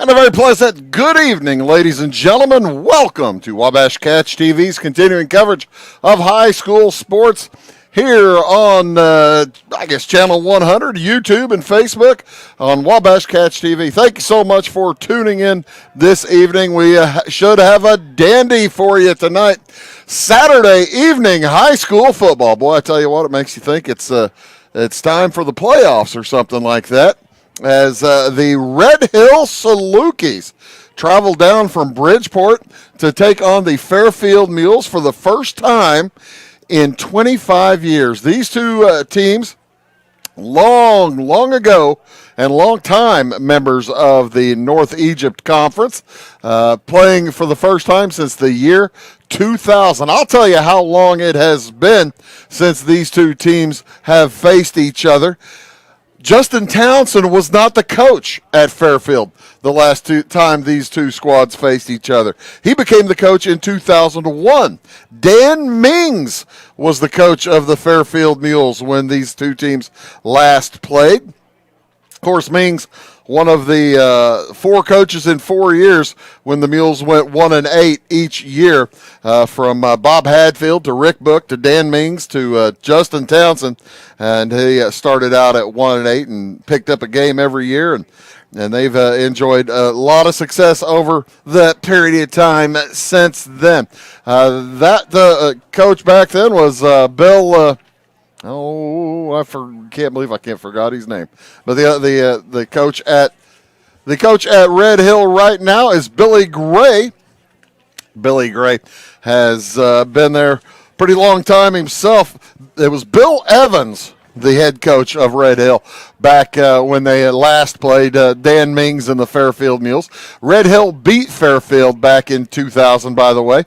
And a very pleasant good evening, ladies and gentlemen. Welcome to Wabash Catch TV's continuing coverage of high school sports here on, Channel 100, YouTube, and Facebook on Wabash Catch TV. Thank you so much for tuning in this evening. We should have a dandy for you tonight. Saturday evening high school football. Boy, I tell you what, it makes you think it's time for the playoffs or something like that, as the Red Hill Salukis travel down from Bridgeport to take on the Fairfield Mules for the first time in 25 years. These two teams, long ago and long time members of the North Egypt Conference, playing for the first time since the year 2000. I'll tell you how long it has been since these two teams have faced each other. Justin Townsend was not the coach at Fairfield the last time these two squads faced each other. He became the coach in 2001. Dan Mings was the coach of the Fairfield Mules when these two teams last played. Of course, Mings, one of the four coaches in 4 years when the Mules went 1-8 each year, from Bob Hadfield to Rick Book to Dan Mings to Justin Townsend, and he started out at 1-8 and picked up a game every year, and they've enjoyed a lot of success over that period of time since then. The coach back then was Bill. Can't believe I can't forgot his name. But the coach at Red Hill right now is Billy Gray. Billy Gray has been there pretty long time himself. It was Bill Evans, the head coach of Red Hill, back when they last played Dan Mings and the Fairfield Mules. Red Hill beat Fairfield back in 2000, by the way,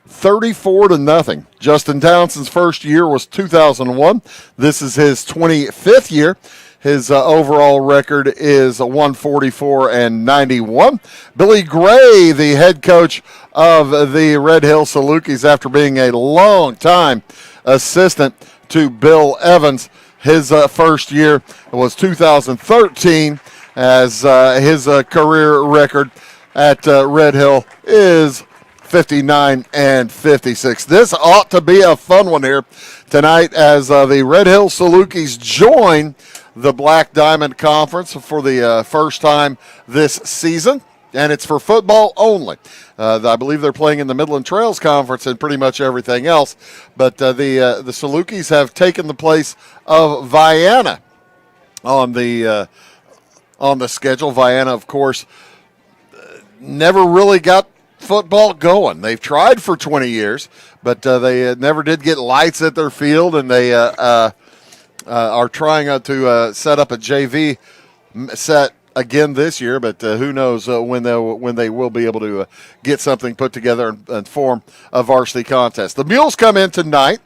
34-0. Justin Townsend's first year was 2001. This is his 25th year. His overall record is 144-91. Billy Gray, the head coach of the Red Hill Salukis, after being a long time assistant to Bill Evans, his first year was 2013, as his career record at Red Hill is 59-56. This ought to be a fun one here tonight, as the Red Hill Salukis join the Black Diamond Conference for the first time this season, and it's for football only. I believe they're playing in the Midland Trails Conference and pretty much everything else, but the Salukis have taken the place of Vienna on the schedule. Vienna, of course, never really got football going. They've tried for 20 years, but they never did get lights at their field, and they are trying to set up a JV set again this year, but who knows when they will be able to get something put together and form a varsity contest. The Mules come in tonight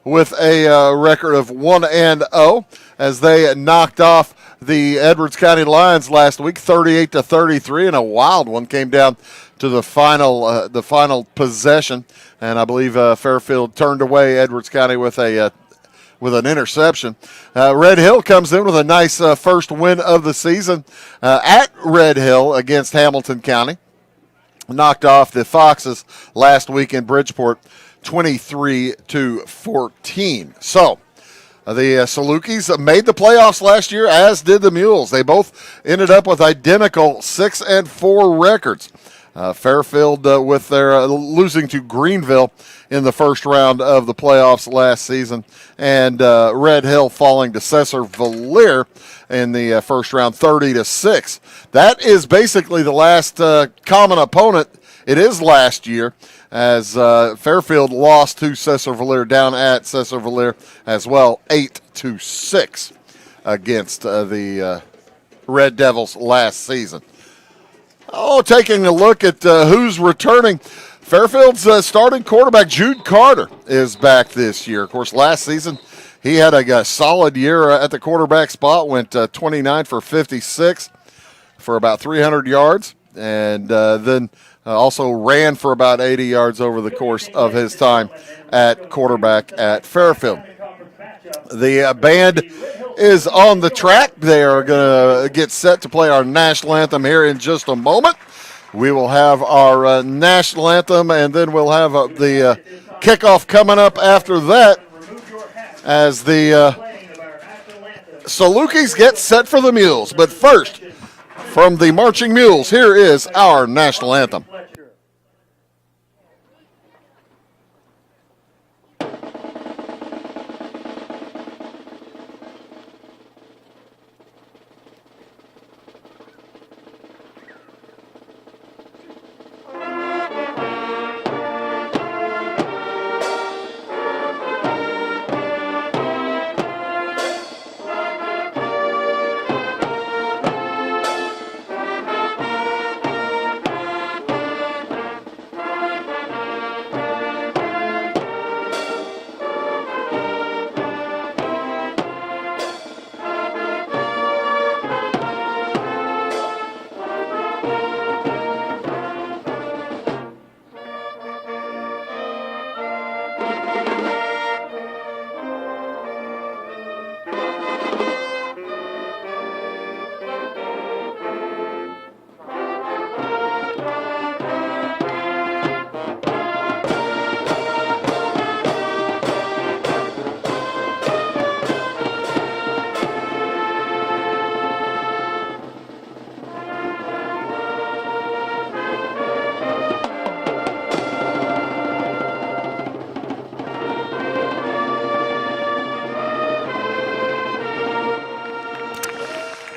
with a record of 1-0, as they knocked off the Edwards County Lions last week, 38-33, and a wild one came down to the final possession, and I believe Fairfield turned away Edwards County with an interception. Red Hill comes in with a nice first win of the season at Red Hill against Hamilton County. Knocked off the Foxes last week in Bridgeport, 23-14. So the Salukis made the playoffs last year, as did the Mules. They both ended up with identical 6-4 records. Fairfield with their losing to Greenville in the first round of the playoffs last season, and Red Hill falling to Cesar Valier in the first round, 30-6. That is basically the last common opponent. It is last year, as Fairfield lost to Cesar Valier down at Cesar Valier as well, 8-6 against the Red Devils last season. Taking a look at who's returning. Fairfield's starting quarterback, Jude Carter, is back this year. Of course, last season he had a solid year at the quarterback spot, went 29 for 56 for about 300 yards, and then also ran for about 80 yards over the course of his time at quarterback at Fairfield. The band is on the track. They are going to get set to play our national anthem here in just a moment. We will have our national anthem, and then we'll have the kickoff coming up after that as the Salukis get set for the Mules. But first, from the Marching Mules, here is our national anthem.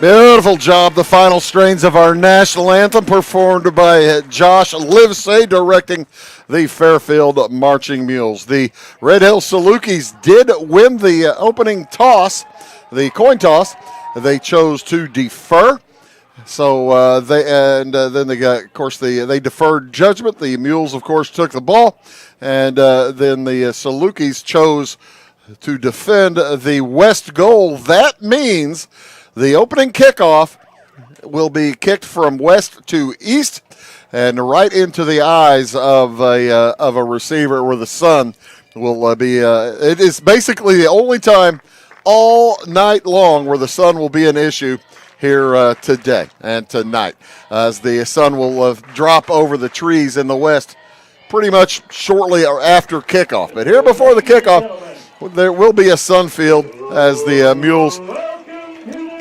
Beautiful job. The final strains of our national anthem performed by Josh Livesay, directing the Fairfield Marching Mules. The Red Hill Salukis did win the opening toss, the coin toss. They chose to defer. So then they got, of course, they deferred judgment. The Mules, of course, took the ball, and then the Salukis chose to defend the west goal. That means the opening kickoff will be kicked from west to east and right into the eyes of a receiver where the sun will be. It is basically the only time all night long where the sun will be an issue here today and tonight, as the sun will drop over the trees in the west pretty much shortly after kickoff. But here before the kickoff, there will be a sun field as the Mules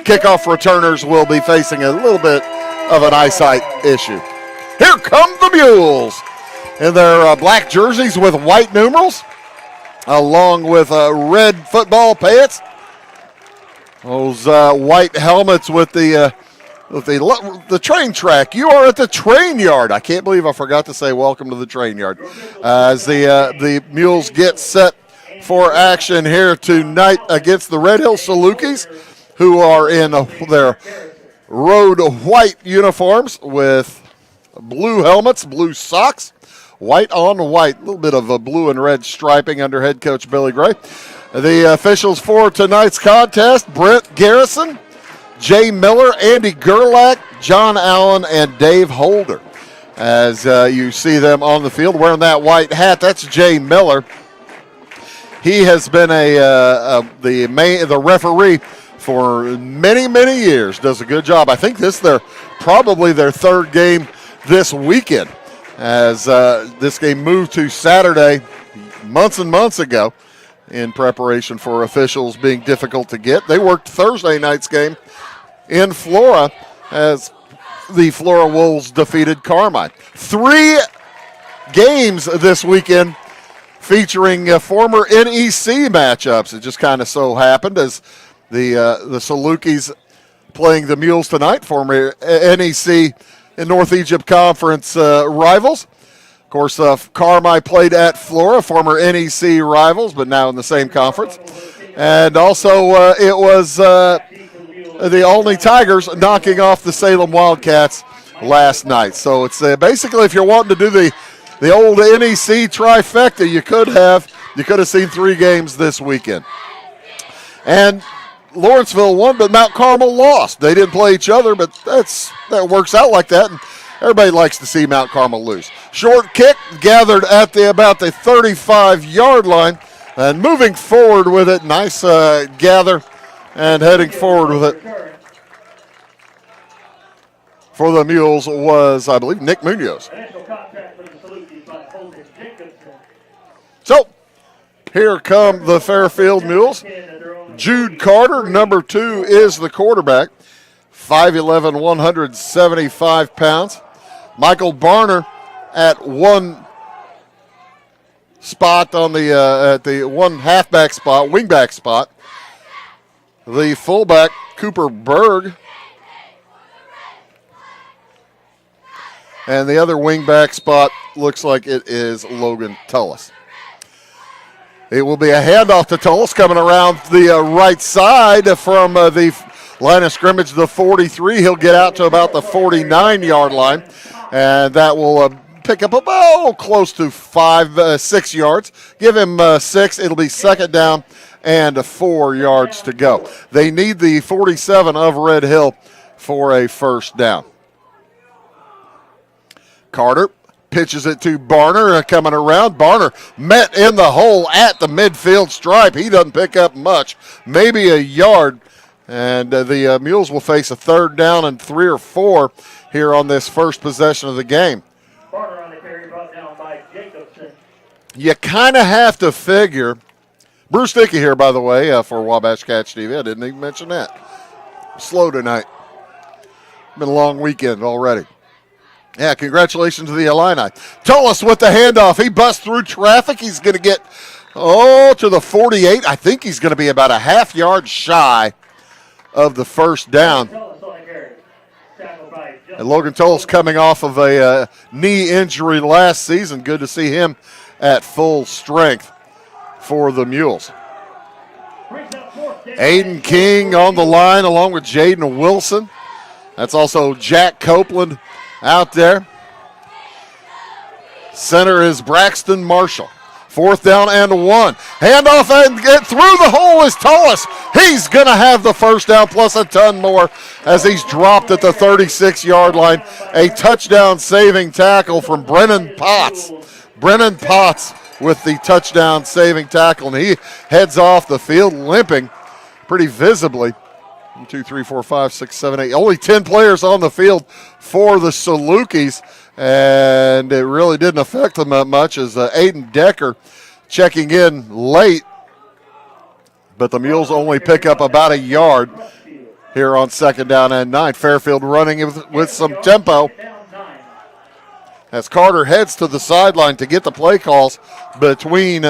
kickoff returners will be facing a little bit of an eyesight issue. Here come the Mules in their black jerseys with white numerals, along with red football pants. Those white helmets with the train track. You are at the train yard. I can't believe I forgot to say welcome to the train yard. As the Mules get set for action here tonight against the Red Hill Salukis, who are in their road white uniforms with blue helmets, blue socks, white on white, a little bit of a blue and red striping under head coach Billy Gray. The officials for tonight's contest: Brent Garrison, Jay Miller, Andy Gerlach, John Allen, and Dave Holder. As you see them on the field wearing that white hat, that's Jay Miller. He has been the referee for many, many years. Does a good job. I think this is probably their third game this weekend, as this game moved to Saturday months and months ago in preparation for officials being difficult to get. They worked Thursday night's game in Flora as the Flora Wolves defeated Carmine. 3 games this weekend featuring former NEC matchups. It just kind of so happened as the Salukis playing the Mules tonight, former NEC and North Egypt Conference rivals. Of course, Carmi played at Flora, former NEC rivals, but now in the same conference. And also it was the Olney Tigers knocking off the Salem Wildcats last night. So it's basically, if you're wanting to do the old NEC trifecta, you could have seen 3 games this weekend. And Lawrenceville won, but Mount Carmel lost. They didn't play each other, but that works out like that, and everybody likes to see Mount Carmel lose. Short kick gathered at about the 35-yard line, and moving forward with it, nice gather And heading forward with it for the Mules was, I believe, Nick Munoz. So, here come the Fairfield Mules. Jude Carter, number 2, is the quarterback. 5'11", 175 pounds. Michael Barner at one spot on the at the one halfback spot, wingback spot. The fullback, Cooper Berg. And the other wingback spot looks like it is Logan Tullis. It will be a handoff to Tullis coming around the right side from the line of scrimmage, the 43. He'll get out to about the 49-yard line, and that will pick up about close to 6 yards. Give him 6. It'll be second down and 4 yards to go. They need the 47 of Red Hill for a first down. Carter pitches it to Barner coming around. Barner met in the hole at the midfield stripe. He doesn't pick up much, maybe a yard. And the Mules will face a third down and 3 or 4 here on this first possession of the game. Barner on the carry, brought down by Jacobson. You kind of have to figure. Bruce Dickey here, by the way, for Wabash Catch TV. I didn't even mention that. Slow tonight. Been a long weekend already. Yeah, congratulations to the Illini. Tullis with the handoff. He busts through traffic. He's going to get, to the 48. I think he's going to be about a half yard shy of the first down. And Logan Tullis coming off of a knee injury last season. Good to see him at full strength for the Mules. Aiden King on the line along with Jaden Wilson. That's also Jack Copeland out there. Center is Braxton Marshall. Fourth down and 1. Handoff and get through the hole is Tullis. He's going to have the first down plus a ton more as he's dropped at the 36-yard line. A touchdown saving tackle from Brennan Potts. Brennan Potts with the touchdown saving tackle, and he heads off the field limping pretty visibly. 1, 2, 3, 4, 5, 6, 7, 8. Only 10 players on the field for the Salukis, and it really didn't affect them that much as Aiden Decker checking in late. But the Mules only pick up about a yard here on second down and 9. Fairfield running with some tempo as Carter heads to the sideline to get the play calls between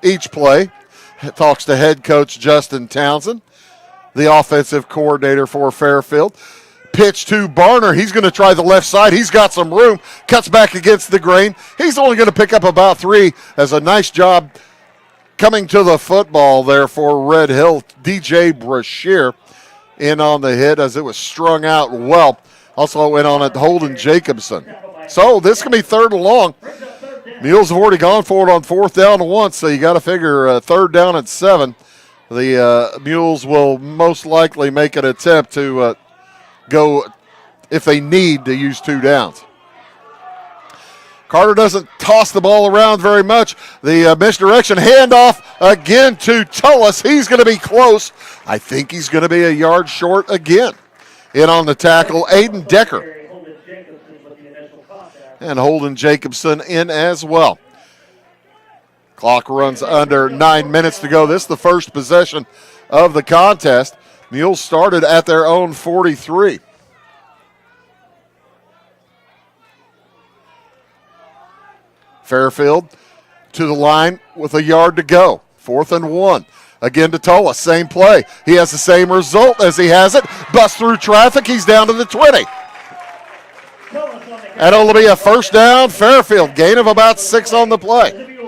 each play. Talks to head coach Justin Townsend, the offensive coordinator for Fairfield. Pitch to Barner. He's going to try the left side. He's got some room. Cuts back against the grain. He's only going to pick up about 3. As a nice job coming to the football there for Red Hill. DJ Brashear in on the hit as it was strung out well. Also went on at Holden Jacobson. So this can be third and long. Mules have already gone for it on fourth down once, so you got to figure third down and 7. The Mules will most likely make an attempt to go, if they need, to use 2 downs. Carter doesn't toss the ball around very much. The misdirection handoff again to Tullis. He's going to be close. I think he's going to be a yard short again. In on the tackle, Aiden Decker. And Holden Jacobson in as well. Clock runs under 9 minutes to go. This is the first possession of the contest. Mules started at their own 43. Fairfield to the line with a yard to go. 4th and 1. Again to Tullis. Same play. He has the same result as he has it. Busts through traffic. He's down to the 20. And it'll be a first down. Fairfield. Gain of about 6 on the play.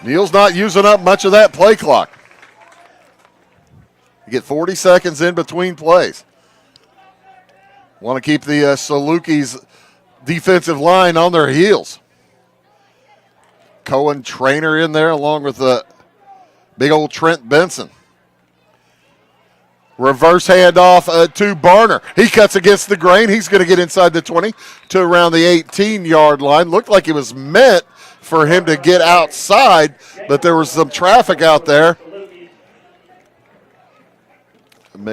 Neal's not using up much of that play clock. You get 40 seconds in between plays. Want to keep the Salukis' defensive line on their heels. Cohen Trainer in there along with the big old Trent Benson. Reverse handoff to Barner. He cuts against the grain. He's going to get inside the 20 to around the 18-yard line. Looked like it was meant for him to get outside, but there was some traffic out there.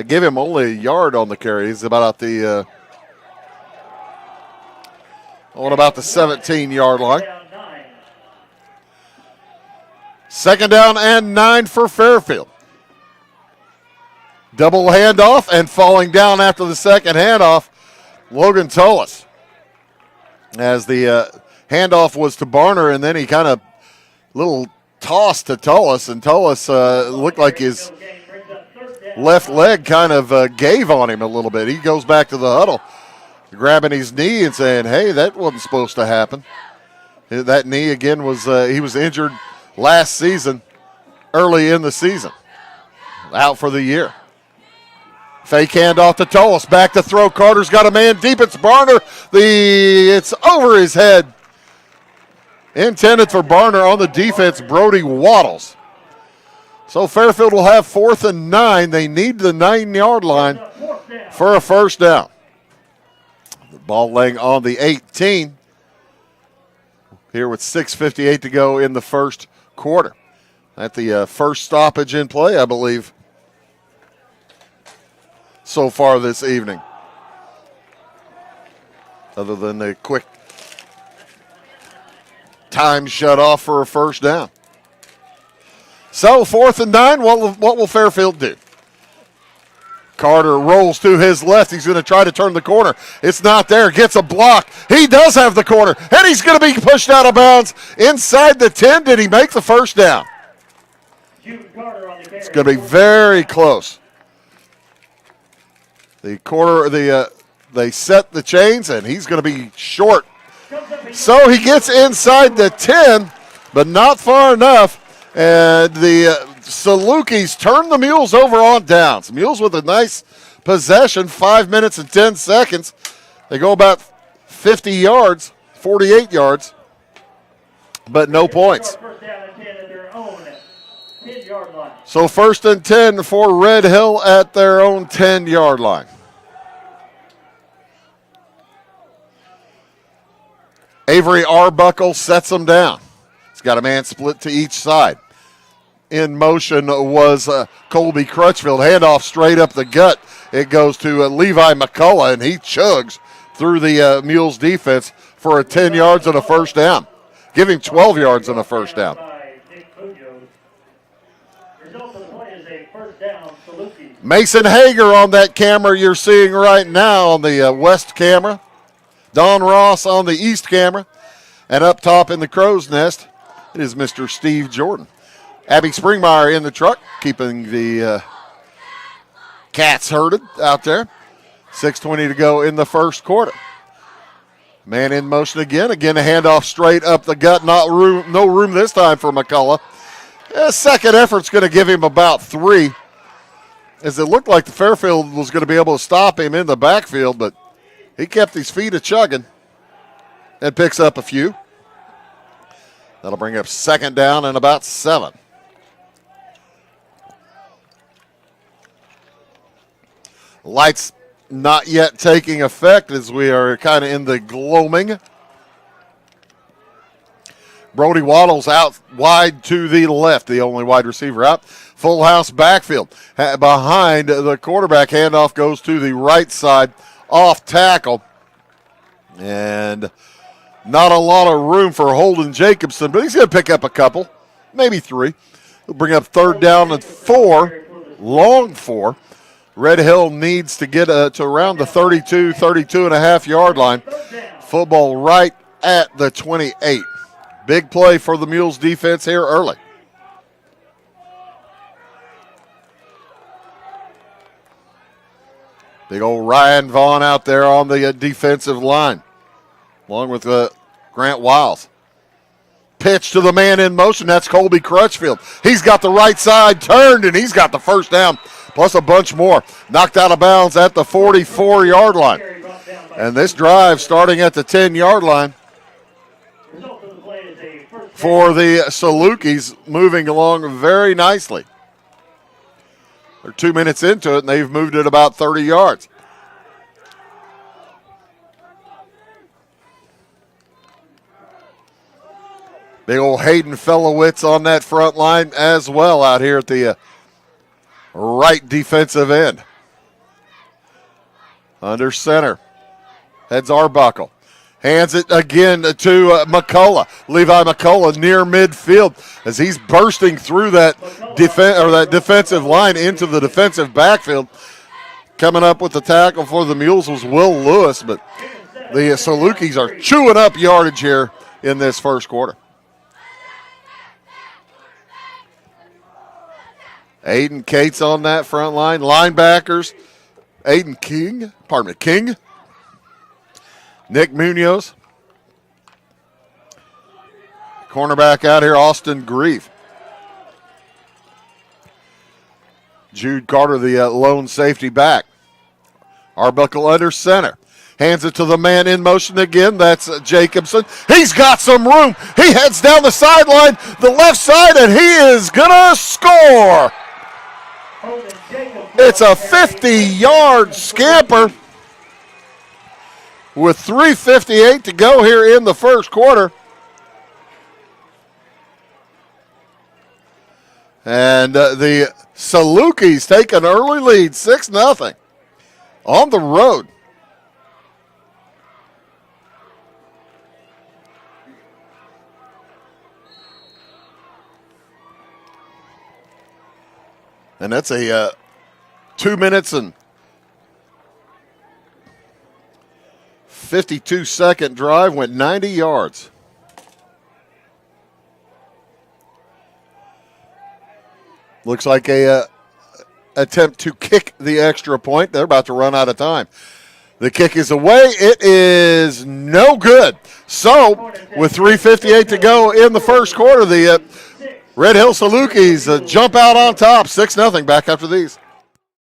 give him only a yard on the carry. He's about the 17-yard line. Second down and 9 for Fairfield. Double handoff and falling down after the second handoff, Logan Tullis. As the handoff was to Barner, and then he kind of little toss to Tullis, and Tullis looked like his left leg kind of gave on him a little bit. He goes back to the huddle, grabbing his knee and saying, hey, that wasn't supposed to happen. That knee, again, he was injured last season, early in the season, out for the year. Fake handoff to Tullis, back to throw. Carter's got a man deep. It's Barner. It's over his head. Intended for Barner. On the defense, Brody Waddles. So Fairfield will have 4th and 9. They need the 9-yard line for a first down. The ball laying on the 18. Here with 6:58 to go in the first quarter. At the first stoppage in play, I believe, so far this evening. Other than the quick time shut off for a first down. So 4th and 9, what will Fairfield do? Carter rolls to his left. He's going to try to turn the corner. It's not there. Gets a block. He does have the corner, and he's going to be pushed out of bounds inside the 10. Did he make the first down? It's going to be very close. The corner, they set the chains, and he's going to be short. So he gets inside the 10, but not far enough. And the Salukis turn the Mules over on downs. Mules with a nice possession, 5 minutes and 10 seconds. They go about 50 yards, 48 yards, but no points. So 1st and 10 for Red Hill at their own 10-yard line. Avery Arbuckle sets them down. He's got a man split to each side. In motion was Colby Crutchfield. Handoff straight up the gut. It goes to Levi McCullough, and he chugs through the Mules defense for a 10 yards and a first down. Give him 12 yards and a first down. Mason Hager on that camera you're seeing right now on the west camera. Don Ross on the east camera. And up top in the crow's nest, it is Mr. Steve Jordan. Abby Springmeyer in the truck, keeping the cats herded out there. 6:20 to go in the first quarter. Man in motion again. Again, a handoff straight up the gut. No room this time for McCullough. Second effort's going to give him about 3. As it looked like the Fairfield was going to be able to stop him in the backfield, but he kept his feet a-chugging and picks up a few. That'll bring up second down and about 7. Lights not yet taking effect as we are kind of in the gloaming. Brody Waddles out wide to the left, the only wide receiver out. Full house backfield. Behind the quarterback, handoff goes to the right side, off tackle. And not a lot of room for Holden Jacobson, but he's going to pick up a couple, maybe 3. He'll bring up third down and 4, long 4. Red Hill needs to get to around the 32 and a half yard line. Football right at the 28. Big play for the Mules defense here early. Big old Ryan Vaughn out there on the defensive line, along with Grant Wiles. Pitch to the man in motion. That's Colby Crutchfield. He's got the right side turned, and he's got the first down, plus a bunch more. Knocked out of bounds at the 44-yard line. And this drive starting at the 10-yard line for the Salukis, moving along very nicely. They're 2 minutes into it, and they've moved it about 30 yards. Big old Hayden Fellowitz on that front line as well out here at the right defensive end. Under center. Heads Arbuckle. Hands it again to McCullough. Levi McCullough near midfield as he's bursting through that defensive line into the defensive backfield. Coming up with the tackle for the Mules was Will Lewis, but the Salukis are chewing up yardage here in this first quarter. Aiden Cates on that front line. Linebackers, King. Nick Munoz. Cornerback out here, Austin Grief. Jude Carter, the lone safety back. Arbuckle under center. Hands it to the man in motion again. That's Jacobson. He's got some room. He heads down the sideline, the left side, and he is going to score. It's a 50-yard scamper with 3:58 to go here in the first quarter. And the Salukis take an early lead, 6-0, on the road. And that's a 2 minutes and 52-second drive, went 90 yards. Looks like a attempt to kick the extra point. They're about to run out of time. The kick is away. It is no good. So, with 3:58 to go in the first quarter, the Red Hill Salukis jump out on top, 6-0 back after these.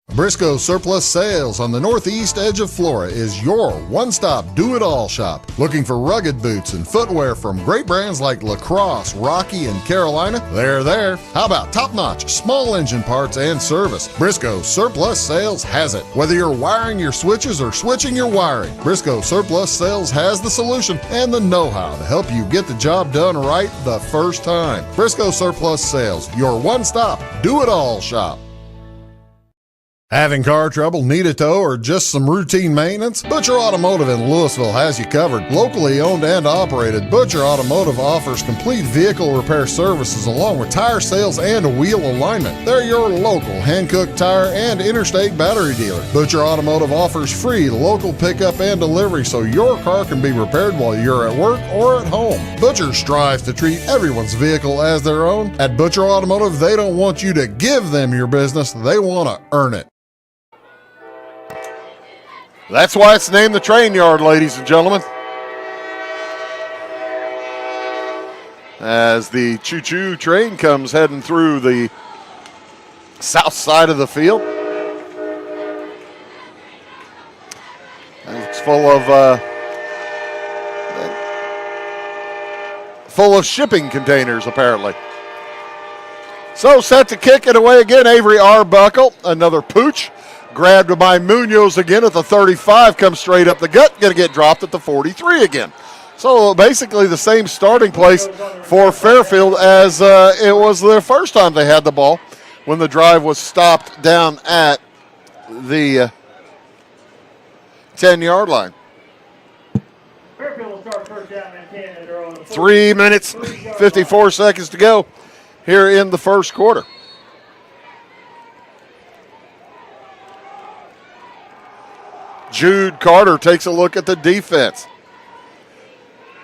Briscoe Surplus Sales on the northeast edge of Flora is your one-stop do-it-all shop. Looking for rugged boots and footwear from great brands like Lacrosse, Rocky, and Carolina? They're there. How about top-notch small engine parts and service? Briscoe Surplus Sales has it. Whether you're wiring your switches or switching your wiring, Briscoe Surplus Sales has the solution and the know-how to help you get the job done right the first time. Briscoe Surplus Sales, your one-stop do-it-all shop. Having car trouble, need a tow, or just some routine maintenance? Butcher Automotive in Louisville has you covered. Locally owned and operated, Butcher Automotive offers complete vehicle repair services along with tire sales and wheel alignment. They're your local Hankook tire and interstate battery dealer. Butcher Automotive offers free local pickup and delivery so your car can be repaired while you're at work or at home. Butcher strives to treat everyone's vehicle as their own. At Butcher Automotive, they don't want you to give them your business, they want to earn it. That's why it's named the Train Yard, ladies and gentlemen. As the choo-choo train comes heading through the south side of the field. And it's full of shipping containers, apparently. So set to kick it away again, Avery Arbuckle, another pooch. Grabbed by Munoz again at the 35, comes straight up the gut, going to get dropped at the 43 again. So basically the same starting place for Fairfield as it was their first time they had the ball when the drive was stopped down at the 10-yard line. 3 minutes, 54 seconds to go here in the first quarter. Jude Carter takes a look at the defense.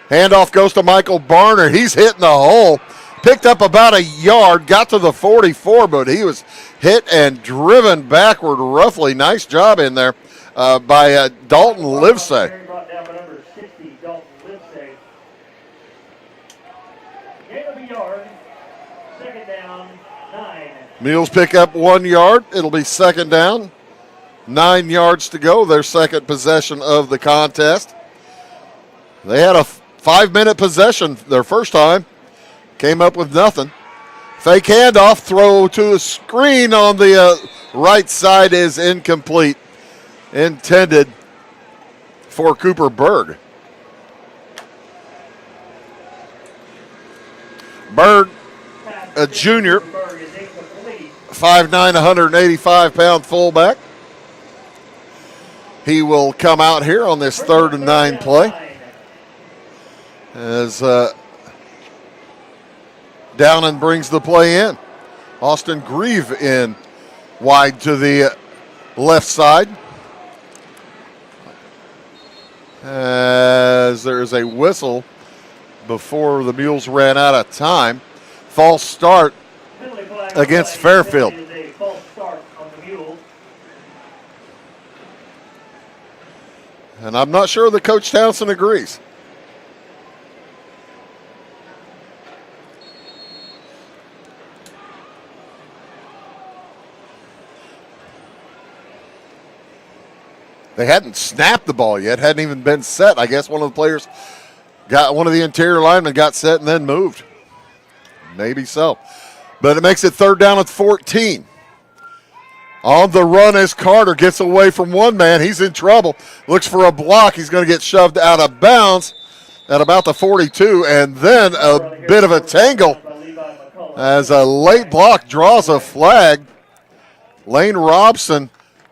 Handoff goes to Michael Barner. He's hitting the hole. Picked up about a yard, got to the 44, but he was hit and driven backward roughly. Nice job in there by Dalton Livesay. Mules pick up 1 yard. It'll be second down. 9 yards to go, their second possession of the contest. They had a 5-minute possession their first time. Came up with nothing. Fake handoff, throw to a screen on the right side is incomplete. Intended for Cooper Berg. Berg, a junior, 5'9", 185-pound fullback. he will come out here on this 3rd and 9 play. As Downen brings the play in. Austin Grieve in wide to the left side. As there is a whistle before the Mules ran out of time. False start against Fairfield. And I'm not sure that Coach Townsend agrees. They hadn't snapped the ball yet, hadn't even been set. I guess one of the interior linemen got set and then moved. Maybe so. But it makes it 3rd down at 14. On the run as Carter gets away from one man. He's in trouble. Looks for a block. He's going to get shoved out of bounds at about the 42. And then a bit of a tangle as a late block draws a flag. Lane Robson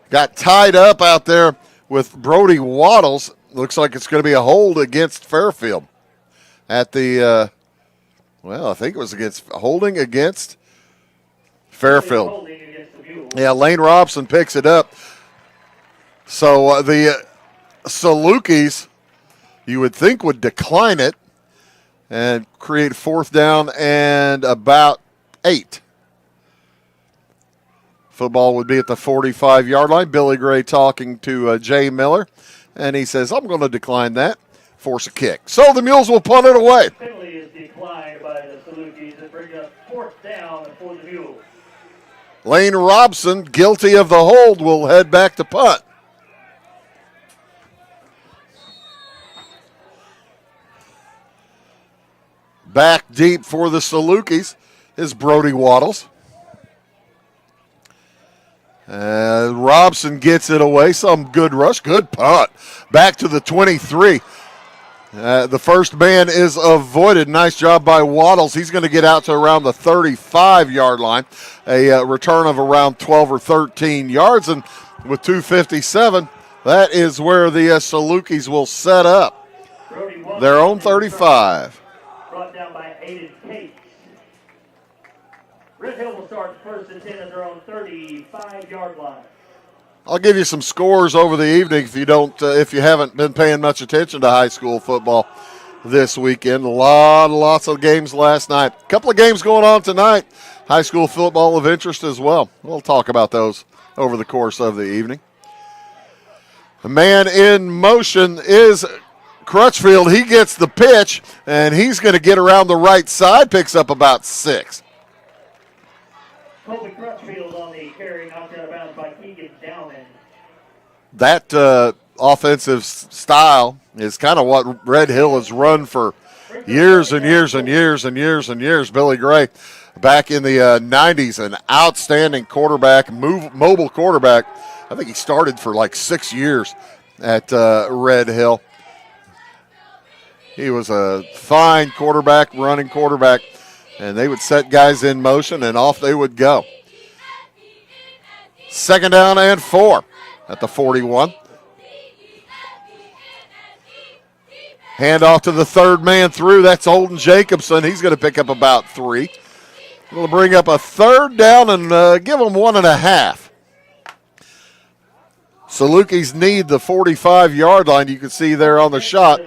got tied up out there with Brody Waddles. Looks like it's going to be a hold against Fairfield at the, I think it was holding against Fairfield. Yeah, Lane Robson picks it up. So the Salukis, you would think, would decline it and create 4th down and about 8. Football would be at the 45-yard line. Billy Gray talking to Jay Miller, and he says, I'm going to decline that. Force a kick. So the Mules will punt it away. Penalty is declined by the Salukis and brings up 4th down for the Mules. Lane Robson, guilty of the hold, will head back to punt. Back deep for the Salukis is Brody Waddles. Robson gets it away. Some good rush. Good punt. Back to the 23. The first man is avoided. Nice job by Waddles. He's going to get out to around the 35-yard line. A return of around 12 or 13 yards. And with 2:57, that is where the Salukis will set up their own 35. Brought down by Aiden Cates. Red Hill will start 1st and 10 at their own 35-yard line. I'll give you some scores over the evening if you haven't been paying much attention to high school football this weekend. Lots of games last night. A couple of games going on tonight. High school football of interest as well. We'll talk about those over the course of the evening. The man in motion is Crutchfield. He gets the pitch, and he's going to get around the right side, picks up about 6. Colby Crutchfield on the carry, knocked out of bounds by Keegan Downen. That offensive style is kind of what Red Hill has run for years and years and years and years and years. Billy Gray, back in the 90s, an outstanding quarterback, mobile quarterback. I think he started for like 6 years at Red Hill. He was a fine quarterback, running quarterback, and they would set guys in motion, and off they would go. 2nd down and 4 at the 41. Handoff to the 3rd man through. That's Holden Jacobson. He's going to pick up about 3. We'll bring up a 3rd down and give them 1.5. Salukis need the 45-yard line. You can see there on the shot.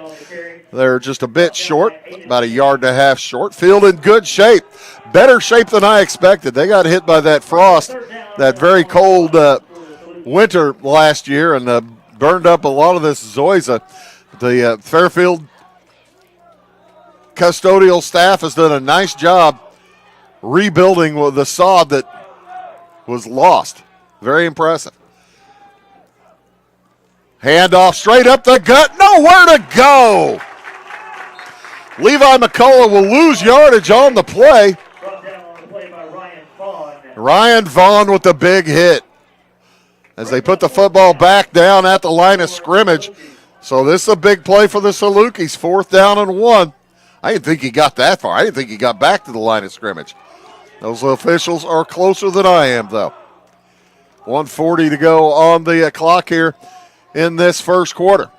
They're just a bit short, about 1.5 yards short. Field in good shape, better shape than I expected. They got hit by that frost, that very cold winter last year, and burned up a lot of this zoysia. The Fairfield custodial staff has done a nice job rebuilding the sod that was lost. Very impressive. Handoff straight up the gut. Nowhere to go. Levi McCullough will lose yardage on the play. Brought down on the play by Ryan Vaughn. Ryan Vaughn with the big hit as they put the football back down at the line of scrimmage. So this is a big play for the Salukis. 4th down and 1. I didn't think he got that far. I didn't think he got back to the line of scrimmage. Those officials are closer than I am, though. 1:40 to go on the clock here in this first quarter.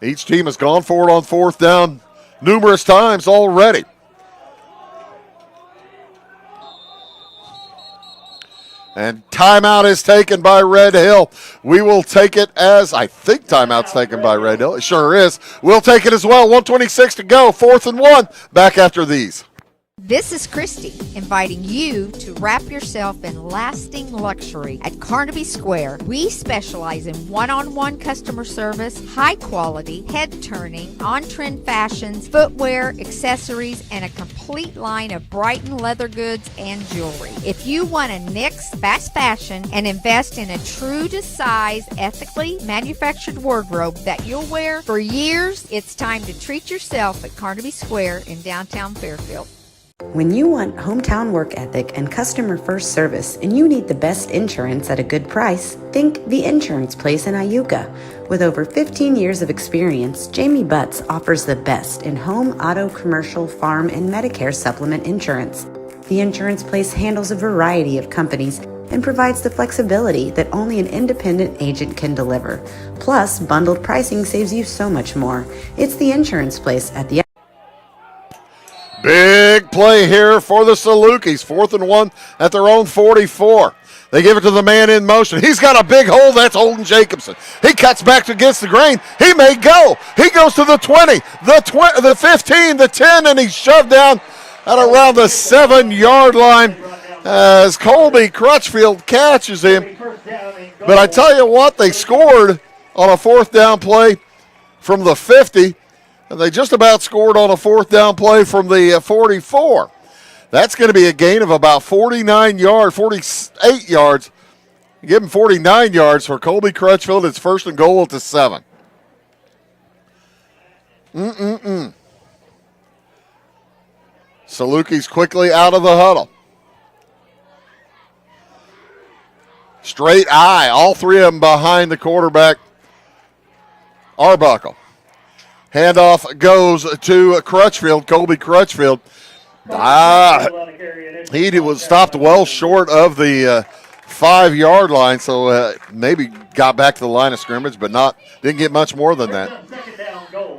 Each team has gone for it on fourth down numerous times already. And timeout is taken by Red Hill. We will take it as, I think timeout's taken by Red Hill. It sure is. We'll take it as well. 1:26 to go. 4th and 1. Back after these. This is Christy inviting you to wrap yourself in lasting luxury at Carnaby Square. We specialize in one-on-one customer service, high quality, head-turning, on-trend fashions, footwear, accessories, and a complete line of Brighton leather goods and jewelry. If you want to nix fast fashion and invest in a true to size, ethically manufactured wardrobe that you'll wear for years, it's time to treat yourself at Carnaby Square in downtown Fairfield. When you want hometown work ethic and customer first service and you need the best insurance at a good price, think The Insurance Place in Iuka. With over 15 years of experience, Jamie Butts offers the best in home, auto, commercial, farm, and Medicare supplement insurance. The Insurance Place handles a variety of companies and provides the flexibility that only an independent agent can deliver. Plus, bundled pricing saves you so much more. It's The Insurance Place at the Big play here for the Salukis. 4th and 1 at their own 44. They give it to the man in motion. He's got a big hole. That's Holden Jacobson. He cuts back against the grain. He may go. He goes to the 20, the 15, the 10, and he's shoved down at around the 7-yard line as Colby Crutchfield catches him. But I tell you what, they scored on a 4th down play from the 50. And they just about scored on a 4th down play from the 44. That's going to be a gain of about 48 yards. Give him 49 yards for Colby Crutchfield. It's 1st and goal at the 7. Salukis quickly out of the huddle. Straight eye, all three of them behind the quarterback, Arbuckle. Handoff goes to Crutchfield, Colby Crutchfield. He was stopped well short of the 5-yard line, so maybe got back to the line of scrimmage, but didn't get much more than that.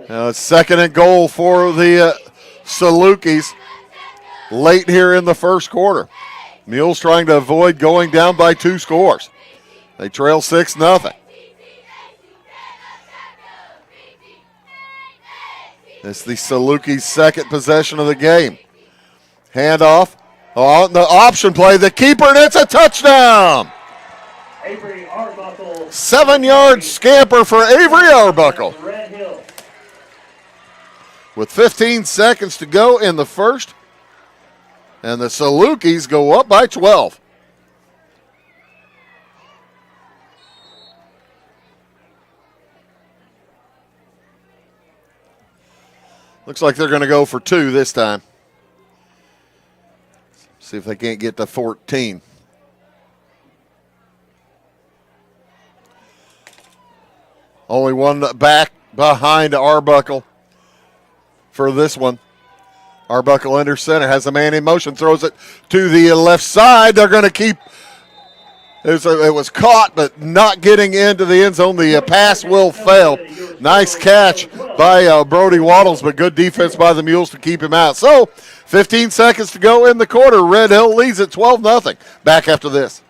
2nd and goal for the Salukis late here in the first quarter. Mules trying to avoid going down by 2 scores. They trail 6-0. It's the Salukis' second possession of the game. Handoff on the option play. The keeper, and it's a touchdown. 7-yard scamper for Avery Arbuckle. With 15 seconds to go in the first, and the Salukis go up by 12. Looks like they're going to go for 2 this time. See if they can't get to 14. Only one back behind Arbuckle for this one. Arbuckle under center, has a man in motion, throws it to the left side. They're going to keep. It was caught, but not getting into the end zone. The pass will fail. Nice catch by Brody Waddles, but good defense by the Mules to keep him out. So, 15 seconds to go in the quarter. Red Hill leads at 12-0. Back after this.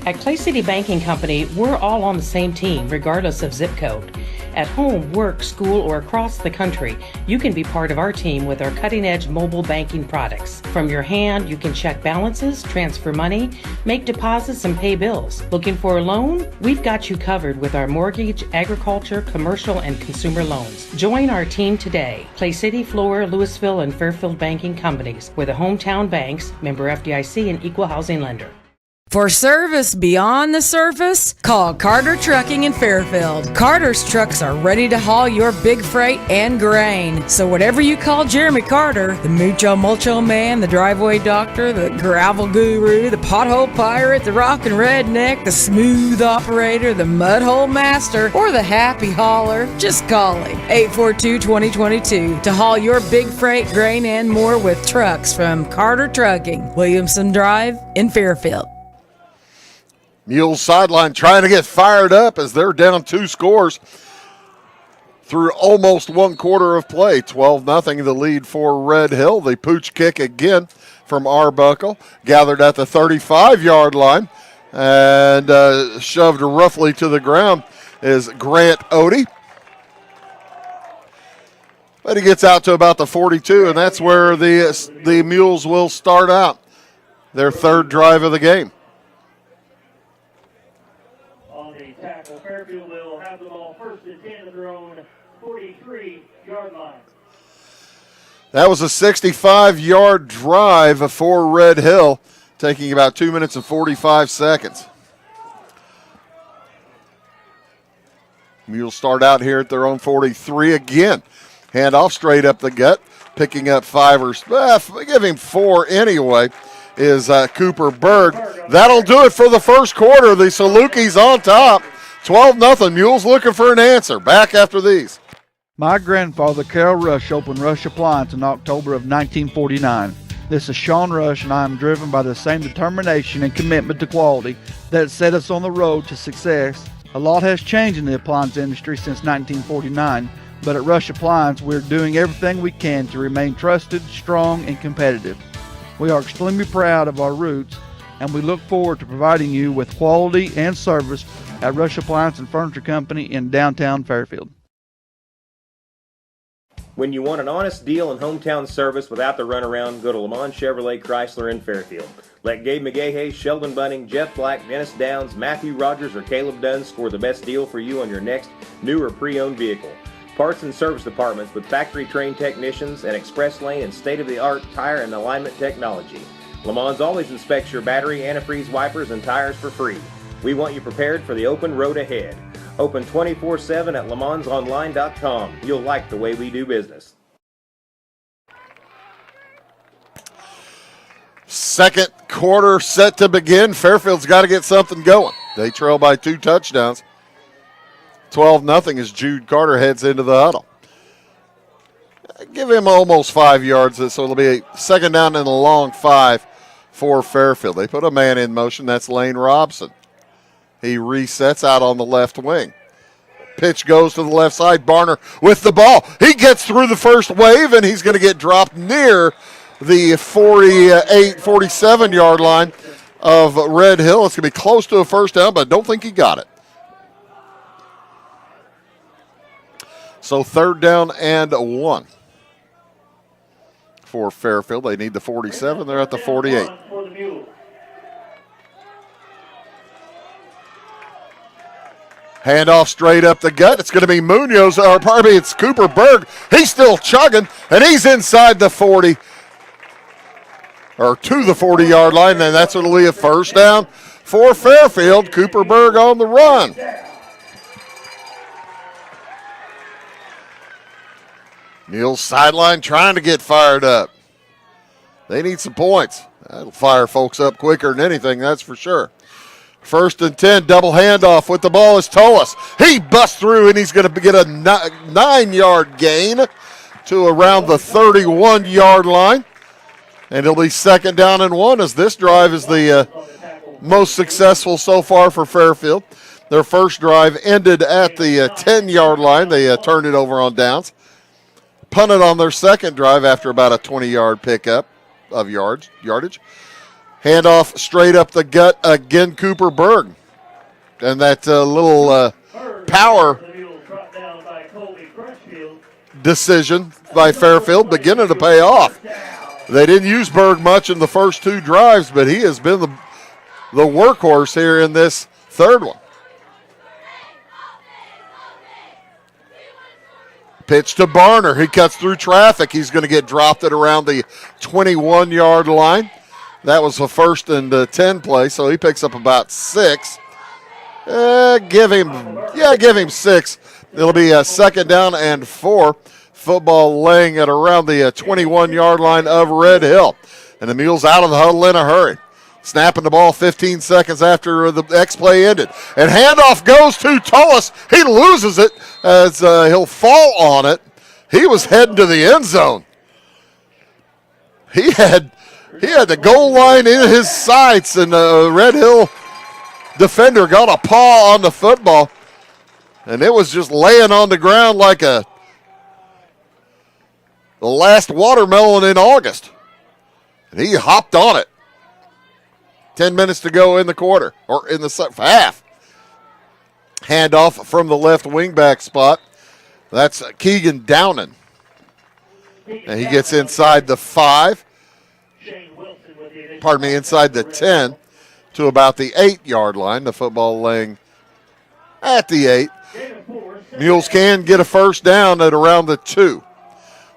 At Clay City Banking Company, we're all on the same team, regardless of zip code. At home, work, school, or across the country, you can be part of our team with our cutting-edge mobile banking products. From your hand, you can check balances, transfer money, make deposits, and pay bills. Looking for a loan? We've got you covered with our mortgage, agriculture, commercial, and consumer loans. Join our team today. Clay City, Flora, Louisville, and Fairfield Banking Companies. We're the hometown banks, member FDIC, and equal housing lender. For service beyond the surface, call Carter Trucking in Fairfield. Carter's trucks are ready to haul your big freight and grain. So whatever you call Jeremy Carter, the Mucho Mulcho Man, the driveway doctor, the gravel guru, the pothole pirate, the rockin' redneck, the smooth operator, the mudhole master, or the happy hauler, just call him. 842-2022 to haul your big freight, grain, and more with trucks from Carter Trucking, Williamson Drive in Fairfield. Mules sideline trying to get fired up as they're down 2 scores through almost 1 quarter of play. 12-0 the lead for Red Hill. The pooch kick again from Arbuckle, gathered at the 35-yard line and shoved roughly to the ground is Grant Odie. But he gets out to about the 42, and that's where the Mules will start out their 3rd drive of the game. On the tackle, Fairfield will have the ball 1st and 10 at their own 43-yard line. That was a 65-yard drive for Red Hill, taking about 2 minutes and 45 seconds. Mules start out here at their own 43 again. Handoff straight up the gut, picking up 5 or give him 4 anyway, is Cooper Berg. That'll do it for the first quarter. The Salukis on top, 12-0. Mules looking for an answer. Back after these. My grandfather, Carol Rush, opened Rush Appliance in October of 1949. This is Sean Rush, and I am driven by the same determination and commitment to quality that set us on the road to success. A lot has changed in the appliance industry since 1949, but at Rush Appliance, we're doing everything we can to remain trusted, strong, and competitive. We are extremely proud of our roots, and we look forward to providing you with quality and service at Rush Appliance and Furniture Company in downtown Fairfield. When you want an honest deal and hometown service without the runaround, go to Le Mans Chevrolet Chrysler in Fairfield. Let Gabe McGahey, Sheldon Bunning, Jeff Black, Dennis Downs, Matthew Rogers, or Caleb Dunn score the best deal for you on your next new or pre-owned vehicle. Parts and service departments with factory-trained technicians and express lane and state-of-the-art tire and alignment technology. Le Mans always inspects your battery, antifreeze wipers, and tires for free. We want you prepared for the open road ahead. Open 24/7 at lemansonline.com. You'll like the way we do business. Second quarter set to begin. Fairfield's got to get something going. They trail by 2 touchdowns. 12-0 as Jude Carter heads into the huddle. Give him almost 5 yards, so it'll be a 2nd down and a long 5 for Fairfield. They put a man in motion. That's Lane Robson. He resets out on the left wing. Pitch goes to the left side. Barner with the ball. He gets through the first wave, and he's going to get dropped near the 48, 47-yard line of Red Hill. It's going to be close to a 1st down, but I don't think he got it. So 3rd down and 1 for Fairfield. They need the 47. They're at the 48. Handoff straight up the gut. It's going to be Munoz, or pardon me, it's Cooper Berg. He's still chugging, and he's inside the 40, or to the 40-yard line, and that's going to leave a 1st down for Fairfield. Cooper Berg on the run. Mules sideline trying to get fired up. They need some points. That'll fire folks up quicker than anything, that's for sure. 1st and 10, double handoff with the ball is Toas. He busts through, and he's going to get a 9-yard gain to around the 31-yard line. And it'll be 2nd down and 1 as this drive is the most successful so far for Fairfield. Their first drive ended at the 10-yard line. They turned it over on downs. Punted on their second drive after about a 20-yard pickup of yardage. Handoff straight up the gut again, Cooper Berg. And that little power decision by Fairfield beginning to pay off. They didn't use Berg much in the first 2 drives, but he has been the workhorse here in this 3rd one. Pitch to Barner. He cuts through traffic. He's going to get dropped at around the 21-yard line. That was a 1st and 10 play, so he picks up about 6. Give him 6. It'll be a 2nd down and 4. Football laying at around the 21-yard line of Red Hill. And the Mules out of the huddle in a hurry. Snapping the ball 15 seconds after the X play ended. And handoff goes to Tullis. He loses it as he'll fall on it. He was heading to the end zone. He had the goal line in his sights, and Red Hill defender got a paw on the football, and it was just laying on the ground like the last watermelon in August. And he hopped on it. 10 minutes to go in the quarter, or in the half. Handoff from the left wingback spot. That's Keegan Downing. And he gets inside the 5. Pardon me, inside the 10 to about the 8-yard line. The football laying at the 8. Mules can get a first down at around the 2.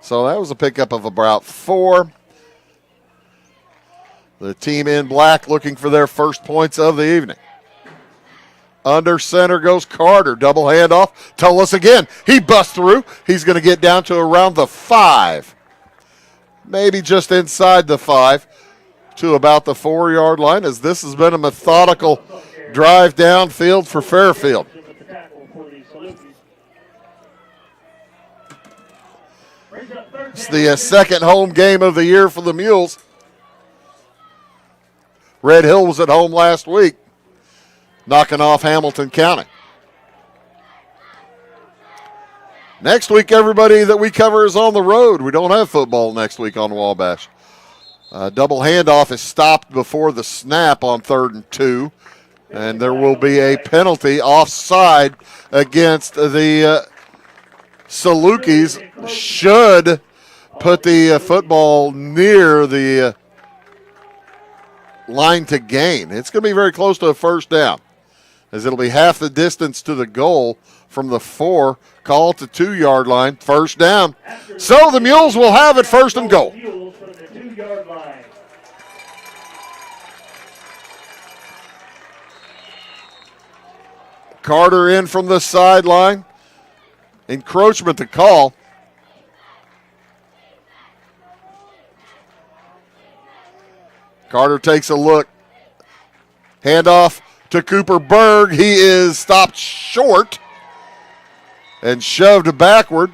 So that was a pickup of about 4. The team in black looking for their first points of the evening. Under center goes Carter. Double handoff. Tullis again. He busts through. He's going to get down to around the 5. Maybe just inside the 5 to about the 4-yard line, as this has been a methodical drive downfield for Fairfield. It's the second home game of the year for the Mules. Red Hill was at home last week, knocking off Hamilton County. Next week, everybody that we cover is on the road. We don't have football next week on Wabash. Double handoff is stopped before the snap on 3rd and 2, and there will be a penalty offside against the Salukis. Should put the football near the line to gain. It's going to be very close to a first down, as it'll be half the distance to the goal from the 4. Call at the 2-yard line. First down. So the Mules will have it, first and goal. Carter in from the sideline. Encroachment to call. Carter takes a look. Handoff to Cooper Berg. He is stopped short and shoved backward.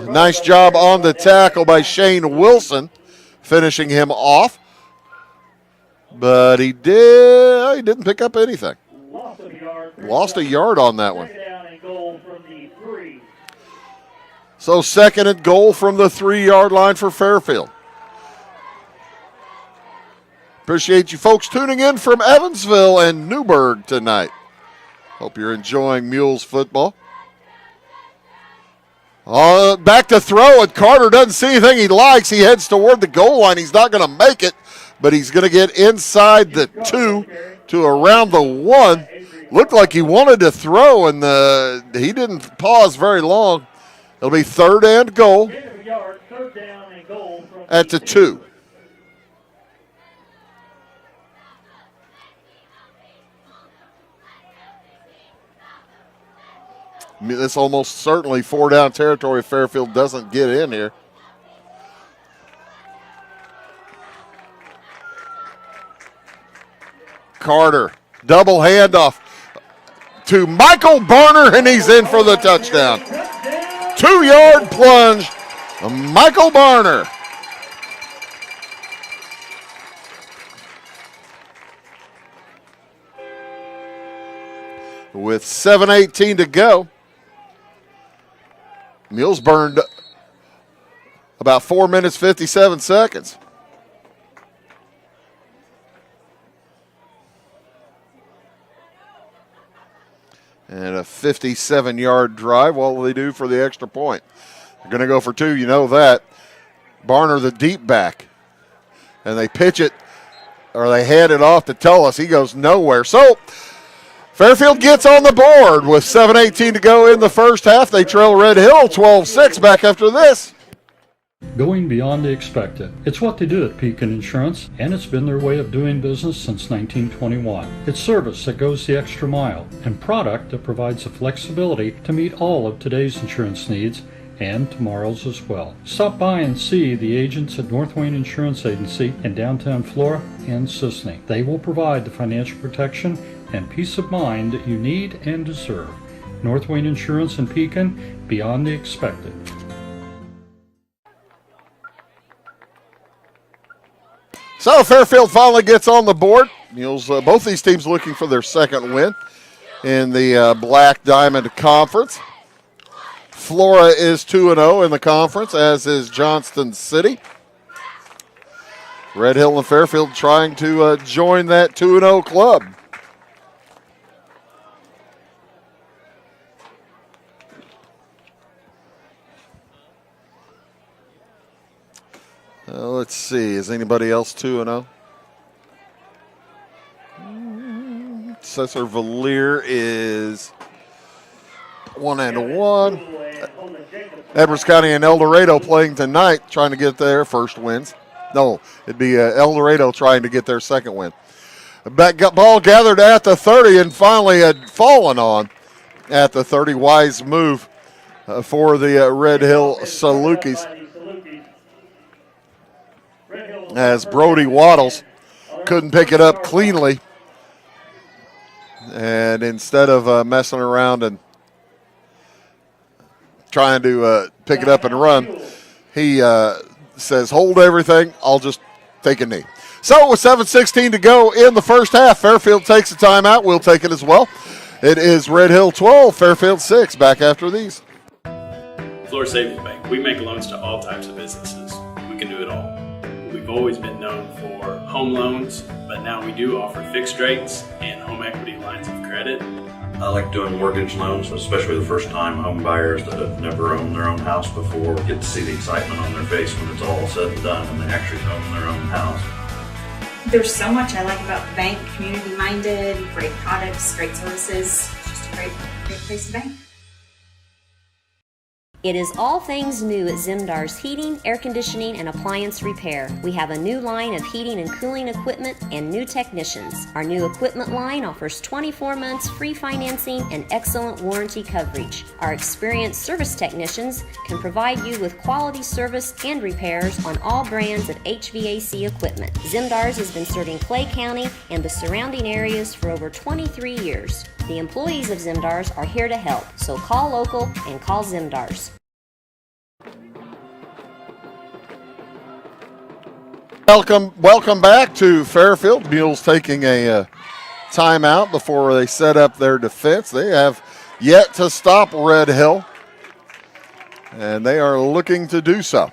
Nice job on the tackle by Shane Wilson, finishing him off. But he didn't pick up anything. Lost a yard on that one. So second and goal from the 3-yard line for Fairfield. Appreciate you folks tuning in from Evansville and Newburgh tonight. Hope you're enjoying Mules football. Back to throw, and Carter doesn't see anything he likes. He heads toward the goal line. He's not going to make it, but he's going to get inside the 2 to around the 1. Looked like he wanted to throw, and he didn't pause very long. It'll be third and goal at the 2. This almost certainly 4-down territory if Fairfield doesn't get in here. Carter, double handoff to Michael Barner, and he's in for the touchdown. 2-yard plunge, Michael Barner. With 7:18 to go, Mules burned about 4 minutes, 57 seconds. And a 57-yard drive. What will they do for the extra point? They're going to go for 2, you know that. Barner, the deep back. And they pitch it, or they hand it off to Tullis. He goes nowhere. So Fairfield gets on the board with 7:18 to go in the first half. They trail Red Hill 12-6 back after this. Going beyond the expected. It's what they do at Pekin Insurance, and it's been their way of doing business since 1921. It's service that goes the extra mile, and product that provides the flexibility to meet all of today's insurance needs and tomorrow's as well. Stop by and see the agents at North Wayne Insurance Agency in downtown Flora and Sisney. They will provide the financial protection and peace of mind that you need and deserve. North Wayne Insurance in Pekin, beyond the expected. So Fairfield finally gets on the board. Mules, both these teams looking for their second win in the Black Diamond Conference. Flora is 2-0 in the conference, as is Johnston City. Red Hill and Fairfield trying to join that 2-0 club. Let's see. Is anybody else 2-0? Cesar Valier is 1-1. Edwards County and El Dorado playing tonight, trying to get their first wins. No, it'd be El Dorado trying to get their second win. Ball gathered at the 30 and finally had fallen on at the 30. Wise move for the Red Hill Salukis, as Brody Waddles couldn't pick it up cleanly. And instead of messing around and trying to pick it up and run, he says, hold everything, I'll just take a knee. So with 7:16 to go in the first half, Fairfield takes a timeout. We'll take it as well. It is Red Hill 12, Fairfield 6. Back after these. Florida Savings Bank, we make loans to all types of businesses. We can do it all. We've always been known for home loans, but now we do offer fixed rates and home equity lines of credit. I like doing mortgage loans, especially the first-time home buyers that have never owned their own house before. Get to see the excitement on their face when it's all said and done and they actually own their own house. There's so much I like about the bank. Community-minded, great products, great services. Just a great place to bank. It is all things new at Zimdar's Heating, Air Conditioning, and Appliance Repair. We have a new line of heating and cooling equipment and new technicians. Our new equipment line offers 24 months free financing and excellent warranty coverage. Our experienced service technicians can provide you with quality service and repairs on all brands of HVAC equipment. Zimdar's has been serving Clay County and the surrounding areas for over 23 years. The employees of Zimdar's are here to help, so call local and call Zimdar's. Welcome back to Fairfield. Mules taking a timeout before they set up their defense. They have yet to stop Red Hill, and they are looking to do so.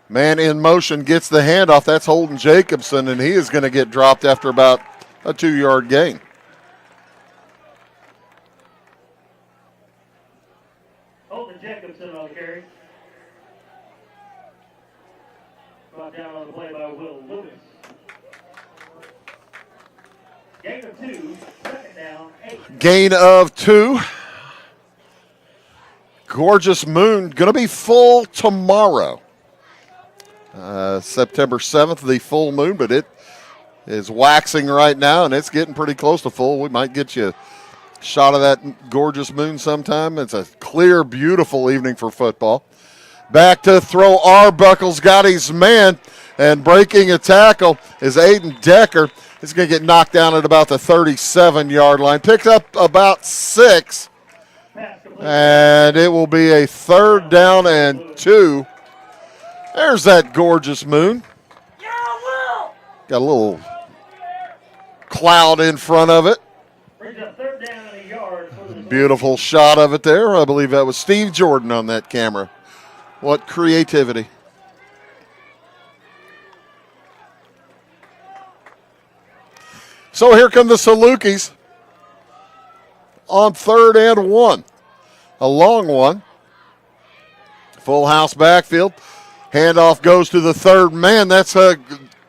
Man in motion gets the handoff. That's Holden Jacobson, and he is going to get dropped after about a 2-yard gain. Holden Jacobson on the carry. Brought down on the play by Will Lewis. Gain of 2, second down, 8. Gain of 2. Gorgeous moon, going to be full tomorrow. September 7th, the full moon, but it is waxing right now, and it's getting pretty close to full. We might get you a shot of that gorgeous moon sometime. It's a clear, beautiful evening for football. Back to throw. Arbuckle's got his man, and breaking a tackle is Aiden Decker. He's going to get knocked down at about the 37-yard line. Picked up about 6, and it will be a 3rd down and 2. There's that gorgeous moon. Got a little cloud in front of it. Beautiful shot of it there. I believe that was Steve Jordan on that camera. What creativity. So here come the Salukis on 3rd and 1. A long one. Full house backfield. Handoff goes to the 3rd man. That's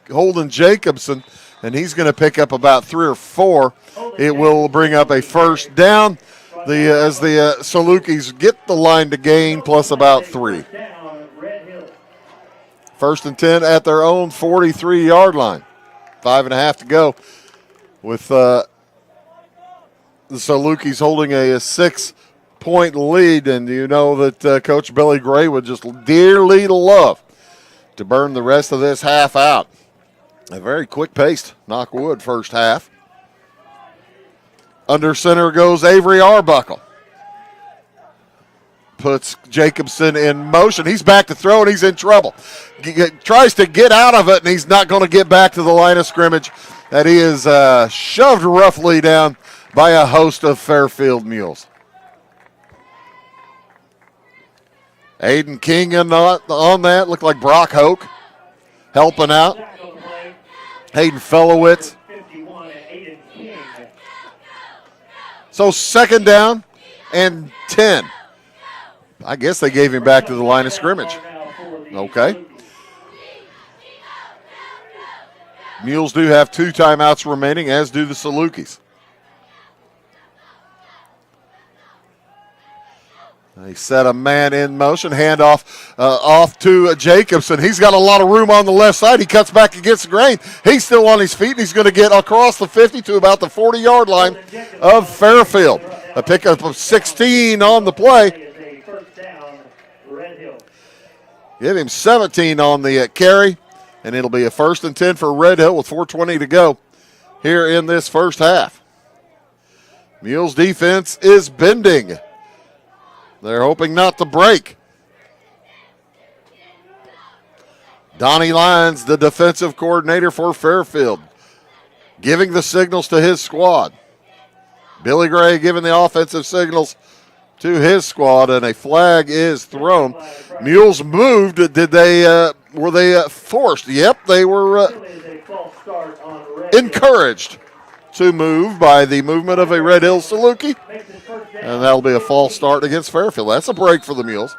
Holden Jacobson, and he's going to pick up about 3 or 4. It will bring up a 1st down. As the Salukis get the line to gain plus about 3. 1st and 10 at their own 43-yard line. 5.5 to go with the Salukis holding a 6-point lead, and you know that Coach Billy Gray would just dearly love to burn the rest of this half out. A very quick-paced, knock wood, first half. Under center goes Avery Arbuckle. puts Jacobson in motion. He's back to throw, and he's in trouble. Tries to get out of it, and he's not going to get back to the line of scrimmage. That he is shoved roughly down by a host of Fairfield Mules. Aiden King on that. Looked like Brock Hoke helping out. Hayden Fellowitz. So second down and 10. I guess they gave him back to the line of scrimmage. Okay. Mules do have 2 timeouts remaining, as do the Salukis. They set a man in motion, handoff off to Jacobson. He's got a lot of room on the left side. He cuts back against the grain. He's still on his feet, and he's going to get across the 50 to about the 40-yard line of Fairfield. A pickup of 16 on the play. Give him 17 on the carry, and it'll be a 1st and 10 for Red Hill with 4:20 to go here in this first half. Mules defense is bending. They're hoping not to break. Donnie Lyons, the defensive coordinator for Fairfield, giving the signals to his squad. Billy Gray giving the offensive signals to his squad, and a flag is thrown. Mules moved. Were they forced? Yep, they were encouraged to move by the movement of a Red Hill Saluki. And that'll be a false start against Fairfield. That's a break for the Mules.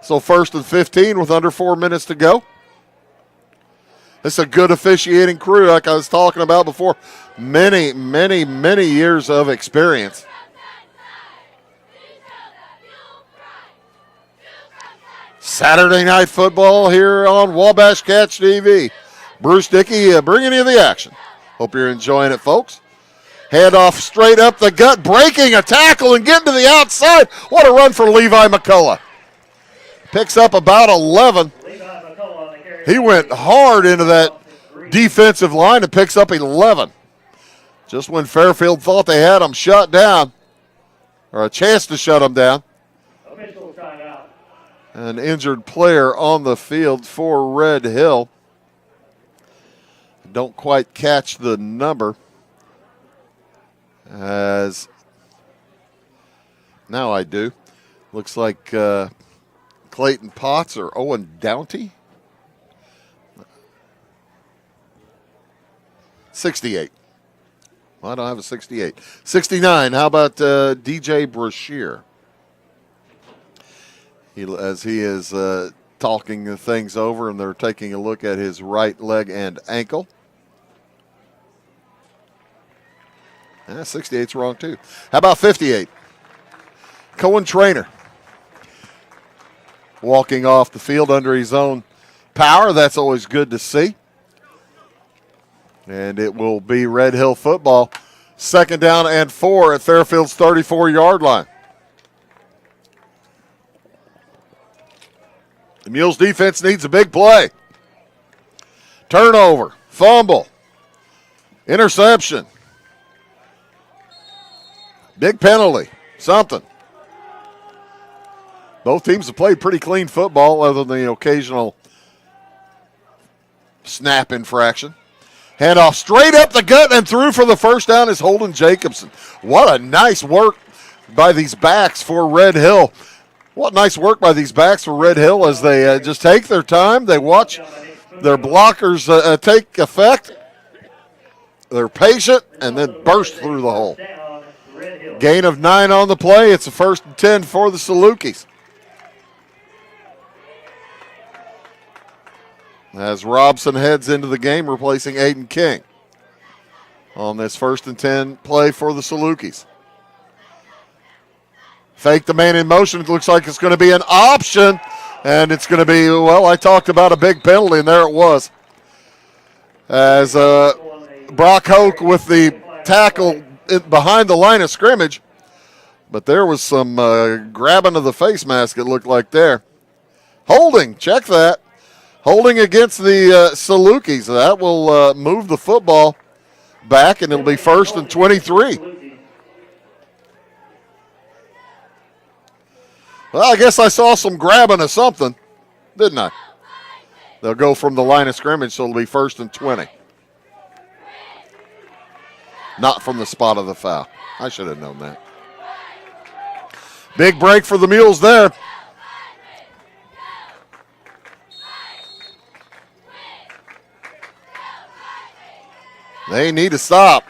So 1st and 15 with under 4 minutes to go. It's a good officiating crew, like I was talking about before. Many, many, many years of experience. Saturday night football here on Wabash Catch TV. Bruce Dickey bringing you the action. Hope you're enjoying it, folks. Handoff straight up the gut, breaking a tackle and getting to the outside. What a run for Levi McCullough. Picks up about 11. He went hard into that defensive line and picks up 11. Just when Fairfield thought they had him shut down, or a chance to shut him down. An injured player on the field for Red Hill. Don't quite catch the number. As now I do. Looks like Clayton Potts or Owen Downty. 68. Well, I don't have a 68. 69. How about DJ Brashear? As he is talking things over, and they're taking a look at his right leg and ankle. 68's wrong, too. How about 58? Cohen Trainer. Walking off the field under his own power. That's always good to see. And it will be Red Hill football. 2nd down and 4 at Fairfield's 34-yard line. The Mules defense needs a big play. Turnover, fumble, interception. Big penalty, something. Both teams have played pretty clean football other than the occasional snap infraction. Handoff straight up the gut and through for the 1st down is Holden Jacobson. What a nice work by these backs for Red Hill. What nice work by these backs for Red Hill as they just take their time. They watch their blockers take effect. They're patient and then burst through the hole. Gain of 9 on the play. It's a 1st and 10 for the Salukis. As Robson heads into the game, replacing Aiden King on this 1st and 10 play for the Salukis. Fake the man in motion. It looks like it's going to be an option, and it's going to be, well, I talked about a big penalty, and there it was. As Brock Hoke with the tackle behind the line of scrimmage, but there was some grabbing of the face mask, it looked like there. Holding, check that. Holding against the Salukis. That will move the football back, and it'll be 1st and 23. Well, I guess I saw some grabbing of something, didn't I? They'll go from the line of scrimmage, so it'll be 1st and 20. Not from the spot of the foul. I should have known that. Big break for the Mules there. They need to stop.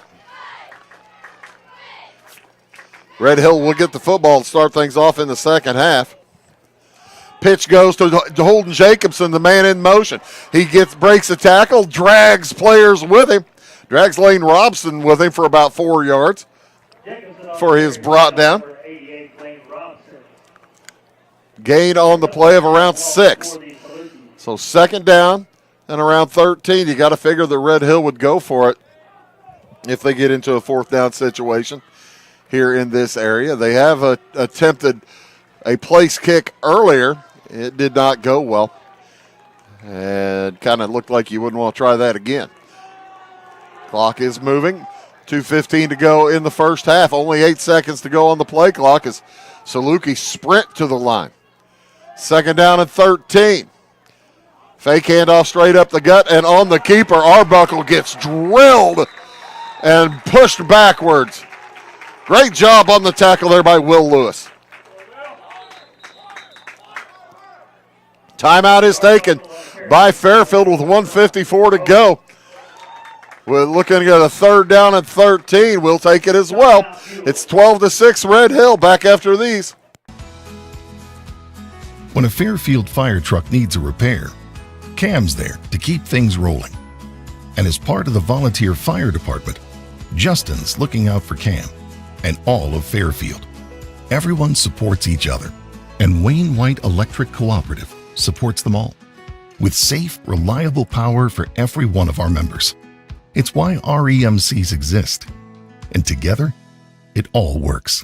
Red Hill will get the football and start things off in the second half. Pitch goes to Holden Jacobson, the man in motion. He breaks a tackle, drags players with him, drags Lane Robson with him for about 4 yards for his brought down. Gain on the play of around 6. So second down and around 13. You got to figure that Red Hill would go for it if they get into a 4th down situation here in this area. They have attempted a place kick earlier. It did not go well. And kind of looked like you wouldn't want to try that again. Clock is moving. 2:15 to go in the first half. Only 8 seconds to go on the play clock as Saluki sprint to the line. Second down and 13. Fake handoff straight up the gut, and on the keeper, Arbuckle gets drilled and pushed backwards. Great job on the tackle there by Will Lewis. Timeout is taken by Fairfield with 1:54 to go. We're looking at a 3rd down and 13. We'll take it as well. It's 12-6 Red Hill. Back after these. When a Fairfield fire truck needs a repair, Cam's there to keep things rolling. And as part of the volunteer fire department, Justin's looking out for Cam and all of Fairfield. Everyone supports each other, and Wayne White Electric Cooperative supports them all with safe, reliable power for every one of our members. It's why REMCs exist, and together, it all works.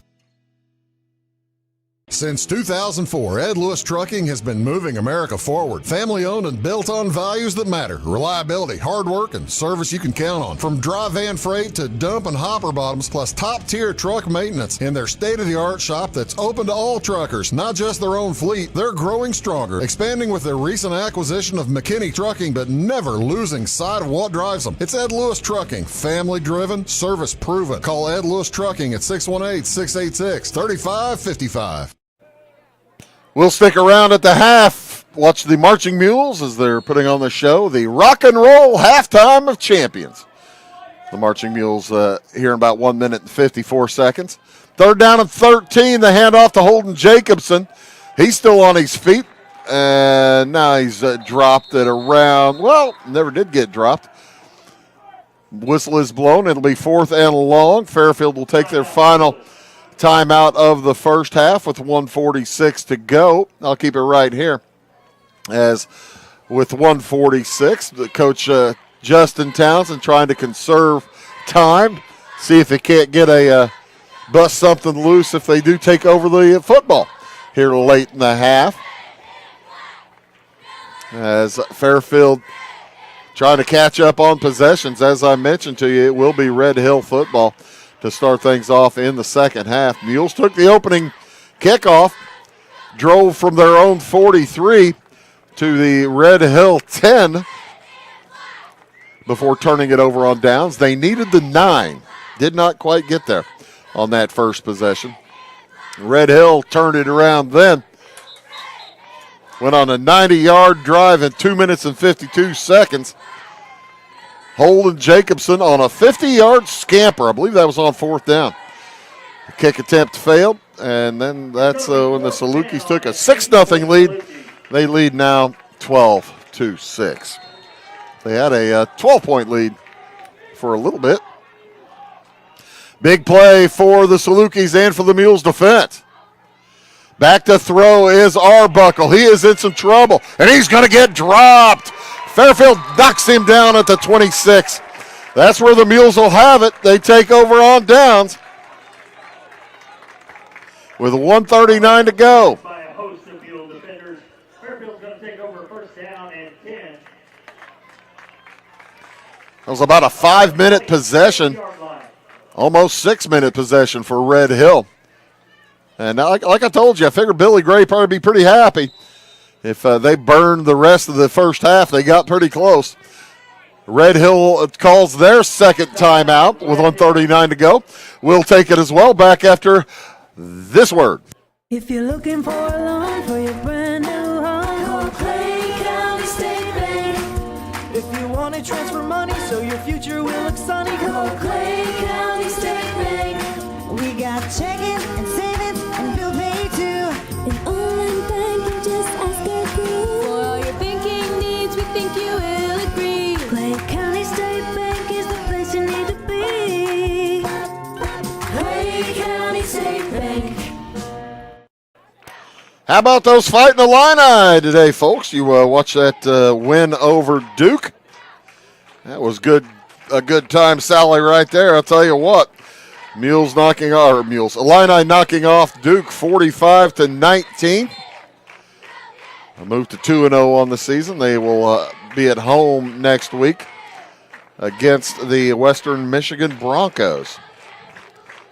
Since 2004, Ed Lewis Trucking has been moving America forward. Family-owned and built on values that matter. Reliability, hard work, and service you can count on. From dry van freight to dump and hopper bottoms, plus top-tier truck maintenance in their state-of-the-art shop that's open to all truckers, not just their own fleet. They're growing stronger, expanding with their recent acquisition of McKinney Trucking, but never losing sight of what drives them. It's Ed Lewis Trucking, family-driven, service-proven. Call Ed Lewis Trucking at 618-686-3555. We'll stick around at the half. Watch the Marching Mules as they're putting on the show, the Rock and Roll Halftime of Champions. The Marching Mules here in about 1 minute and 54 seconds. 3rd down and 13, the handoff to Holden Jacobson. He's still on his feet, and now he's dropped at around, well, never did get dropped. Whistle is blown. It'll be 4th and long. Fairfield will take their final timeout of the first half with 1:46 to go. I'll keep it right here. As with 1:46, the coach Justin Townsend trying to conserve time, see if they can't get a bust something loose if they do take over the football here late in the half. As Fairfield trying to catch up on possessions, as I mentioned to you, it will be Red Hill football to start things off in the second half. Mules took the opening kickoff, drove from their own 43 to the Red Hill 10 before turning it over on downs. They needed the 9, did not quite get there on that first possession. Red Hill turned it around then. Went on a 90-yard drive in 2 minutes and 52 seconds. Holden Jacobson on a 50-yard scamper. I believe that was on 4th down. The kick attempt failed, and then that's when the Salukis took a 6-0 lead. They lead now 12-6. They had a 12-point lead for a little bit. Big play for the Salukis and for the Mules defense. Back to throw is Arbuckle. He is in some trouble, and he's going to get dropped. Fairfield knocks him down at the 26. That's where the Mules will have it. They take over on downs with 1:39 to go. By a host of Mule defenders. Fairfield's going to take over 1st down and 10. It was about a 5-minute possession, almost 6-minute possession for Red Hill. And like I told you, I figured Billy Gray probably be pretty happy if they burned the rest of the first half. They got pretty close. Red Hill calls their second timeout with 1:39 to go. We'll take it as well back after this word. If you're looking for a loan for your brand new home, call Clay County State Bank. If you want to transfer money so your future will look sunny, call Clay County State Bank. We got checking and savings and bill pay too. An online bank, just ask our crew. For all your banking needs, we think you will agree. Clay County State Bank is the place you need to be. Clay County State Bank. How about those Fighting Illini today, folks? You watch that win over Duke. That was a good time, Sally, right there. I'll tell you what. Illini knocking off Duke 45-19. A move to 2-0 on the season. They will be at home next week against the Western Michigan Broncos.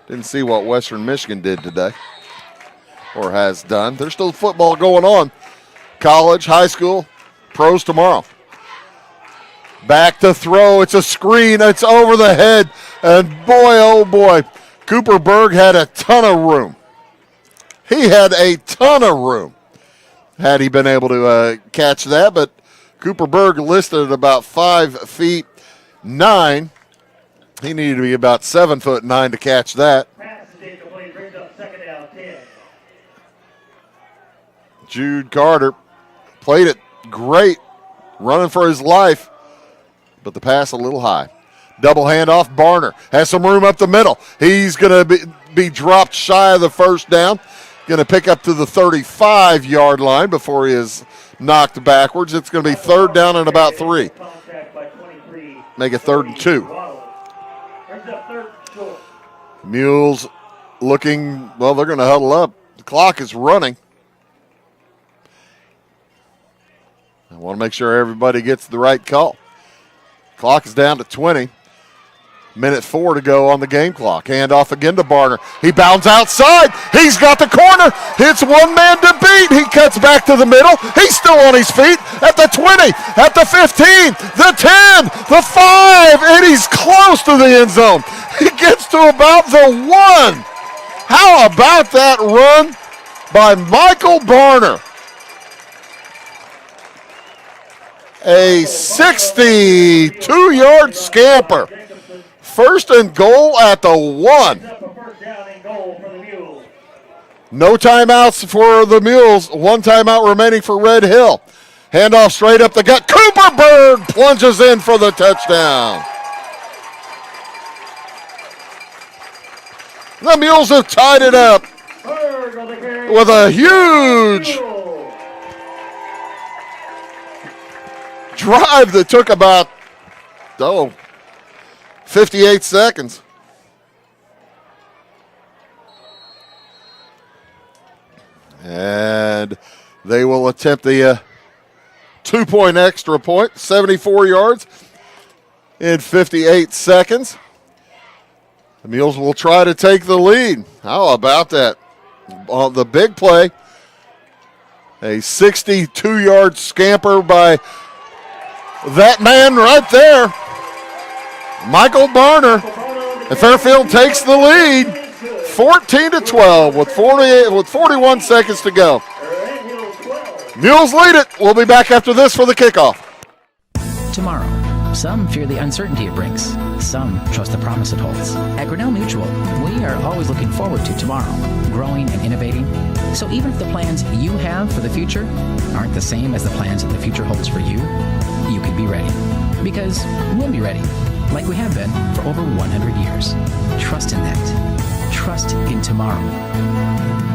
Didn't see what Western Michigan did today or has done. There's still football going on. College, high school, pros tomorrow. Back to throw. It's a screen. It's over the head. And boy, oh boy, Cooper Berg had a ton of room. He had a ton of room had he been able to catch that. But Cooper Berg listed at about 5'9". He needed to be about 7'9" to catch that. Jude Carter played it great, running for his life, but the pass a little high. Double handoff, Barner has some room up the middle. He's going to be dropped shy of the first down. Going to pick up to the 35-yard line before he is knocked backwards. It's going to be third down and about 3. Make it 3rd and 2. Mules looking, well, they're going to huddle up. The clock is running. I want to make sure everybody gets the right call. Clock is down to 20. Minute 4 to go on the game clock. Handoff again to Barner. He bounds outside. He's got the corner. It's one man to beat. He cuts back to the middle. He's still on his feet at the 20, at the 15, the 10, the 5, and he's close to the end zone. He gets to about the 1. How about that run by Michael Barner? A 62-yard scamper. First and goal at the 1. No timeouts for the Mules. 1 timeout remaining for Red Hill. Handoff straight up the gut. Cooper Berg plunges in for the touchdown. The Mules have tied it up with a huge drive that took about 58 seconds. And they will attempt the 2-point extra point, 74 yards in 58 seconds. The Mules will try to take the lead. How about that? On the big play, a 62-yard scamper by that man right there, Michael Barner. And Fairfield takes the lead, 14-12 with 41 seconds to go. Mules lead it. We'll be back after this for the kickoff. Tomorrow, some fear the uncertainty it brings. Some trust the promise it holds. At Grinnell Mutual, we are always looking forward to tomorrow, growing and innovating. So even if the plans you have for the future aren't the same as the plans that the future holds for you, you can be ready. Because we'll be ready, like we have been for over 100 years. Trust in that. Trust in tomorrow.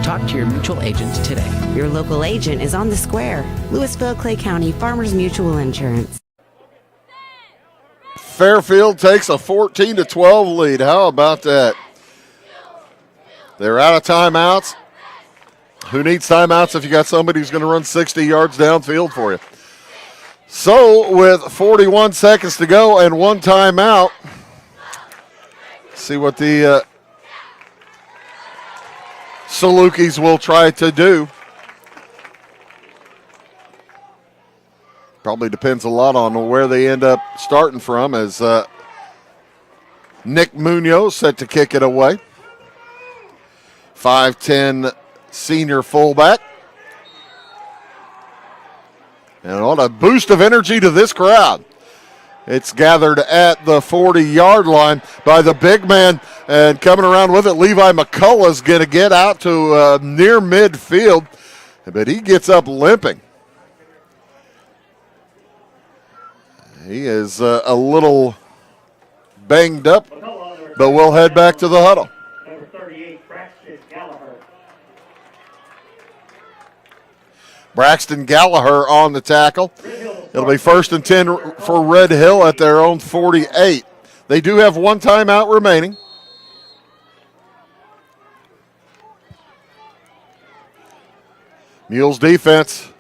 Talk to your mutual agent today. Your local agent is on the square. Louisville, Clay County Farmers Mutual Insurance. Fairfield takes a 14-12 lead. How about that? They're out of timeouts. Who needs timeouts if you got somebody who's going to run 60 yards downfield for you? So with 41 seconds to go and 1 timeout, see what the Salukis will try to do. Probably depends a lot on where they end up starting from, as Nick Munoz set to kick it away. 5'10" senior fullback. And what a boost of energy to this crowd. It's gathered at the 40-yard line by the big man, and coming around with it, Levi McCullough's going to get out to near midfield, but he gets up limping. He is a little banged up, but we'll head back to the huddle. Number 38, Braxton Gallagher. Braxton Gallagher on the tackle. It'll be 1st and 10 for Red Hill at their own 48. They do have one timeout remaining. Mules defense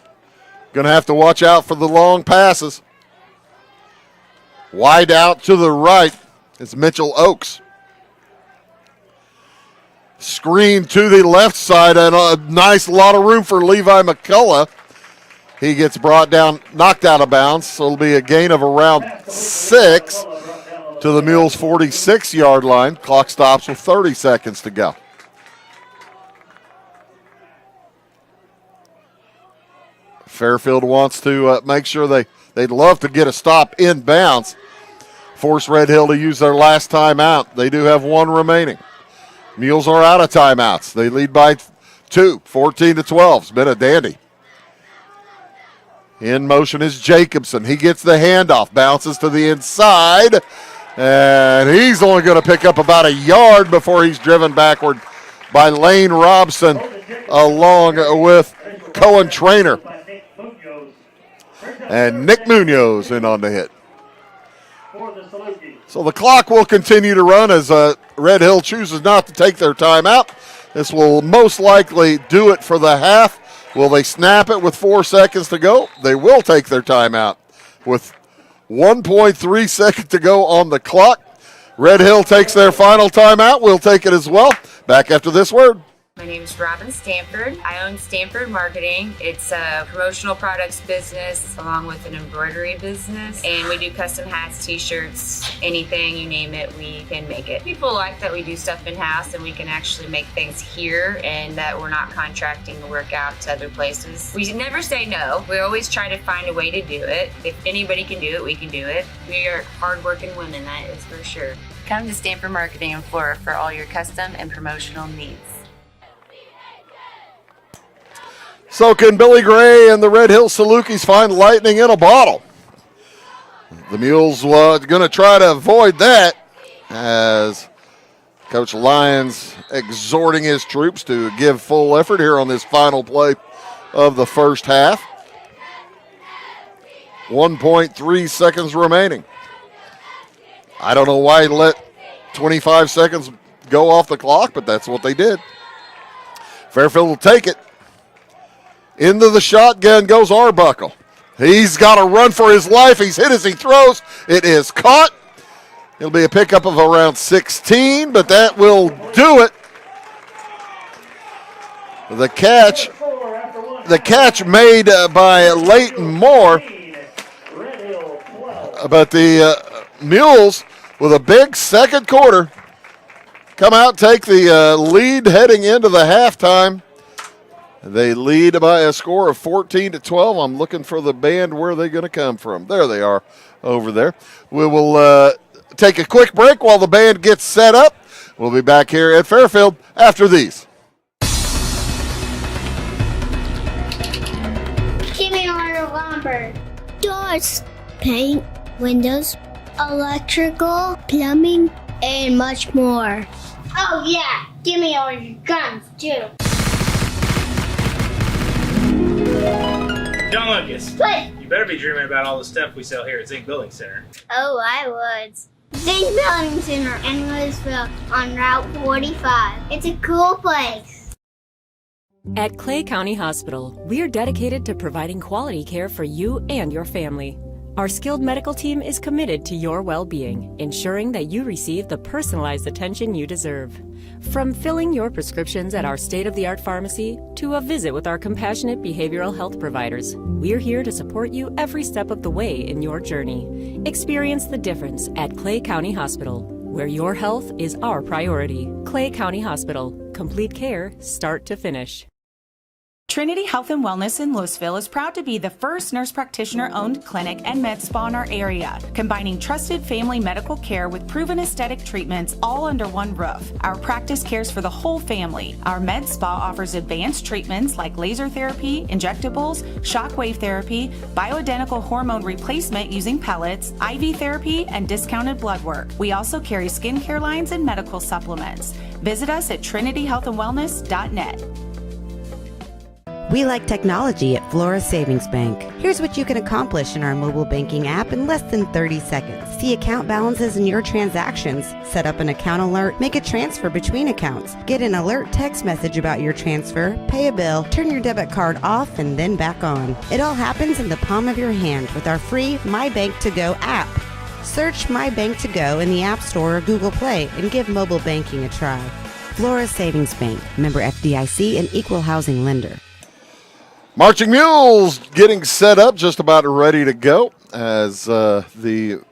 going to have to watch out for the long passes. Wide out to the right is Mitchell Oakes. Screen to the left side, and a nice lot of room for Levi McCullough. He gets brought down, knocked out of bounds, so it'll be a gain of around 6 to the Mules' 46-yard line. Clock stops with 30 seconds to go. Fairfield wants to make sure they'd love to get a stop inbounds. Force Red Hill to use their last timeout. They do have one remaining. Mules are out of timeouts. They lead by 2, 14-12. It's been a dandy. In motion is Jacobson. He gets the handoff, bounces to the inside, and he's only going to pick up about a yard before he's driven backward by Lane Robson along with Cohen Trainer. And Nick Munoz in on the hit. So the clock will continue to run as Red Hill chooses not to take their timeout. This will most likely do it for the half. Will they snap it with 4 seconds to go? They will take their timeout with 1.3 seconds to go on the clock. Red Hill takes their final timeout. We'll take it as well. Back after this word. My name is Robin Stanford. I own Stanford Marketing. It's a promotional products business along with an embroidery business. And we do custom hats, t-shirts, anything, you name it, we can make it. People like that we do stuff in-house and we can actually make things here and that we're not contracting the work out to other places. We never say no. We always try to find a way to do it. If anybody can do it, we can do it. We are hardworking women, that is for sure. Come to Stanford Marketing in Flora for all your custom and promotional needs. So can Billy Gray and the Red Hill Salukis find lightning in a bottle? The Mules going to try to avoid that as Coach Lyons exhorting his troops to give full effort here on this final play of the first half. 1.3 seconds remaining. I don't know why he let 25 seconds go off the clock, but that's what they did. Fairfield will take it. Into the shotgun goes Arbuckle. He's got to run for his life. He's hit as he throws. It is caught. It'll be a pickup of around 16, but that will do it. The catch made by Leighton Moore, but the Mules with a big second quarter come out, take the lead heading into the halftime. They lead by a score of 14-12. I'm looking for the band. Where are they going to come from? There they are over there. We will take a quick break while the band gets set up. We'll be back here at Fairfield after these. Give me order lumber. Doors, paint, windows, electrical, plumbing, and much more. Oh yeah, give me all your guns too. John Lucas. What? You better be dreaming about all the stuff we sell here at Zink Building Center. Oh, I would. Zink Building Center in Louisville on Route 45. It's a cool place. At Clay County Hospital, we are dedicated to providing quality care for you and your family. Our skilled medical team is committed to your well-being, ensuring that you receive the personalized attention you deserve. From filling your prescriptions at our state-of-the-art pharmacy to a visit with our compassionate behavioral health providers, we're here to support you every step of the way in your journey. Experience the difference at Clay County Hospital, where your health is our priority. Clay County Hospital. Complete care, start to finish. Trinity Health and Wellness in Louisville is proud to be the first nurse practitioner-owned clinic and med spa in our area, combining trusted family medical care with proven aesthetic treatments all under one roof. Our practice cares for the whole family. Our med spa offers advanced treatments like laser therapy, injectables, shockwave therapy, bioidentical hormone replacement using pellets, IV therapy, and discounted blood work. We also carry skincare lines and medical supplements. Visit us at trinityhealthandwellness.net. We like technology at Flora Savings Bank. Here's what you can accomplish in our mobile banking app in less than 30 seconds. See account balances in your transactions, set up an account alert, make a transfer between accounts, get an alert text message about your transfer, pay a bill, turn your debit card off and then back on. It all happens in the palm of your hand with our free My Bank to Go app. Search My Bank to Go in the App Store or Google Play and give mobile banking a try. Flora Savings Bank, member FDIC and equal housing lender. Marching Mules getting set up, just about ready to go as the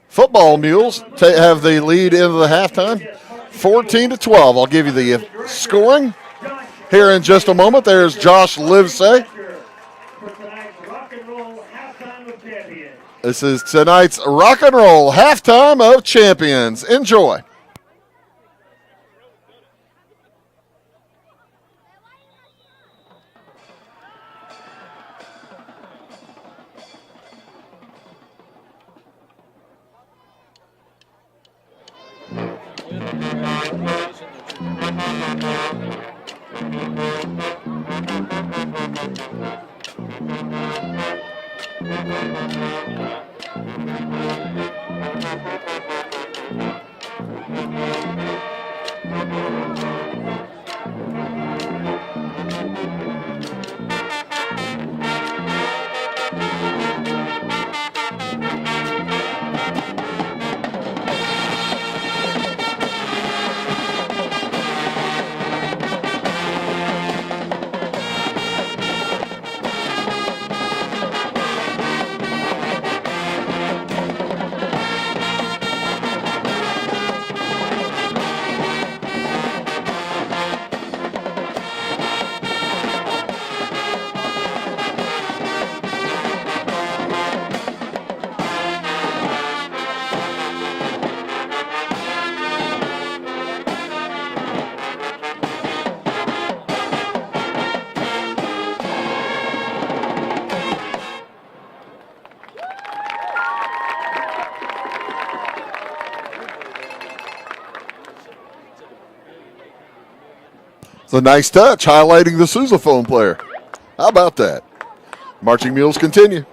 football Mules have the lead into the halftime, 14-12. I'll give you the scoring here in just a moment. There's Josh Livesay. This is tonight's Rock and Roll Halftime of Champions. Enjoy. It's a nice touch, highlighting the sousaphone player. How about that? Marching Mules continue.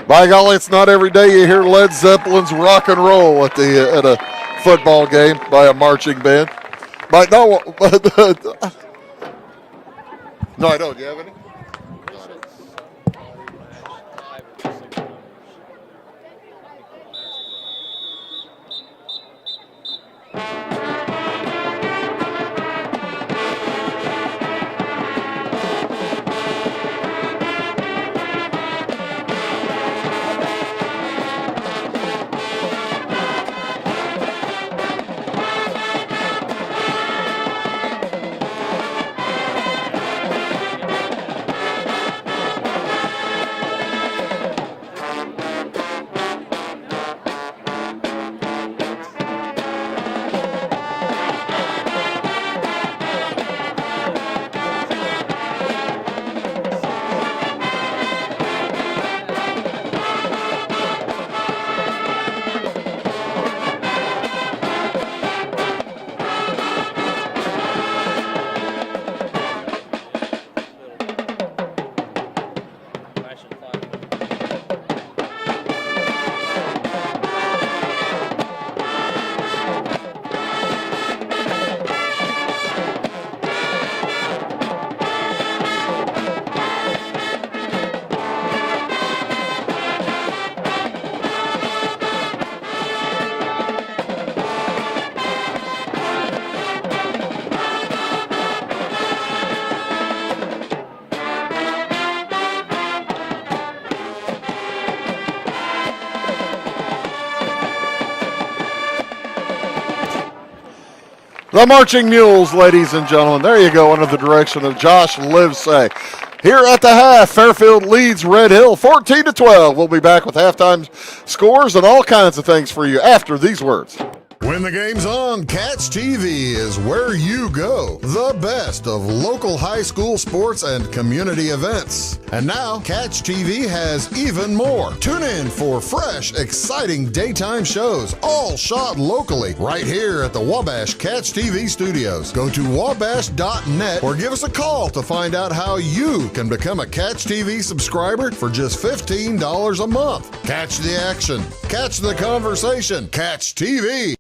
By golly, it's not every day you hear Led Zeppelin's rock and roll at a football game by a marching band. But no, no, I don't. Do you have any? The Marching Mules, ladies and gentlemen. There you go, under the direction of Josh Livesay. Here at the half, Fairfield leads Red Hill 14-12. We'll be back with halftime scores and all kinds of things for you after these words. When the game's on, Catch TV is where you go. The best of local high school sports and community events. And now, Catch TV has even more. Tune in for fresh, exciting daytime shows, all shot locally, right here at the Wabash Catch TV studios. Go to wabash.net or give us a call to find out how you can become a Catch TV subscriber for just $15 a month. Catch the action. Catch the conversation. Catch TV.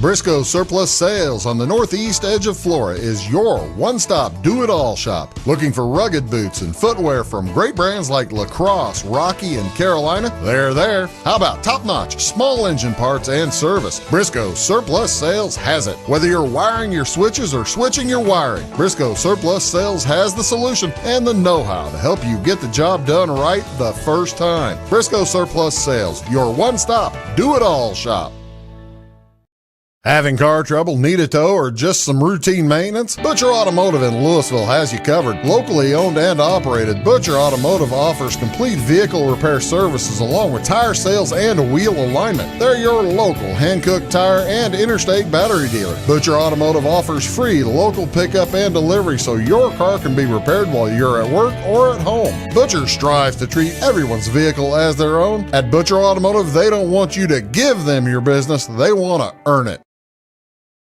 Briscoe Surplus Sales on the northeast edge of Flora is your one-stop do-it-all shop. Looking for rugged boots and footwear from great brands like Lacrosse, Rocky, and Carolina? They're there. How about top-notch small engine parts and service? Briscoe Surplus Sales has it. Whether you're wiring your switches or switching your wiring, Briscoe Surplus Sales has the solution and the know-how to help you get the job done right the first time. Briscoe Surplus Sales, your one-stop do-it-all shop. Having car trouble, need a tow, or just some routine maintenance? Butcher Automotive in Louisville has you covered. Locally owned and operated, Butcher Automotive offers complete vehicle repair services along with tire sales and wheel alignment. They're your local Hankook tire and interstate battery dealer. Butcher Automotive offers free local pickup and delivery so your car can be repaired while you're at work or at home. Butcher strives to treat everyone's vehicle as their own. At Butcher Automotive, they don't want you to give them your business, they want to earn it.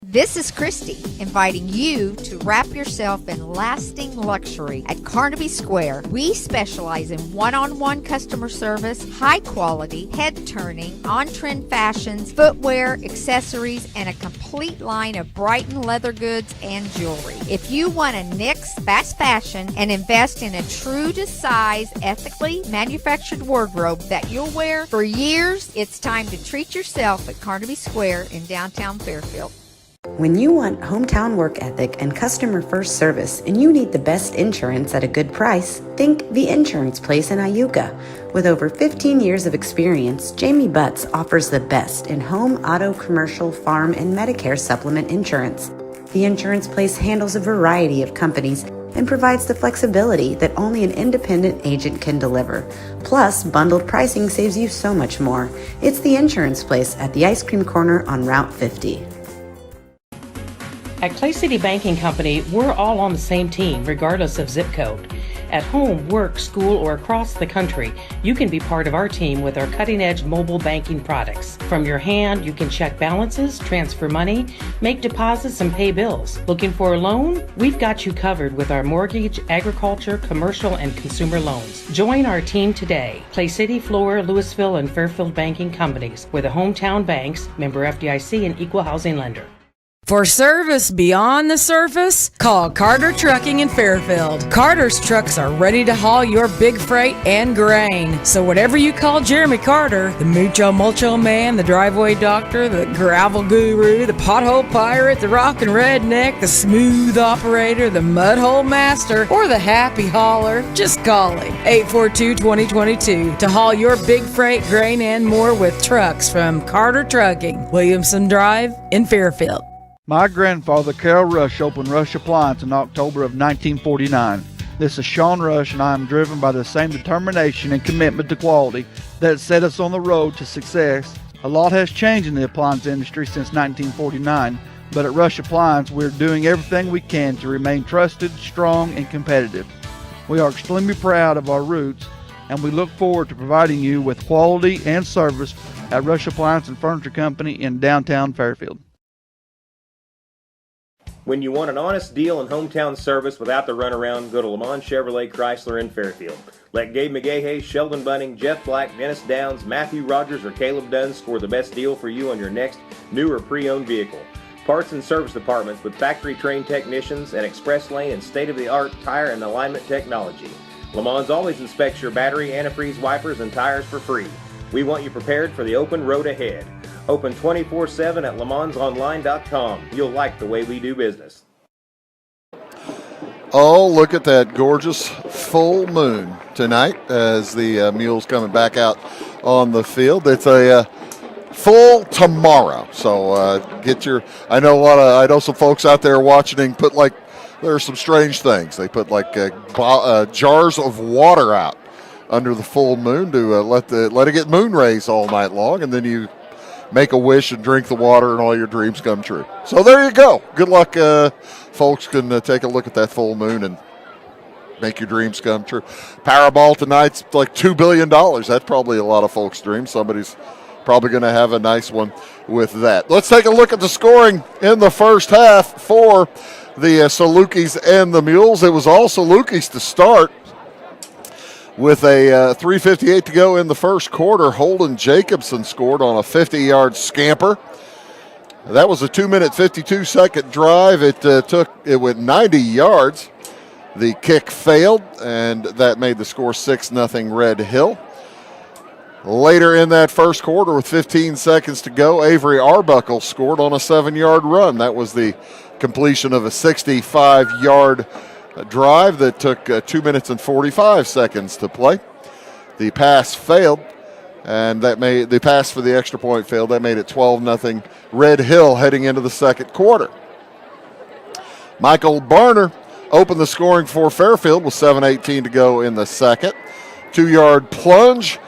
This is Christy, inviting you to wrap yourself in lasting luxury at Carnaby Square. We specialize in one-on-one customer service, high quality, head-turning, on-trend fashions, footwear, accessories, and a complete line of Brighton leather goods and jewelry. If you want to nix fast fashion and invest in a true-to-size, ethically manufactured wardrobe that you'll wear for years, it's time to treat yourself at Carnaby Square in downtown Fairfield. When you want hometown work ethic and customer first service and you need the best insurance at a good price, think The Insurance Place in Iuka. With over 15 years of experience, Jamie Butts offers the best in home, auto, commercial, farm, and Medicare supplement insurance. The Insurance Place handles a variety of companies and provides the flexibility that only an independent agent can deliver. Plus, bundled pricing saves you so much more. It's The Insurance Place at the Ice Cream Corner on Route 50. At Clay City Banking Company, we're all on the same team, regardless of zip code. At home, work, school, or across the country, you can be part of our team with our cutting-edge mobile banking products. From your hand, you can check balances, transfer money, make deposits, and pay bills. Looking for a loan? We've got you covered with our mortgage, agriculture, commercial, and consumer loans. Join our team today. Clay City, Flora, Louisville, and Fairfield banking companies. We're the hometown banks, member FDIC, and equal housing lender. For service beyond the surface, call Carter Trucking in Fairfield. Carter's trucks are ready to haul your big freight and grain. So whatever you call Jeremy Carter, the Mucho Mulcho Man, the driveway doctor, the gravel guru, the pothole pirate, the rockin' redneck, the smooth operator, the mudhole master, or the happy hauler, just call him. 842-2022 to haul your big freight, grain, and more with trucks from Carter Trucking, Williamson Drive in Fairfield. My grandfather, Carol Rush, opened Rush Appliance in October of 1949. This is Sean Rush, and I am driven by the same determination and commitment to quality that set us on the road to success. A lot has changed in the appliance industry since 1949, but at Rush Appliance, we're doing everything we can to remain trusted, strong, and competitive. We are extremely proud of our roots, and we look forward to providing you with quality and service at Rush Appliance and Furniture Company in downtown Fairfield. When you want an honest deal and hometown service without the runaround, go to Lamont Chevrolet Chrysler in Fairfield. Let Gabe McGahey, Sheldon Bunning, Jeff Black, Dennis Downs, Matthew Rogers, or Caleb Dunn score the best deal for you on your next new or pre-owned vehicle. Parts and service departments with factory-trained technicians and express lane and state-of-the-art tire and alignment technology. Lamont's always inspects your battery, antifreeze, wipers, and tires for free. We want you prepared for the open road ahead. Open 24/7 at LeMansOnline.com. You'll like the way we do business. Oh, look at that gorgeous full moon tonight as the Mules coming back out on the field. It's a full tomorrow. So get your, I know some folks out there watching put there are some strange things. They put jars of water out under the full moon to let it get moon rays all night long, and then you make a wish and drink the water and all your dreams come true. So there you go. Good luck. Folks can take a look at that full moon and make your dreams come true. Powerball tonight's like $2 billion. That's probably a lot of folks' dreams. Somebody's probably going to have a nice one with that. Let's take a look at the scoring in the first half for the Salukis and the Mules. It was all Salukis to start. With a 3:58 to go in the first quarter, Holden Jacobson scored on a 50-yard scamper. That was a 2-minute, 52-second drive. It went 90 yards. The kick failed, and that made the score 6-0 Red Hill. Later in that first quarter, with 15 seconds to go, Avery Arbuckle scored on a 7-yard run. That was the completion of a 65-yard drive that took 2 minutes and 45 seconds to play. The pass failed, and the pass for the extra point failed. That made it 12-0 Red Hill heading into the second quarter. Michael Barner opened the scoring for Fairfield with 7:18 to go in the second. 2-yard plunge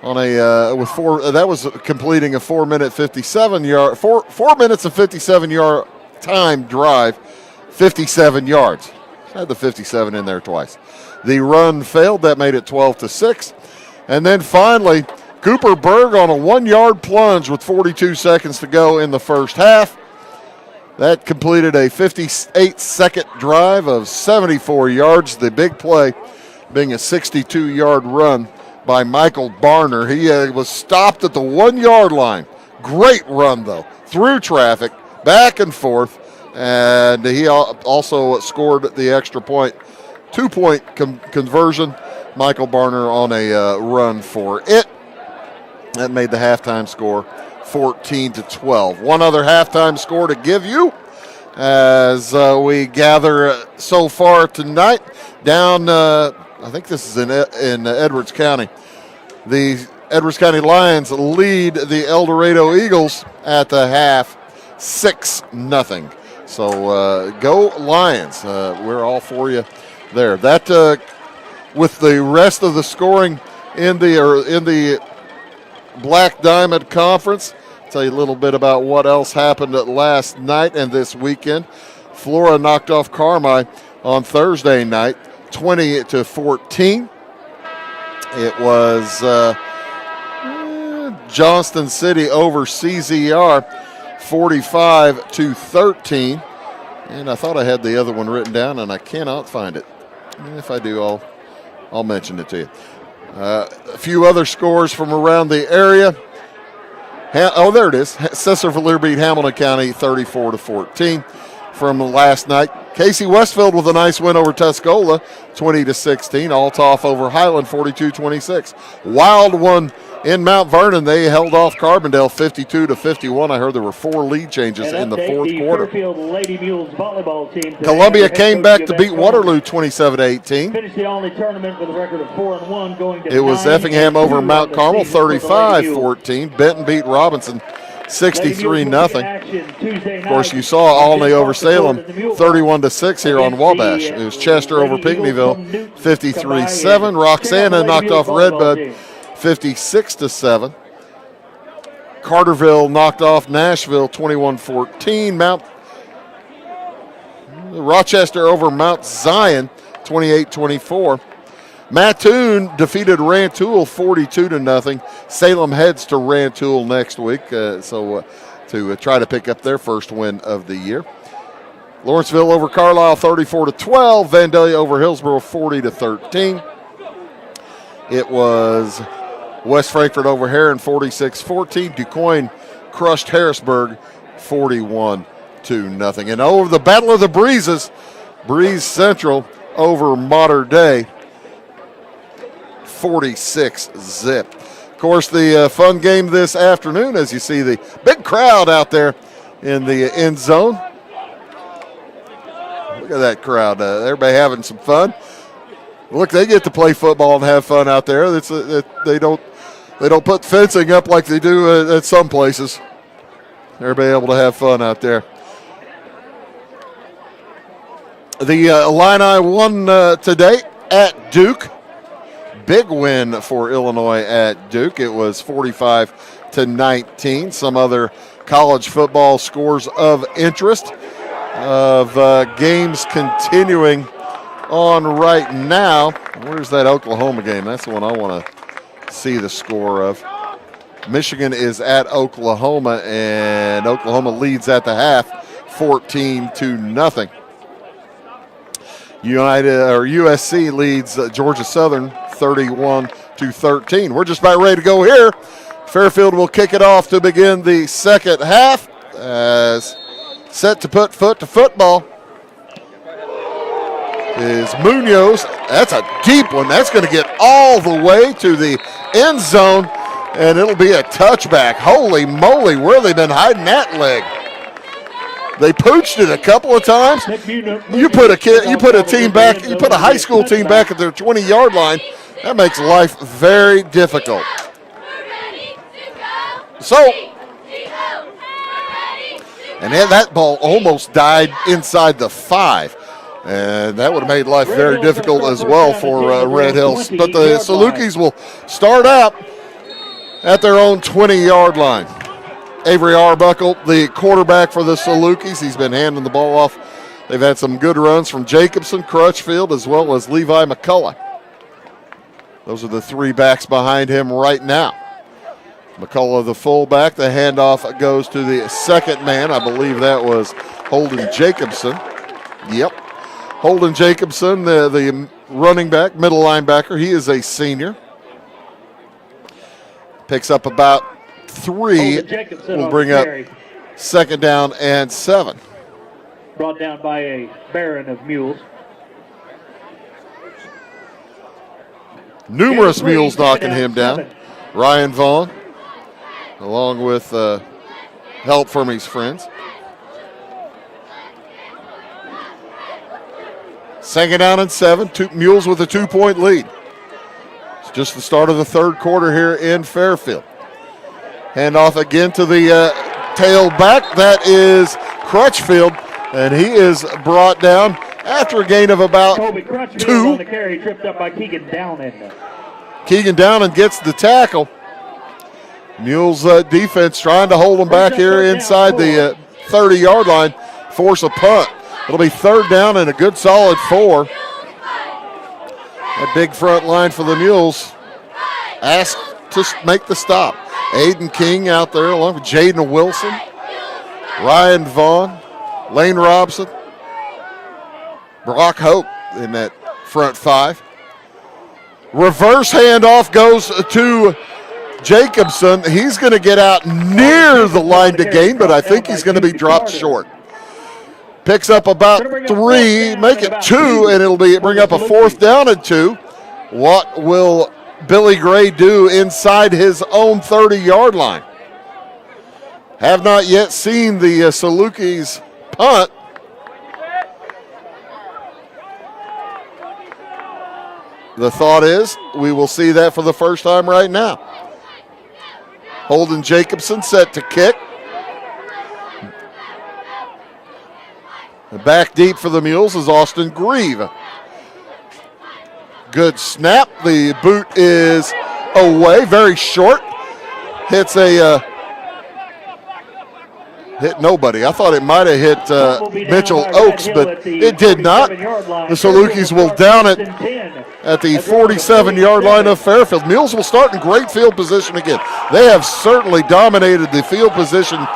on that was completing a 4 minutes and 57 yard time drive, 57 yards. Had the 57 in there twice. The run failed. That made it 12-6. And then finally, Cooper Berg on a 1-yard plunge with 42 seconds to go in the first half. That completed a 58-second drive of 74 yards. The big play being a 62-yard run by Michael Barner. He was stopped at the 1-yard line. Great run, though, through traffic, back and forth. And he also scored the extra point, 2-point conversion. Michael Barner on a run for it. That made the halftime score 14-12. One other halftime score to give you as we gather so far tonight down, I think this is in Edwards County. The Edwards County Lions lead the El Dorado Eagles at the half 6-0. So go Lions. We're all for you there. That with the rest of the scoring in the Black Diamond Conference, I'll tell you a little bit about what else happened last night and this weekend. Flora knocked off Carmi on Thursday night, 20-14. It was Johnston City over CZR 45-13. And I thought I had the other one written down, and I cannot find it. If I do, I'll mention it to you. A few other scores from around the area. There it is. Cecil beat Hamilton County 34-14 from last night. Casey Westfield with a nice win over Tuscola, 20-16. Altoff over Highland, 42-26. Wild one in Mount Vernon. They held off Carbondale 52-51. I heard there were 4 lead changes in the fourth quarter. Fairfield Lady Mules volleyball team. Columbia came back to beat Waterloo 27-18. Finished the only tournament with a record of 4-1, going to It was Effingham over Mount Carmel 35-14. Benton beat Robinson 63-0. Of course, you saw Olney over Salem 31-6 here on Wabash. It was Chester over Pinckneyville 53-7. Roxana knocked off Redbud 56-7. Carterville knocked off Nashville 21-14. Rochester over Mount Zion 28-24. Mattoon defeated Rantoul 42-0. Salem heads to Rantoul next week, to try to pick up their first win of the year. Lawrenceville over Carlisle 34-12. Vandalia over Hillsborough 40-13. It was West Frankfort over Heron 46-14. DuQuoin crushed Harrisburg 41-0. And over the Battle of the Breezes, Breeze Central over Mater Dei 46-0. Of course, the fun game this afternoon, as you see the big crowd out there in the end zone. Look at that crowd. Everybody having some fun. Look, they get to play football and have fun out there. They don't put fencing up like they do at some places. Everybody able to have fun out there. The Illini won today at Duke. Big win for Illinois at Duke. It was 45-19. Some other college football scores of interest of games continuing on right now. Where's that Oklahoma game? That's the one I want to see the score of. Michigan is at Oklahoma, and Oklahoma leads at the half 14-0. USC leads Georgia Southern 31-13. We're just about ready to go here. Fairfield will kick it off to begin the second half. As set to put foot to football is Munoz. That's a deep one. That's going to get all the way to the end zone, and it'll be a touchback. Holy moly, where have they been hiding that leg? They pooched it a couple of times. You put a team back, you put a high school team back at their 20-yard line. That makes life very difficult. So, and then that ball almost died inside the 5. And that would have made life very difficult as well for Red Hills. But the Salukis will start out at their own 20-yard line. Avery Arbuckle, the quarterback for the Salukis, he's been handing the ball off. They've had some good runs from Jacobson, Crutchfield, as well as Levi McCullough. Those are the 3 backs behind him right now. McCullough, the fullback. The handoff goes to the second man. I believe that was Holden Jacobson. Yep. Holden Jacobson, the running back, middle linebacker. He is a senior. Picks up about 3. Will bring up second down and 7. Brought down by a Baron of Mules. Numerous mules knocking him down. Ryan Vaughn, along with help from his friends. Second down and 7. Mules with a 2-point lead. It's just the start of the third quarter here in Fairfield. Handoff again to the tailback. That is Crutchfield, and he is brought down after a gain of about 2. On the carry, tripped up by Keegan Downen. Keegan Downen gets the tackle. Mules defense trying to hold them back here inside the 30-yard line, force a punt. It'll be third down and a good solid 4. That big front line for the Mules asked to make the stop. Aiden King out there along with Jaden Wilson, Ryan Vaughn, Lane Robson, Brock Hope in that front five. Reverse handoff goes to Jacobson. He's going to get out near the line to gain, but I think he's going to be dropped short. Picks up about 3, make it 2, and it'll bring up a 4th down and 2. What will Billy Gray do inside his own 30-yard line? Have not yet seen the Salukis punt. The thought is we will see that for the first time right now. Holden Jacobson set to kick. Back deep for the Mules is Austin Grieve. Good snap. The boot is away, very short. Hits hit nobody. I thought it might have hit Mitchell Oakes, but it did not. The Salukis will down it at the 47-yard line of Fairfield. Mules will start in great field position again. They have certainly dominated the field position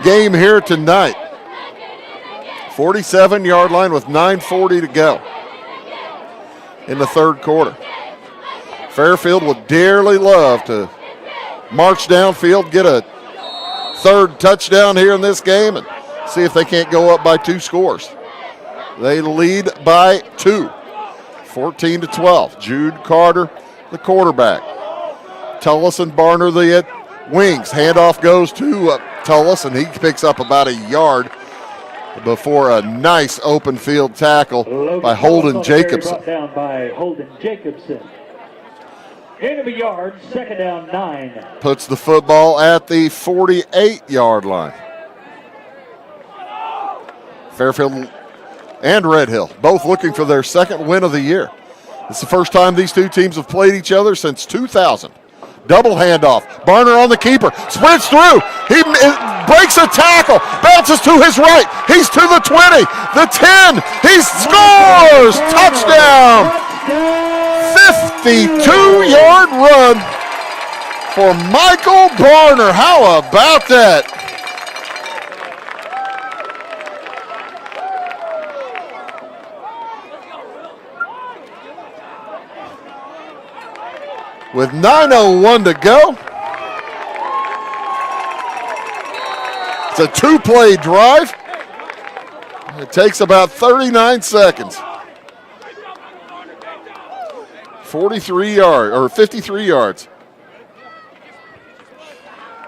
game here tonight. 47-yard line with 9:40 to go in the third quarter. Fairfield would dearly love to march downfield, get a third touchdown here in this game, and see if they can't go up by 2 scores. They lead by 2, 14-12. Jude Carter, the quarterback. Tullis and Barner, the wings. Handoff goes to Tullis, and he picks up about a yard before a nice open field tackle by Holden Jacobson. Brought down by Holden Jacobson. Gain of a yard, 2nd down, 9. Puts the football at the 48-yard line. Fairfield and Red Hill both looking for their 2nd win of the year. It's the first time these two teams have played each other since 2000. Double handoff. Barner on the keeper. Sprints through. He breaks a tackle. Bounces to his right. He's to the 20. The 10. He scores. Touchdown. 52-yard run for Michael Barner. How about that? With 9:01 to go. It's a 2-play drive. It takes about 39 seconds. 53 yards.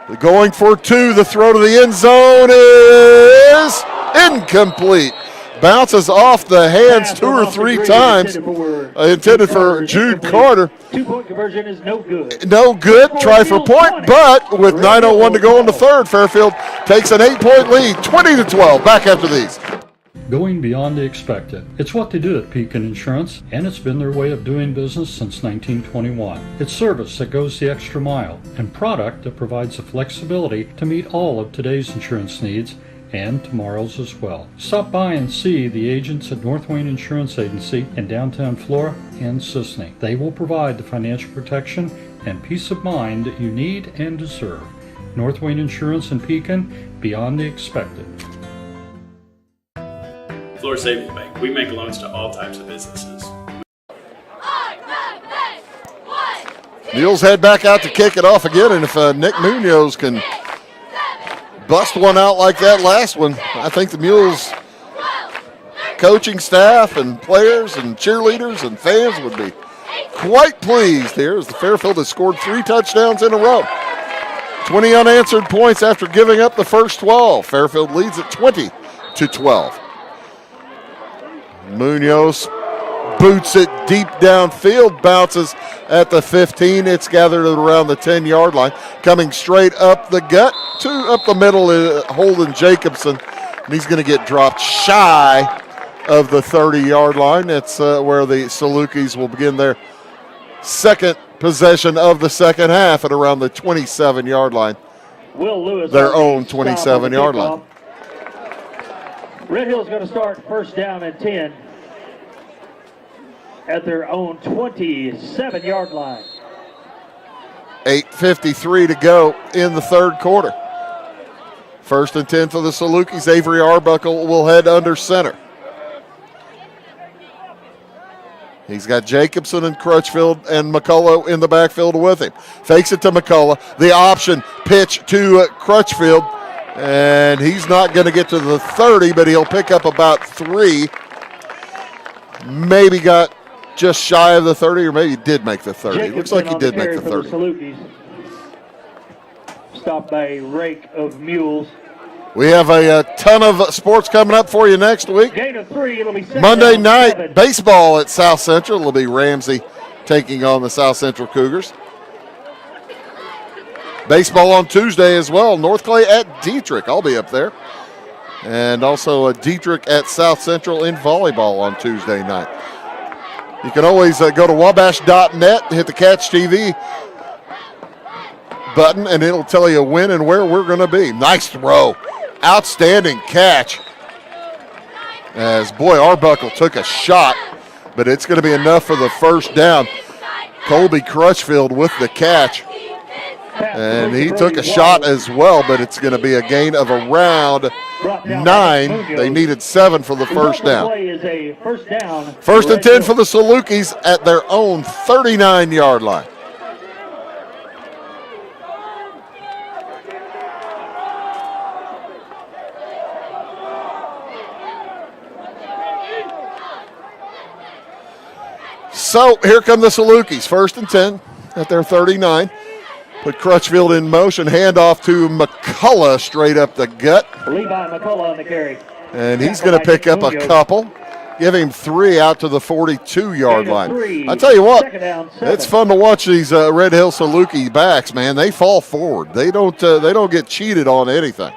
They're going for 2. The throw to the end zone is incomplete. Bounces off the hands 2 or 3 times. Intended for Jude Carter. 2-point conversion is no good. No good. Try for point, but with 9:01 to go in the third, Fairfield takes an 8-point lead, 20-12. Back after these. Going beyond the expected. It's what they do at Pekin Insurance, and it's been their way of doing business since 1921. It's service that goes the extra mile, and product that provides the flexibility to meet all of today's insurance needs and tomorrow's as well. Stop by and see the agents at North Wayne Insurance Agency in downtown Flora and Sisney. They will provide the financial protection and peace of mind that you need and deserve. North Wayne Insurance in Pekin, beyond the expected. Flora Savings Bank. We make loans to all types of businesses. Mules head back out to kick it off again, and if Nick Munoz can bust one out like that last one, I think the Mules coaching staff and players and cheerleaders and fans would be quite pleased here, as the Fairfield has scored 3 touchdowns in a row. 20 unanswered points after giving up the first 12. Fairfield leads at 20-12. Munoz boots it deep downfield, bounces at the 15. It's gathered around the 10-yard line. Coming straight up the gut to up the middle is Holden Jacobson, and he's going to get dropped shy of the 30-yard line. That's where the Salukis will begin their second possession of the second half at around the 27-yard line. Will Lewis, their own 27-yard line. Red Hill's going to start 1st down and 10. at their own 27-yard line. 8:53 to go in the third quarter. 1st and 10 for the Salukis. Avery Arbuckle will head under center. He's got Jacobson and Crutchfield and McCullough in the backfield with him. Fakes it to McCullough. The option pitch to Crutchfield. And he's not going to get to the 30, but he'll pick up about 3. Maybe got just shy of the 30, or maybe he did make the 30. Jacobson Looks like he did make the for 30. Salukis. Stopped by a rake of mules. We have a ton of sports coming up for you next week. Gain of 3, it'll be Monday night, 7. baseball at South Central. It'll be Ramsey taking on the South Central Cougars. Baseball on Tuesday as well. North Clay at Dietrich. I'll be up there. And also Dietrich at South Central in volleyball on Tuesday night. You can always go to wabash.net, hit the Catch TV button, and it'll tell you when and where we're going to be. Nice throw. Outstanding catch. As, boy, Arbuckle took a shot, but it's going to be enough for the first down. Colby Crutchfield with the catch. And he took a shot as well, but it's going to be a gain of around 9. They needed 7 for the first down. 1st and 10 for the Salukis at their own 39-yard line. So here come the Salukis. 1st and 10 at their 39. Put Crutchfield in motion. Handoff to McCullough straight up the gut. Levi McCullough on the carry. And he's going to pick up a couple. Give him 3 out to the 42-yard line. I tell you what, it's fun to watch these Red Hill Saluki backs, man. They fall forward. They don't get cheated on anything.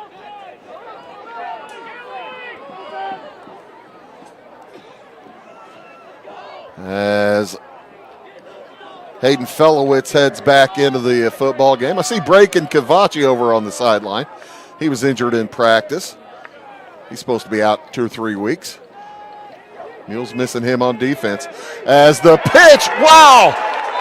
As Hayden Felowitz heads back into the football game. I see Braken Cavacci over on the sideline. He was injured in practice. He's supposed to be out 2 or 3 weeks. Mule's missing him on defense. As the pitch, wow!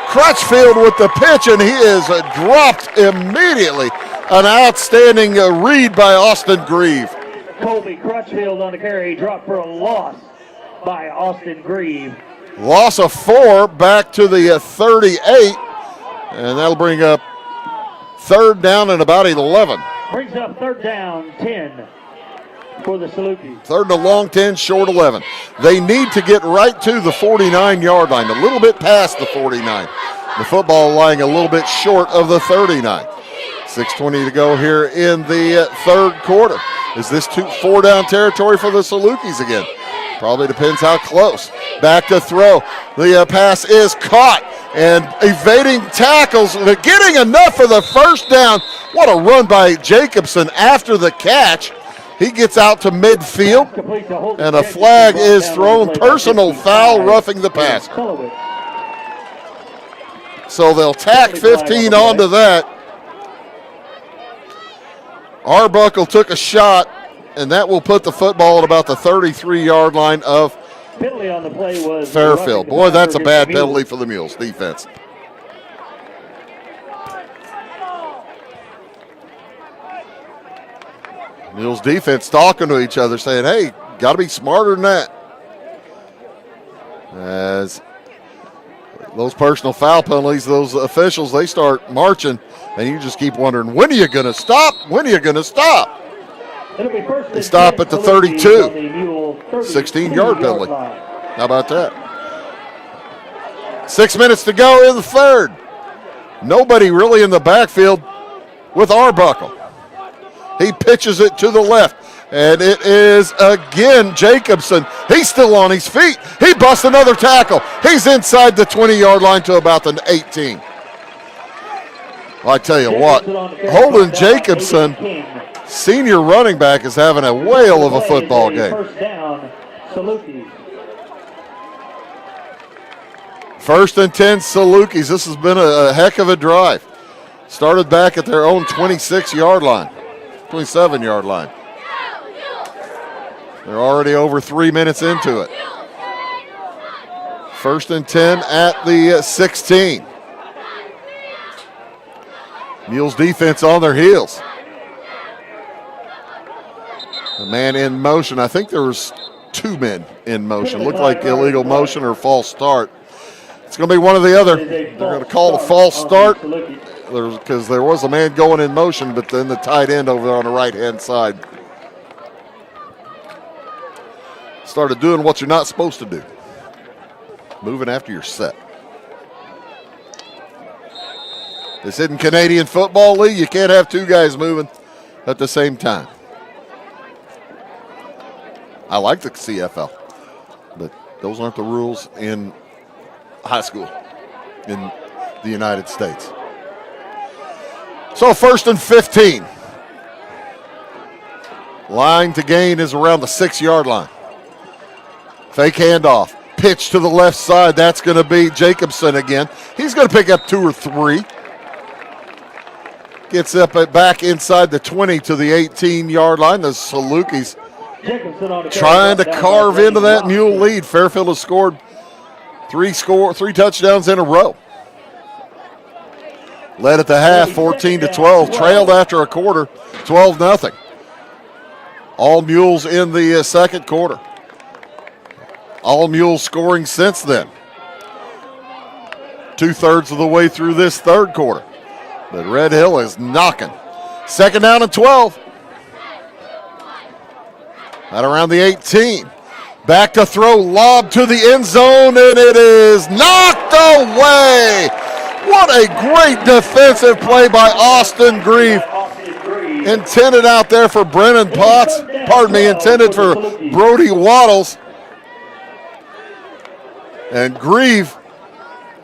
Crutchfield with the pitch, and he is dropped immediately. An outstanding read by Austin Grieve. Colby Crutchfield on the carry, dropped for a loss by Austin Grieve. Loss of 4 back to the 38, and that'll bring up 3rd down and about 11. Brings up 3rd down, 10 for the Salukis. 3rd and a long 10, short 11. They need to get right to the 49-yard line, a little bit past the 49. The football lying a little bit short of the 39. 6:20 to go here in the third quarter. Is this 4-down territory for the Salukis again? Probably depends how close. Back to throw. The pass is caught and evading tackles, getting enough for the first down. What a run by Jacobson after the catch. He gets out to midfield, and a flag is thrown. Personal foul, roughing the passer. So they'll tack 15 onto that. Arbuckle took a shot, and that will put the football at about the 33-yard line of penalty on the play was Fairfield. Boy, that's a bad penalty for the Mules defense. Mules defense talking to each other, saying, hey, got to be smarter than that. As those personal foul penalties, those officials, they start marching, and you just keep wondering, when are you going to stop? When are you going to stop? They stop at the 32. 16-yard penalty. How about that? 6 minutes to go in the third. Nobody really in the backfield with Arbuckle. He pitches it to the left, and it is again Jacobson. He's still on his feet. He busts another tackle. He's inside the 20-yard line to about the 18. Well, I tell you what, Holden Jacobson, senior running back, is having a whale of a football game. First down, Salukis. 1st and 10 Salukis. This has been a heck of a drive. Started back at their own 26-yard line, 27-yard line. They're already over 3 minutes into it. First and 10 at the 16. Mules defense on their heels. A man in motion. I think there was 2 men in motion. Looked like illegal motion or false start. It's going to be one or the other. They're going to call a false start because there was a man going in motion, but then the tight end over there on the right-hand side started doing what you're not supposed to do, moving after you're set. This isn't Canadian Football League. You can't have 2 guys moving at the same time. I like the CFL, but those aren't the rules in high school in the United States. So first and 15. Line to gain is around the 6-yard line. Fake handoff. Pitch to the left side. That's going to be Jacobson again. He's going to pick up 2 or 3. Gets up back inside the 20 to the 18-yard line. The Salukis trying to carve into that Mule lead. Fairfield has scored 3 touchdowns in a row. Led at the half, 14-12. Trailed after a quarter, 12-0. All Mules in the second quarter. All Mules scoring since then. 2/3 of the way through this third quarter. But Red Hill is knocking. Second down and 12. At around the 18. Back to throw, lob to the end zone, and it is knocked away. What a great defensive play by Austin Grieve. Intended out there for Brennan Potts. Intended for Brody Waddles. And Grieve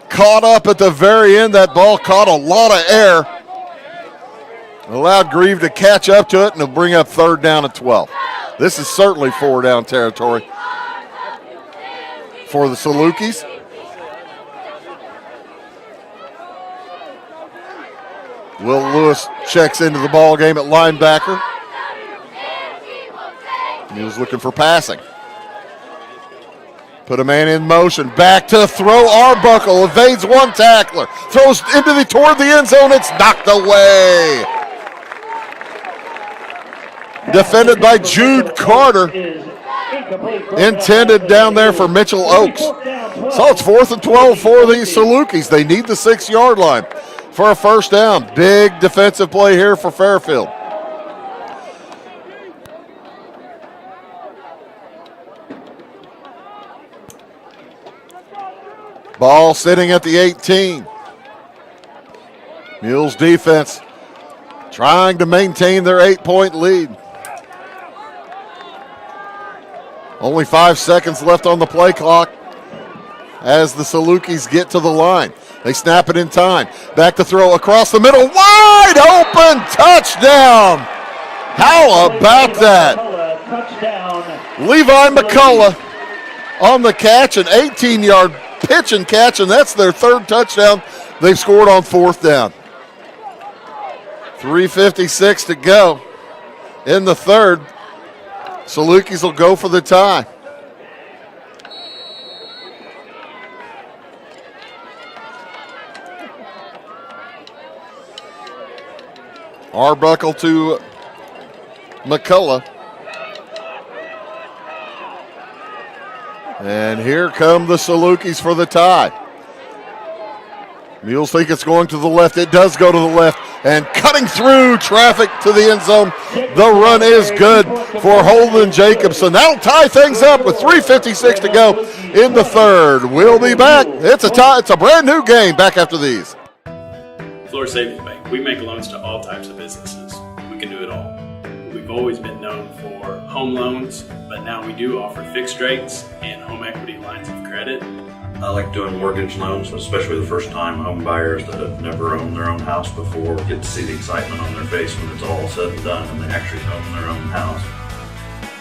caught up at the very end. That ball caught a lot of air. Allowed Grieve to catch up to it, and it'll bring up third down and 12. This is certainly 4-down territory for the Salukis. Will Lewis checks into the ball game at linebacker. He was looking for passing. Put a man in motion. Back to throw. Arbuckle evades one tackler. Throws toward the end zone. It's knocked away. Defended by Jude Carter. Intended down there for Mitchell Oakes. So it's 4th and 12 for the Salukis. They need the 6-yard line for a first down. Big defensive play here for Fairfield. Ball sitting at the 18. Mules defense trying to maintain their 8-point lead. Only 5 seconds left on the play clock as the Salukis get to the line. They snap it in time. Back to throw across the middle. Wide open touchdown. How about that? Levi McCullough on the catch, an 18-yard pitch and catch, and that's their 3rd touchdown they've scored on 4th down. 3:56 to go in the 3rd. Salukis will go for the tie. Arbuckle to McCullough. And here come the Salukis for the tie. Mules think it's going to the left. It does go to the left. And cutting through traffic to the end zone. The run is good for Holden Jacobson. That'll tie things up with 3:56 to go in the 3rd. We'll be back. It's a tie. It's a brand new game back after these. Florida Savings Bank. We make loans to all types of businesses. We can do it all. We've always been known for home loans, but now we do offer fixed rates and home equity lines of credit. I like doing mortgage loans, especially the first-time home buyers that have never owned their own house before. Get to see the excitement on their face when it's all said and done and they actually own their own house.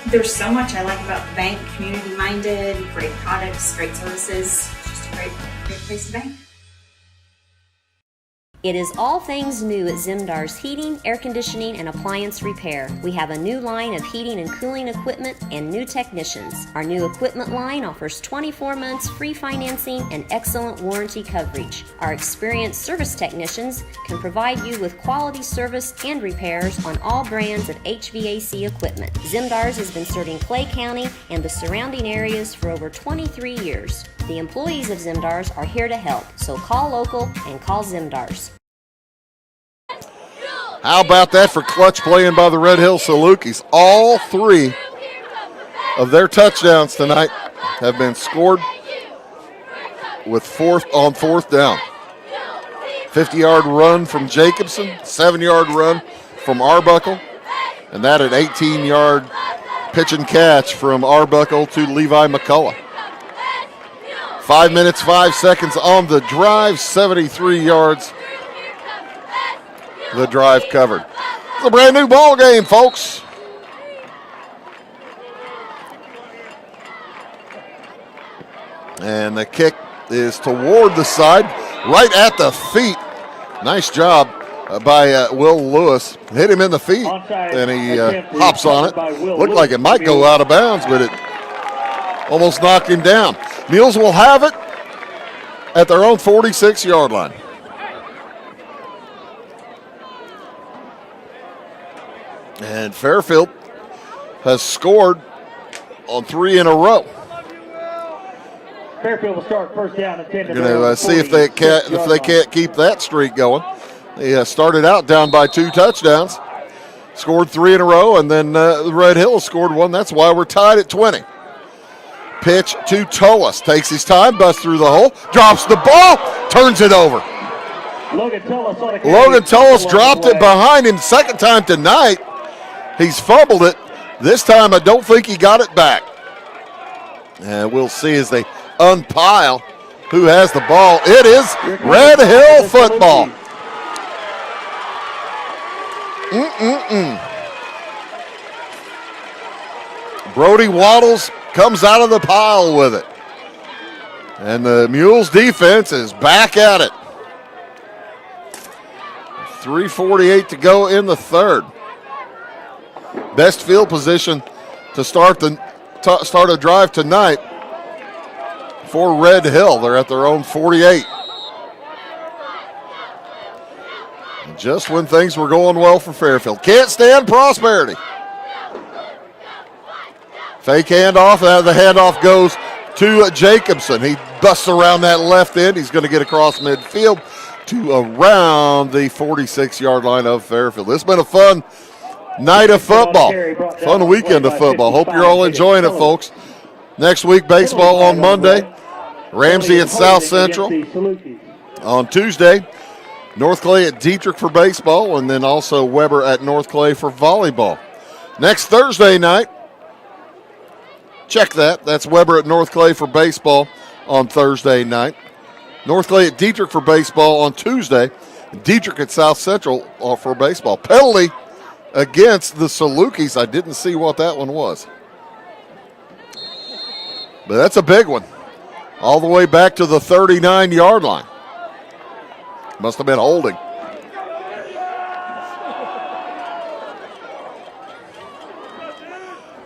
There's so much I like about the bank, community-minded, great products, great services, just a great place to bank. It is all things new at Zimdar's Heating, Air Conditioning, and Appliance Repair. We have a new line of heating and cooling equipment and new technicians. Our new equipment line offers 24 months free financing and excellent warranty coverage. Our experienced service technicians can provide you with quality service and repairs on all brands of HVAC equipment. Zimdar's has been serving Clay County and the surrounding areas for over 23 years. The employees of Zimdar's are here to help, so call local and call Zimdar's. How about that for clutch playing by the Red Hill Salukis? All 3 of their touchdowns tonight have been scored with fourth down. 50-yard run from Jacobson, 7-yard run from Arbuckle, and that an 18-yard pitch and catch from Arbuckle to Levi McCullough. 5 minutes, 5 seconds on the drive, 73 yards. The drive covered. It's a brand new ball game, folks. And the kick is toward the side, right at the feet. Nice job by Will Lewis. Hit him in the feet, and he hops on it. Looked like it might go out of bounds, but it almost knocked him down. Mules will have it at their own 46-yard line. And Fairfield has scored on 3 in a row. Fairfield will start first down and 10 to Going to see if they can't keep that streak going. They started out down by 2 touchdowns, scored 3 in a row, and then Red Hill scored 1. That's why we're tied at 20. Pitch to Tullis. Takes his time, busts through the hole, drops the ball, turns it over. Logan Tullis dropped it behind him second time tonight. He's fumbled it. This time I don't think he got it back. And we'll see as they unpile who has the ball. It is Red Hill football. Brody Waddles comes out of the pile with it. And the Mules defense is back at it. 3:48 to go in the third. Best field position to start a drive tonight for Red Hill. They're at their own 48. Just when things were going well for Fairfield. Can't stand Prosperity. Fake handoff. The handoff goes to Jacobson. He busts around that left end. He's going to get across midfield to around the 46-yard line of Fairfield. This has been a fun night of football. Fun weekend of football. Hope you're all enjoying it, folks. Next week, baseball on Monday. Ramsey at South Central. On Tuesday, North Clay at Dietrich for baseball, and then also Weber at North Clay for volleyball. Next Thursday night, check that. That's Weber at North Clay for baseball on Thursday night. North Clay at Dietrich for baseball on Tuesday. Dietrich at South Central for baseball. Penalty against the Salukis. I didn't see what that one was. But that's a big one. All the way back to the 39-yard line. Must have been holding.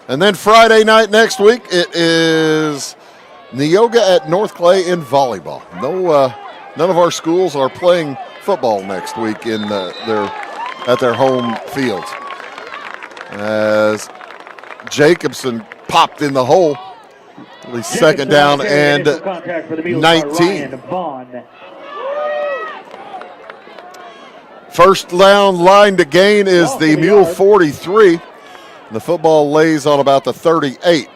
And then Friday night next week, it is Neoga at North Clay in volleyball. None of our schools are playing football next week at their home fields. As Jacobson popped in the hole. At least second down and 19. First down line to gain is the Mule 43. The football lays on about the 38.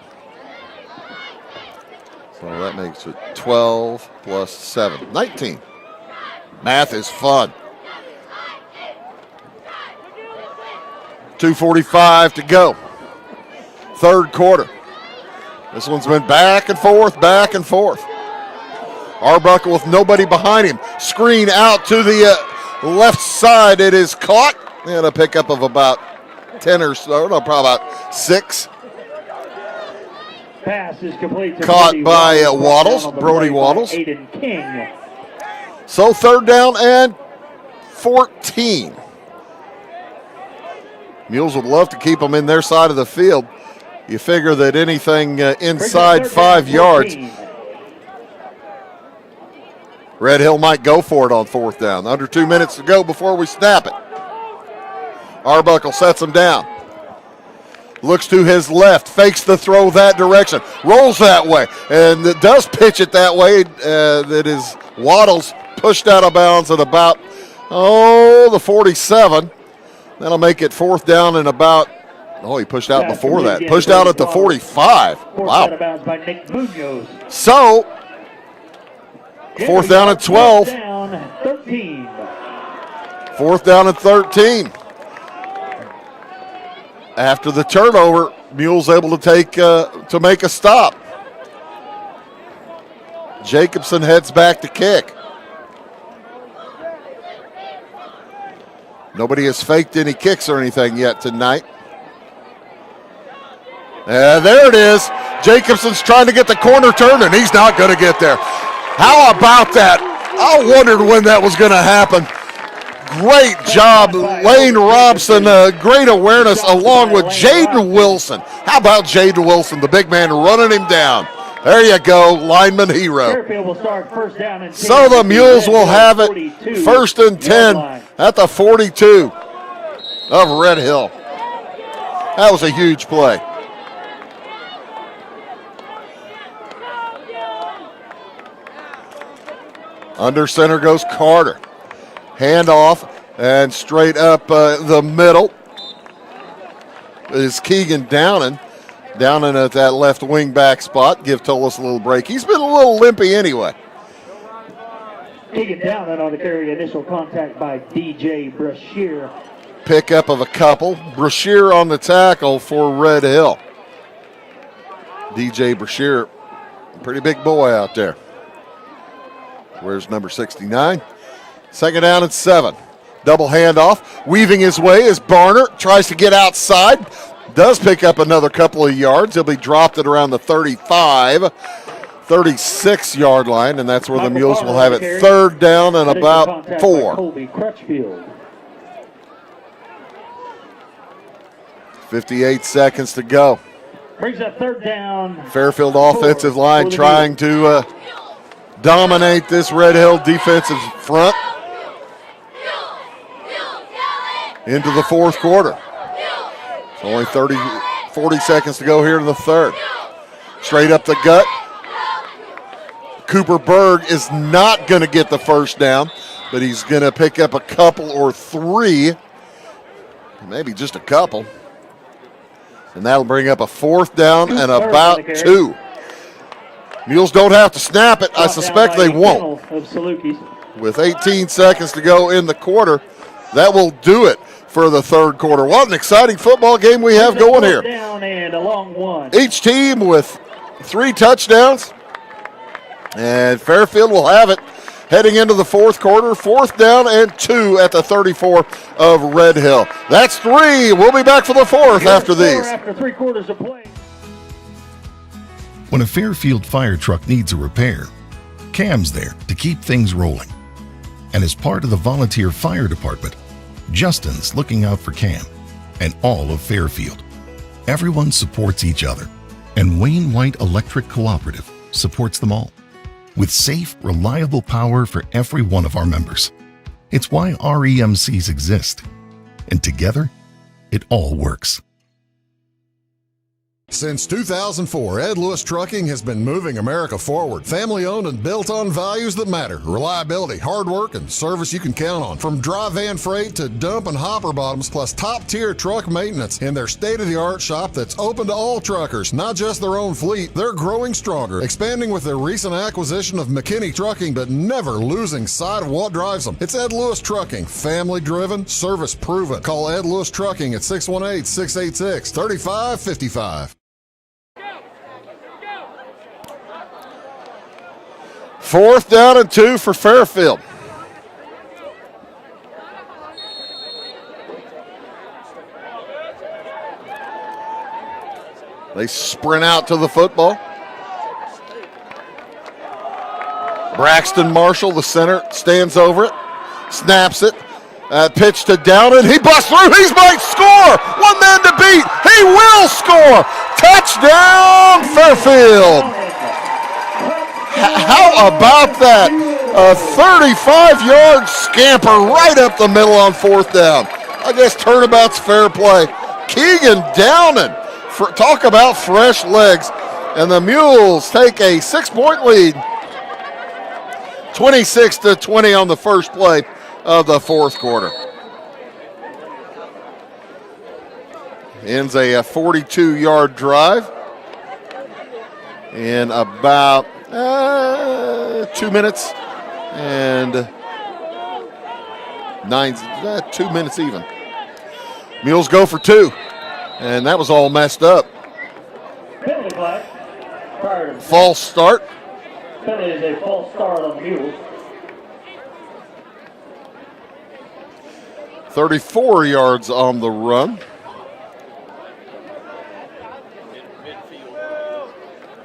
So that makes it 12 plus 7. 19. Math is fun. 2:45 to go. Third quarter. This one's been back and forth, back and forth. Arbuckle with nobody behind him. Screen out to the left side. It is caught. And a pickup of about 10 or so, no, probably about 6. Pass is complete to Caught by Waddles, Brody Waddles. Aiden King. So third down and 14. Mules would love to keep them in their side of the field. You figure that anything inside 5 yards, Red Hill might go for it on 4th down. Under 2 minutes to go before we snap it. Arbuckle sets him down. Looks to his left, fakes the throw that direction, rolls that way, and it does pitch it that way. That is Waddles pushed out of bounds at about, the 47. That'll make it 4th down and about, he pushed out before that. Pushed out at the 45. Wow. So, 4th down and 12. 4th down and 13. After the turnover, Mule's able to make a stop. Jacobson heads back to kick. Nobody has faked any kicks or anything yet tonight. There it is. Jacobson's trying to get the corner turned, and he's not going to get there. How about that? I wondered when that was going to happen. Great job, Lane Robson. Great awareness along with Jaden Wilson. How about Jaden Wilson, the big man running him down? There you go, lineman hero. Fairfield will start 1st down and 10. So the Mules will have it 1st and 10 at the 42 of Red Hill. That was a huge play. Under center goes Carter. Handoff and straight up the middle is Keegan Downing. Downing at that left wing back spot. Give Tullis a little break. He's been a little limpy anyway. Keegan Downing on the carry. Initial contact by DJ Brashear. Pickup of a couple. Brashear on the tackle for Red Hill. DJ Brashear, pretty big boy out there. Where's number 69? 2nd down and 7. Double handoff. Weaving his way is Barner. Tries to get outside. Does pick up another couple of yards. He'll be dropped at around the 35, 36-yard line, and that's where the Mules will have it 3rd down and about 4. 58 seconds to go. Brings up 3rd down. Fairfield offensive line trying to dominate this Red Hill defensive front into the 4th quarter. Only 40 seconds to go here in the 3rd. Straight up the gut. Cooper Berg is not going to get the 1st down, but he's going to pick up a couple or 3, maybe just a couple. And that'll bring up a 4th down and about 2. Mules don't have to snap it. I suspect they won't. With 18 seconds to go in the quarter, that will do it for the 3rd quarter. What an exciting football game we have going here. Each team with 3 touchdowns, and Fairfield will have it heading into the 4th quarter. 4th down and 2 at the 34 of Red Hill. That's 3. We'll be back for the 4th after these. After 3 quarters of play. When a Fairfield fire truck needs a repair, Cam's there to keep things rolling. And as part of the volunteer fire department, Justin's looking out for Cam and all of Fairfield. Everyone supports each other, and Wayne White Electric Cooperative supports them all, with safe, reliable power for every one of our members. It's why REMCs exist, and together, it all works. Since 2004, Ed Lewis Trucking has been moving America forward. Family-owned and built on values that matter. Reliability, hard work, and service you can count on. From dry van freight to dump and hopper bottoms, plus top-tier truck maintenance in their state-of-the-art shop that's open to all truckers, not just their own fleet. They're growing stronger, expanding with their recent acquisition of McKinney Trucking, but never losing sight of what drives them. It's Ed Lewis Trucking, family-driven, service-proven. Call Ed Lewis Trucking at 618-686-3555. 4th down and 2 for Fairfield. They sprint out to the football. Braxton Marshall, the center, stands over it, snaps it, Pitch to Downing. He busts through. He might score. One man to beat. He will score. Touchdown, Fairfield. How about that? A 35-yard scamper right up the middle on fourth down. I guess turnabout's fair play. Keegan Downing. Talk about fresh legs. And the Mules take a 6-point lead. 26-20 on the first play of the fourth quarter. Ends a 42-yard drive in about 2 minutes and 2 minutes even. Mules go for 2, and that was all messed up. False start. That is a false start on the Mules. 34 yards on the run.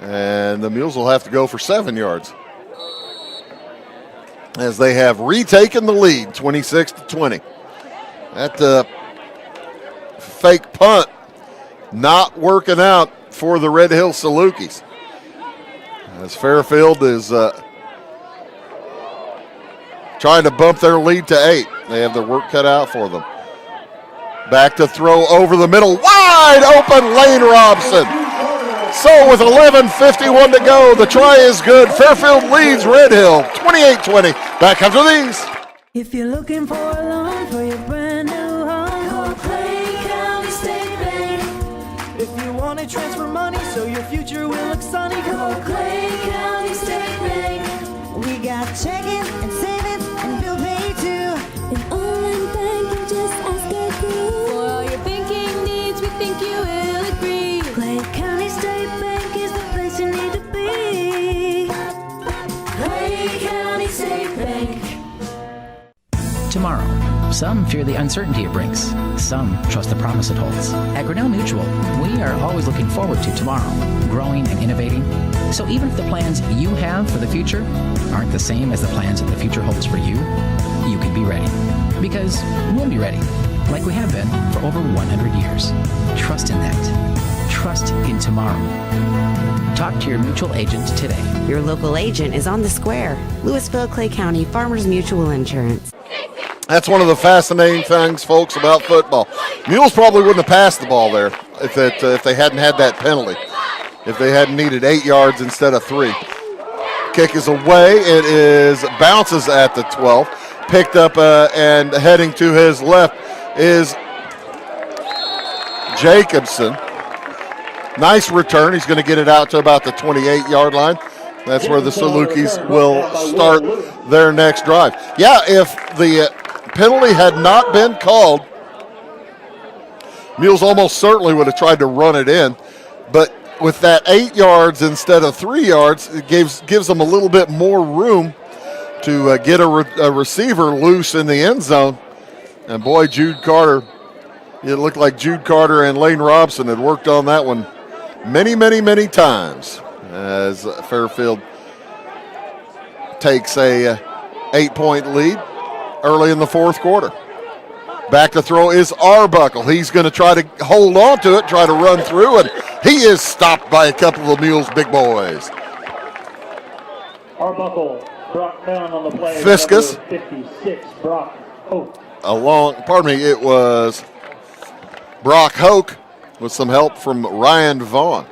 And the Mules will have to go for 7 yards, as they have retaken the lead, 26-20. That fake punt not working out for the Red Hill Salukis, as Fairfield is trying to bump their lead to 8. They have their work cut out for them. Back to throw over the middle. Wide open, Lane Robson. So with 11:51 to go, the try is good. Fairfield leads Red Hill 28-20. Back after these. If you're looking for a loan for your brand new home, call Clay County State Bank. If you want to transfer money so your future will look sunny, call Clay County State Bank. We got checking and savings and bill pay too. An online banking, just ask our crew. For all your banking needs, we think you will agree. Clay County State Bank is the place you need to be. Clay County State Bank. Tomorrow. Some fear the uncertainty it brings. Some trust the promise it holds. At Grinnell Mutual, we are always looking forward to tomorrow, growing and innovating. So even if the plans you have for the future aren't the same as the plans that the future holds for you, you can be ready. Because we'll be ready, like we have been for over 100 years. Trust in that. Trust in tomorrow. Talk to your mutual agent today. Your local agent is on the square. Louisville, Clay County Farmers Mutual Insurance. That's one of the fascinating things, folks, about football. Mules probably wouldn't have passed the ball there if they hadn't had that penalty, if they hadn't needed 8 yards instead of 3. Kick is away. It bounces at the 12. Picked up and heading to his left is Jacobson. Nice return. He's going to get it out to about the 28-yard line. That's where the Salukis will start their next drive. Yeah, if the penalty had not been called, Mules almost certainly would have tried to run it in. But with that 8 yards instead of 3 yards, it gives them a little bit more room to get a receiver loose in the end zone. And boy, Jude Carter, it looked like Jude Carter and Lane Robson had worked on that one many, many, many times, as Fairfield takes a 8-point lead early in the fourth quarter. Back to throw is Arbuckle. He's going to try to hold on to it, try to run through, and he is stopped by a couple of Mules big boys. Arbuckle brought down on the play. Fiscus. 56, Brock Hope. It was Brock Hoke with some help from Ryan Vaughn.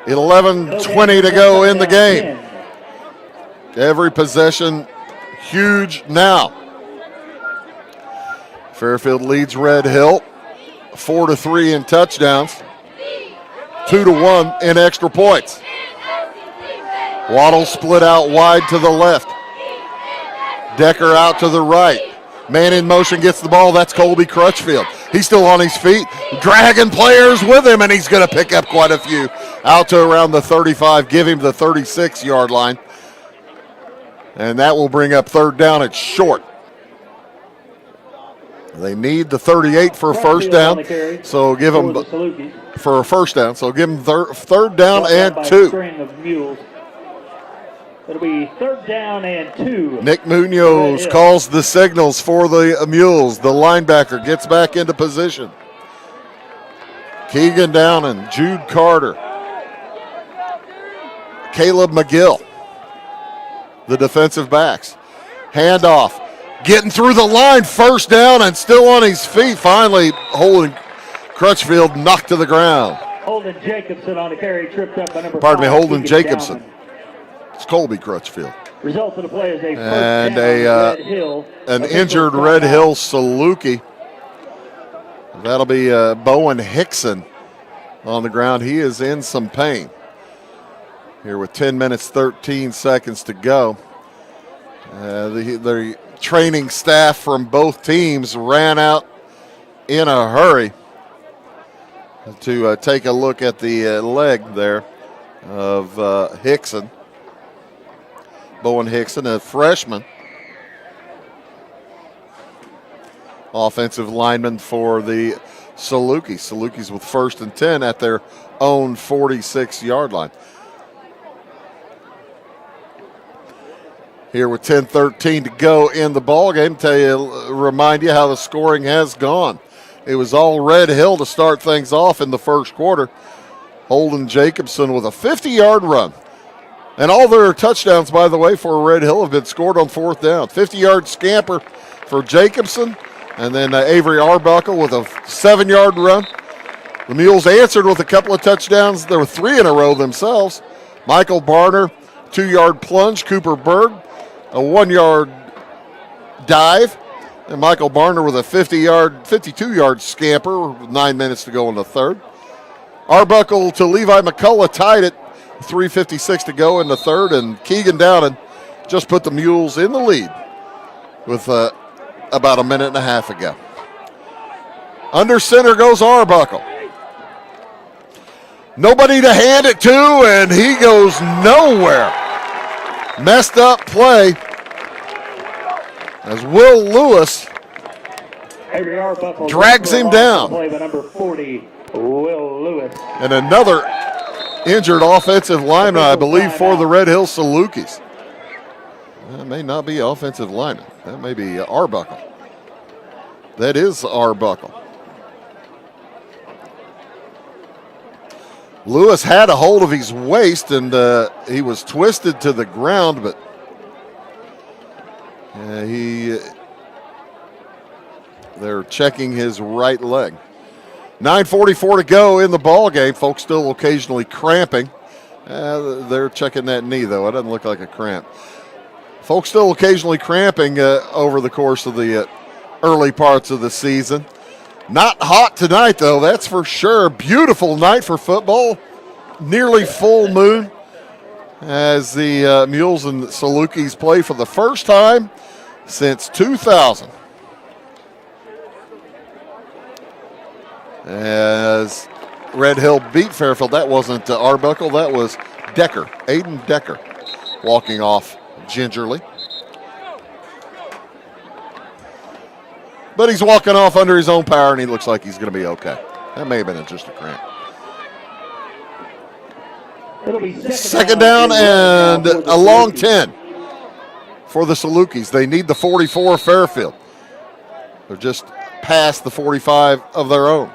11:20 to go in the game. Every possession huge now. Fairfield leads Red Hill 4-3 in touchdowns, 2-1 in extra points. Waddle split out wide to the left. Decker out to the right. Man in motion gets the ball. That's Colby Crutchfield. He's still on his feet, dragging players with him, and he's going to pick up quite a few. Out to around the 35, give him the 36-yard line. And that will bring up third down. It's short. They need the 38 for a first down, so give them for a first down. So give them third down and 2. It'll be 3rd down and 2. Nick Munoz calls the signals for the Mules. The linebacker gets back into position. Keegan Downing, Jude Carter, Caleb McGill, the defensive backs. Handoff, getting through the line, 1st down and still on his feet. Finally, Holden Crutchfield knocked to the ground. Holden Jacobson on the carry, tripped up by number 5. Pardon me, Holden Keegan Jacobson. Downing. It's Colby Crutchfield. Result of the play is a 1st And down, Red Hill. an injured Red Hill Saluki. That'll be Bowen Hickson on the ground. He is in some pain. Here with 10 minutes, 13 seconds to go. The training staff from both teams ran out in a hurry to take a look at the leg there of Hickson. Bowen Hickson, a freshman. Offensive lineman for the Salukis. Salukis with 1st and 10 at their own 46-yard line. Here with 10:13 to go in the ball game, remind you how the scoring has gone. It was all Red Hill to start things off in the 1st quarter. Holden Jacobson with a 50-yard run. And all their touchdowns, by the way, for Red Hill have been scored on 4th down. 50-yard scamper for Jacobson, and then Avery Arbuckle with a 7-yard run. The Mules answered with a couple of touchdowns. There were 3 in a row themselves. Michael Barner, 2-yard plunge. Cooper Berg, a 1-yard dive. And Michael Barner with a 52-yard scamper with 9 minutes to go in the 3rd. Arbuckle to Levi McCullough tied it. 3:56 to go in the 3rd, and Keegan Downing just put the Mules in the lead with about a minute and a half ago. Under center goes Arbuckle. Nobody to hand it to, and he goes nowhere. Messed up play as Will Lewis drags him down. Play by number 40, Will Lewis. And another injured offensive lineman, I believe, for the Red Hill Salukis. That may not be offensive lineman. That may be Arbuckle. That is Arbuckle. Lewis had a hold of his waist, and he was twisted to the ground, but they're checking his right leg. 9:44 to go in the ball game. Folks still occasionally cramping. They're checking that knee, though. It doesn't look like a cramp. Folks still occasionally cramping over the course of the early parts of the season. Not hot tonight, though, that's for sure. Beautiful night for football. Nearly full moon as the Mules and Salukis play for the first time since 2000. As Red Hill beat Fairfield. That wasn't Arbuckle, that was Decker, Aiden Decker, walking off gingerly. But he's walking off under his own power, and he looks like he's going to be okay. That may have been just a cramp. Second down and a long 10 for the Salukis. They need the 44 Fairfield. They're just past the 45 of their own.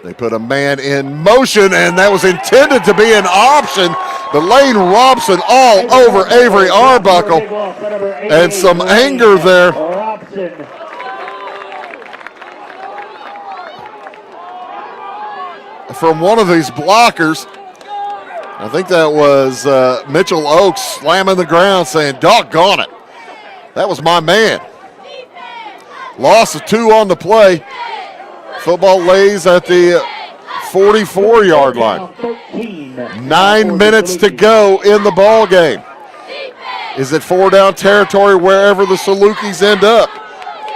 They put a man in motion, and that was intended to be an option. But Lane Robson all over Avery Arbuckle, and some anger there. From one of these blockers. I think that was Mitchell Oakes slamming the ground saying, doggone it. That was my man. Loss of 2 on the play. Football lays at the 44-yard line. 9 minutes to go in the ball game. Is it 4-down territory wherever the Salukis end up?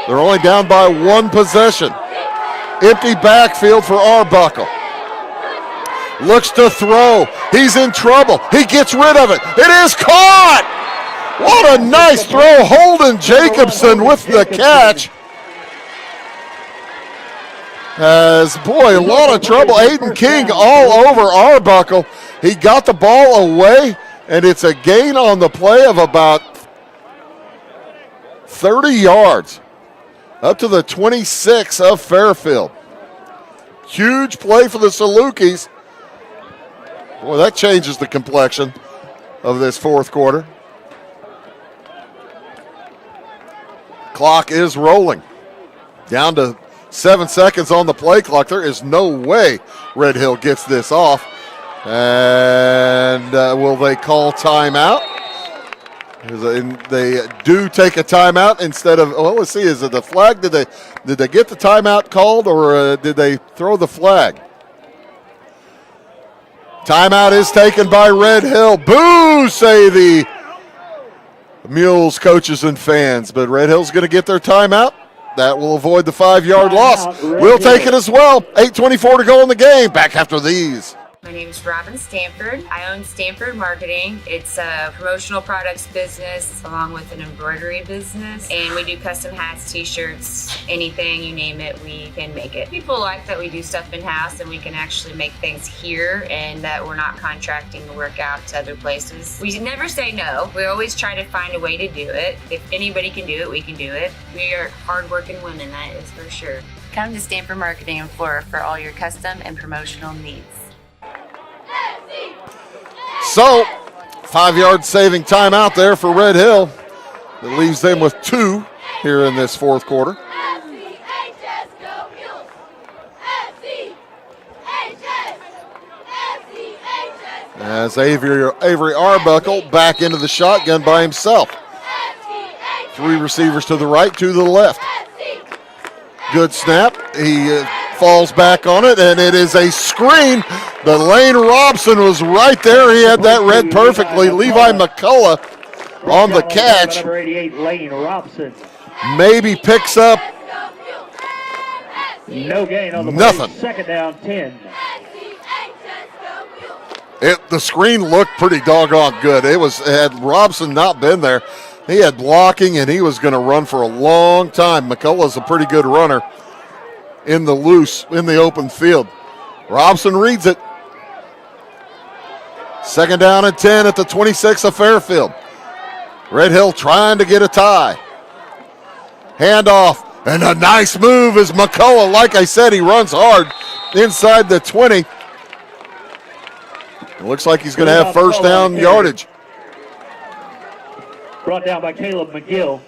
They're only down by 1 possession. Empty backfield for Arbuckle. Looks to throw. He's in trouble. He gets rid of it. It is caught! What a nice throw. Holden Jacobson with the catch. As, boy, a lot of trouble. Aiden King all over Arbuckle. He got the ball away, and it's a gain on the play of about 30 yards up to the 26 of Fairfield. Huge play for the Salukis. Boy, that changes the complexion of this fourth quarter. Clock is rolling. Down to 7 seconds on the play clock. There is no way Red Hill gets this off. And will they call timeout? They do take a timeout instead of, well, let's see, is it the flag? Did they get the timeout called, or did they throw the flag? Timeout is taken by Red Hill. Boo, say the Mules coaches and fans, but Red Hill's going to get their timeout. That will avoid the 5-yard loss. We'll take it as well. 8:24 to go in the game. Back after these. My name is Robin Stanford. I own Stanford Marketing. It's a promotional products business along with an embroidery business. And we do custom hats, t-shirts, anything, you name it, we can make it. People like that we do stuff in-house and we can actually make things here and that we're not contracting the work out to other places. We never say no. We always try to find a way to do it. If anybody can do it, we can do it. We are hardworking women, that is for sure. Come to Stanford Marketing in Flora for all your custom and promotional needs. So, 5-yard saving timeout there for Red Hill. It leaves them with 2 here in this fourth quarter. As Avery Arbuckle back into the shotgun by himself. 3 receivers to the right, 2 to the left. Good snap. He falls back on it, and it is a screen. But Lane Robson was right there. He had that read perfectly. Levi McCullough on the catch. Number 88, Lane Robson. Maybe picks up no gain on the nothing. Play. Second down, 10. The screen looked pretty doggone good. Had Robson not been there, he had blocking, and he was going to run for a long time. McCullough's a pretty good runner in the open field. Robson reads it. Second down and 10 at the 26 of Fairfield. Red Hill trying to get a tie. Handoff, and a nice move is McCullough. Like I said, he runs hard inside the 20. It looks like he's going to have first down yardage. Brought down by Caleb McGill.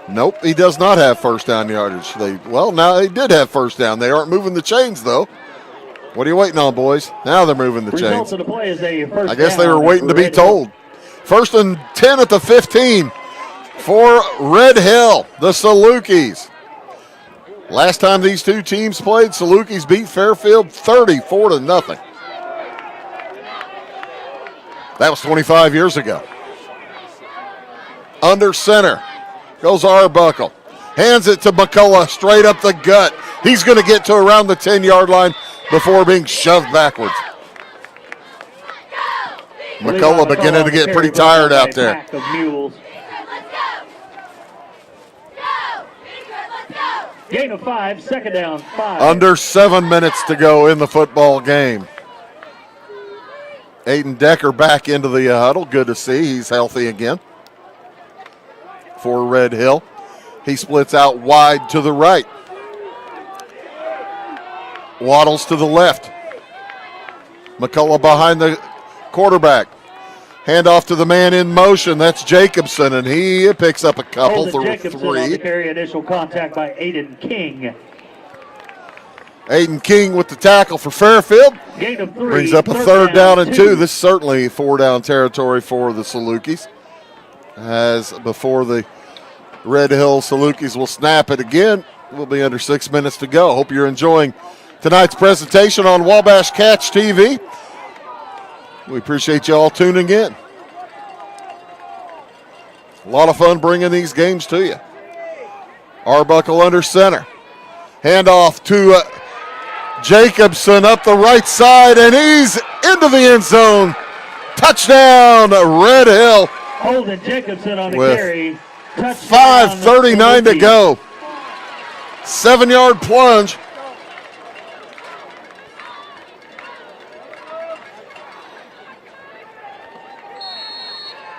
Nope, he does not have first down yardage. Now they did have first down. They aren't moving the chains, though. What are you waiting on, boys? Now they're moving the chains. Of the play is a first I guess they down were waiting to be Red told. First and 10 at the 15 for Red Hill, the Salukis. Last time these two teams played, Salukis beat Fairfield 34-0. That was 25 years ago. Under center goes Arbuckle. Hands it to McCullough straight up the gut. He's going to get to around the 10-yard line before being shoved backwards. McCullough beginning to get pretty tired out there. Gain of 5, second down, 5. Under 7 minutes to go in the football game. Aiden Decker back into the huddle. Good to see. He's healthy again for Red Hill. He splits out wide to the right. Waddles to the left. McCullough behind the quarterback. Handoff to the man in motion. That's Jacobson, and he picks up a couple Holden through Jacobson 3. On the carry, initial contact by Aiden King. Aiden King with the tackle for Fairfield. Gain of 3. Brings up a third down and 2. This is certainly 4-down territory for the Salukis. As before the Red Hill Salukis will snap it again. We'll be under 6 minutes to go. Hope you're enjoying tonight's presentation on Wabash Catch TV. We appreciate you all tuning in. A lot of fun bringing these games to you. Arbuckle under center. Handoff to Jacobson up the right side, and he's into the end zone. Touchdown, Red Hill. Holden Jacobson on the with carry. 5:39 to go. 7-yard plunge.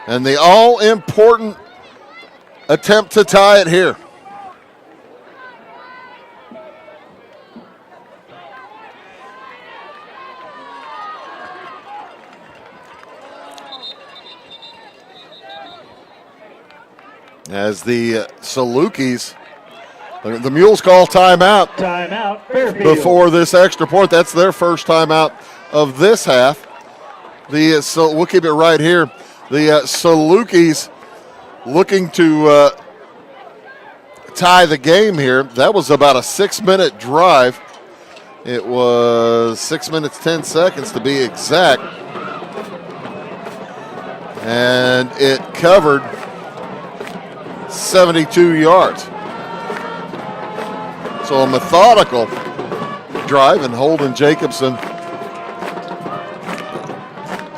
And the all-important attempt to tie it here. As the Salukis, the Mules call timeout. Timeout, Fairfield. Before this extra point. That's their first timeout of this half. We'll keep it right here. The Salukis looking to tie the game here. That was about a 6-minute drive. It was 6 minutes, 10 seconds to be exact. And it covered 72 yards. So a methodical drive, and Holden Jacobson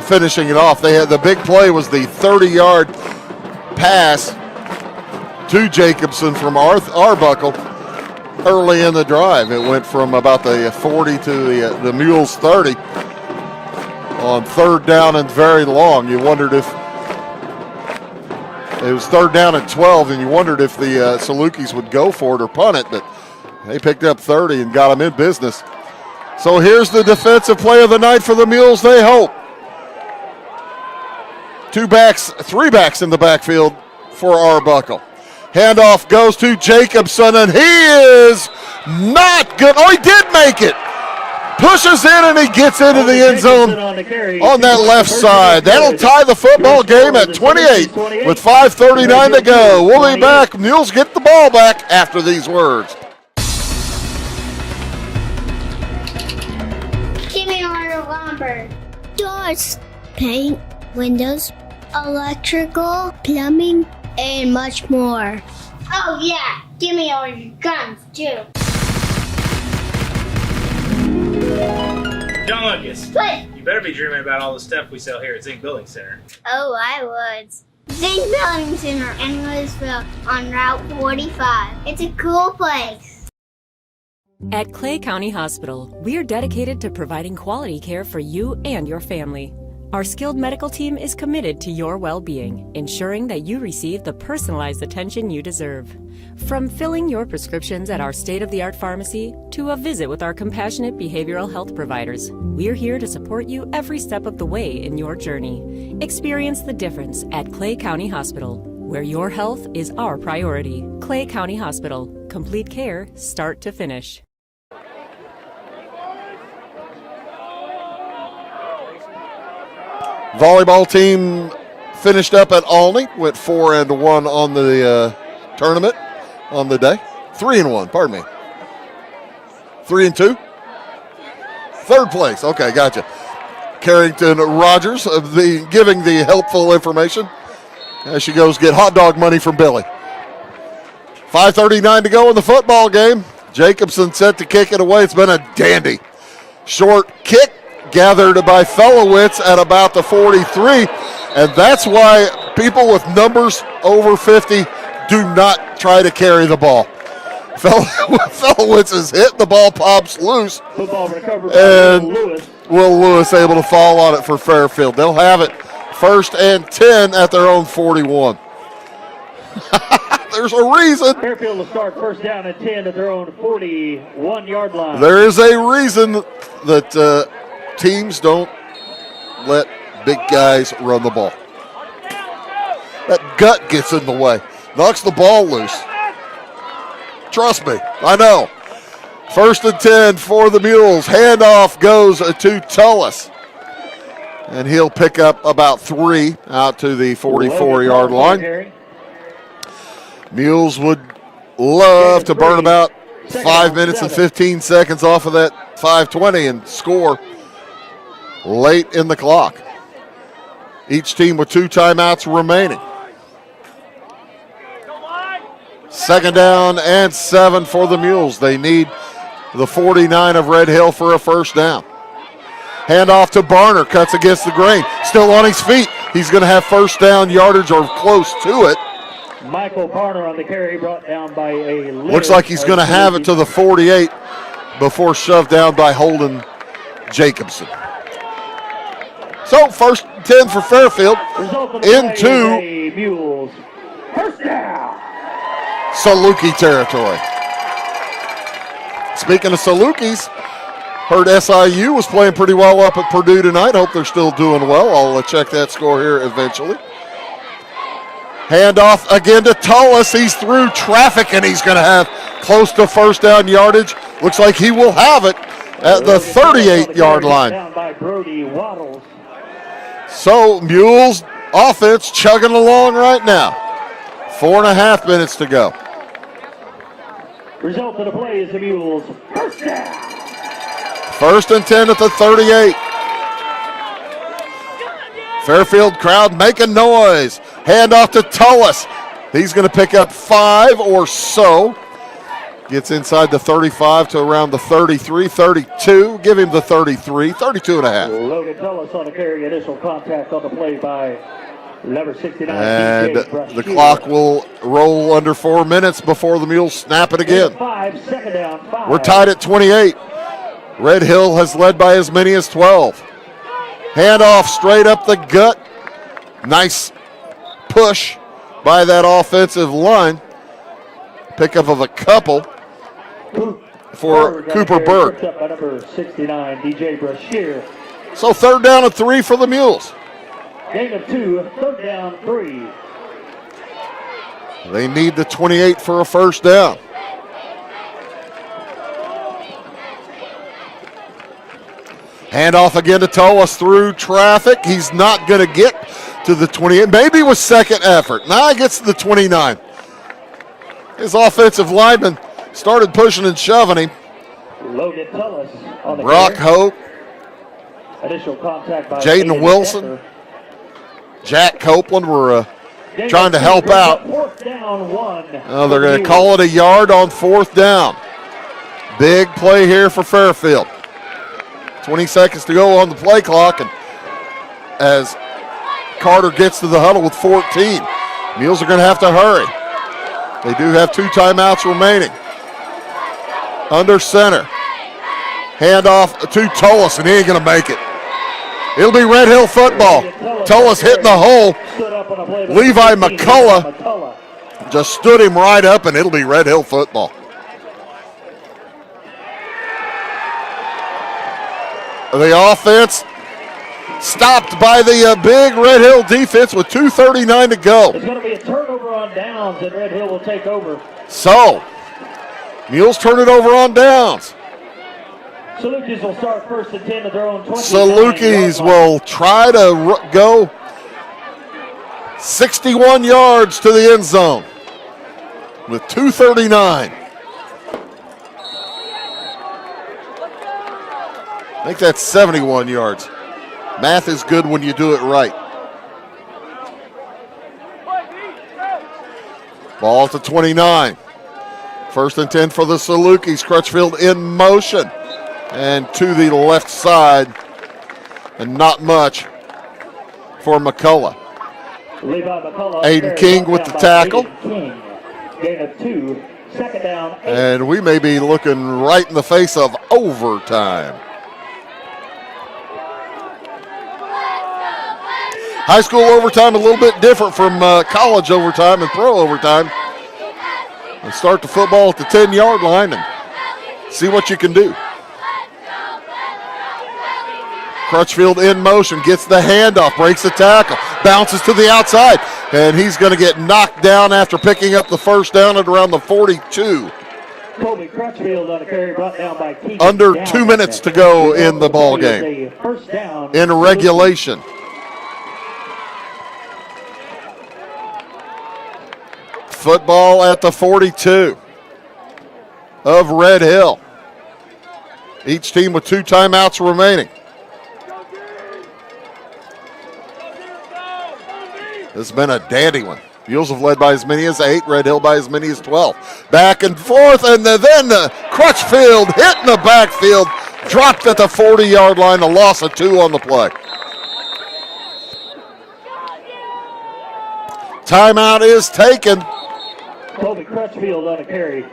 finishing it off. They had the big play was the 30-yard pass to Jacobson from Arbuckle early in the drive. It went from about the 40 to the Mules 30 on third down and very long. You wondered if it was third down and 12, and you wondered if the Salukis would go for it or punt it, but they picked up 30 and got them in business. So here's the defensive play of the night for the Mules, they hope. 3 backs in the backfield for Arbuckle. Handoff goes to Jacobson, and he is not good. Oh, he did make it. Pushes in, and he gets into the end zone on that left side. That'll tie the football game at 28 with 5:39 to go. We'll be back. Mules get the ball back after these words. Give me order lumber. Doors, paint, windows, electrical, plumbing, and much more. Oh yeah, give me all your guns too. John Lucas. What? You better be dreaming about all the stuff we sell here at Zink Building Center. Oh, I would. Zink Building Center in Louisville on Route 45. It's a cool place. At Clay County Hospital, we are dedicated to providing quality care for you and your family. Our skilled medical team is committed to your well-being, ensuring that you receive the personalized attention you deserve. From filling your prescriptions at our state-of-the-art pharmacy to a visit with our compassionate behavioral health providers, we're here to support you every step of the way in your journey. Experience the difference at Clay County Hospital, where your health is our priority. Clay County Hospital, complete care, start to finish. Volleyball team finished up at Olney, went 4-1 on the tournament on the day. 3-1, pardon me. 3-2? Third place, okay, gotcha. Carrington Rogers giving the helpful information as she goes get hot dog money from Billy. 5:39 to go in the football game. Jacobson set to kick it away. It's been a dandy. Short kick. Gathered by Felowitz at about the 43, and that's why people with numbers over 50 do not try to carry the ball. Felowitz is hit, the ball pops loose, and Will Lewis able to fall on it for Fairfield. They'll have it 1st and 10 at their own 41. There's a reason. Fairfield will start 1st down and 10 at their own 41-yard line. There is a reason that teams don't let big guys run the ball. That gut gets in the way, knocks the ball loose. Trust me, I know. 1st and 10 for the Mules. Handoff goes to Tullis. And he'll pick up about 3 out to the 44-yard line. Mules would love to burn about 5 minutes and 15 seconds off of that 5:20 and score late in the clock. Each team with 2 timeouts remaining. 2nd down and 7 for the Mules. They need the 49 of Red Hill for a 1st down. Handoff to Barner, cuts against the grain. Still on his feet. He's going to have 1st down yardage or close to it. Michael Barner on the carry, brought down by a Looks like he's going to have it to the 48 before shoved down by Holden Jacobson. So first 10 for Fairfield into Mules. First down. Saluki territory. Speaking of Salukis, heard SIU was playing pretty well up at Purdue tonight. Hope they're still doing well. I'll check that score here eventually. Handoff again to Tullis. He's through traffic and he's going to have close to first down yardage. Looks like he will have it at the 38-yard line. So Mules offense chugging along right now. 4.5 minutes to go. Result of the play is the Mules. First down. First and 10 at the 38. Fairfield crowd making noise. Handoff to Tullis. He's going to pick up 5 or so. Gets inside the 35 to around the 33, 32. Give him the 33, 32 and a half. Logan Tullis on the carry. Initial contact on the play by number 69. And the clock will roll under 4 minutes before the Mules snap it again. 5, second down, 5. We're tied at 28. Red Hill has led by as many as 12. Handoff straight up the gut. Nice push by that offensive line. Pickup of a couple for Cooper Berg. Up by number 69, DJ Brashear. So third down and 3 for the Mules. Gain of 2, third down, 3. They need the 28 for a first down. Handoff again to Tullis through traffic. He's not going to get to the 28. Maybe with second effort. Now he gets to the 29. His offensive lineman started pushing and shoving him. Logan Tullis on the Brock Hope, initial contact by Jaden Wilson, Jack Copeland were trying to help out. Fourth down, 1. They're going to call it a yard on fourth down. Big play here for Fairfield. 20 seconds to go on the play clock, and as Carter gets to the huddle with 14, Mules are going to have to hurry. They do have 2 timeouts remaining. Under center. Handoff to Tullis, and he ain't going to make it. It'll be Red Hill football. Tullis hitting the hole. Levi McCullough just stood him right up, and it'll be Red Hill football. The offense stopped by the big Red Hill defense with 2:39 to go. It's going to be a turnover on downs, and Red Hill will take over. So, Mules turn it over on downs. Salukis will start first and 10 at their own 20. Salukis will try to go 61 yards to the end zone with 2:39. I think that's 71 yards. Math is good when you do it right. Ball to 29. First and 10 for the Salukis. Crutchfield in motion. And to the left side. And not much for McCullough. Aiden King with the tackle. Gain of 2. Second down, 8. And we may be looking right in the face of overtime. High school overtime a little bit different from college overtime and pro overtime. And start the football at the 10-yard line and see what you can do. Crutchfield in motion, gets the handoff, breaks the tackle, bounces to the outside, and he's going to get knocked down after picking up the first down at around the 42. Colby Crutchfield on a carry brought down by Keegan. Under 2 minutes to go in the ball game. First down. In regulation. Football at the 42 of Red Hill. Each team with 2 timeouts remaining. This has been a dandy one. Mules have led by as many as 8, Red Hill by as many as 12. Back and forth, and then Crutchfield hitting the backfield, dropped at the 40-yard line, a loss of 2 on the play. Timeout is taken. Colby Crutchfield on a carry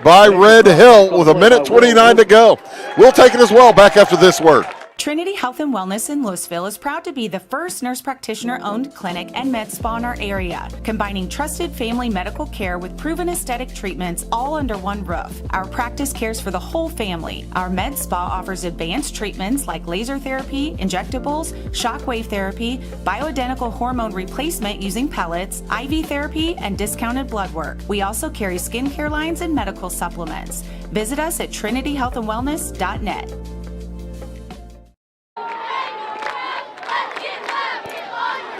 By Red Hill with 1:29 to go. We'll take it as well back after this word. Trinity Health and Wellness in Louisville is proud to be the first nurse practitioner-owned clinic and med spa in our area, combining trusted family medical care with proven aesthetic treatments all under one roof. Our practice cares for the whole family. Our med spa offers advanced treatments like laser therapy, injectables, shockwave therapy, bioidentical hormone replacement using pellets, IV therapy, and discounted blood work. We also carry skincare lines and medical supplements. Visit us at trinityhealthandwellness.net.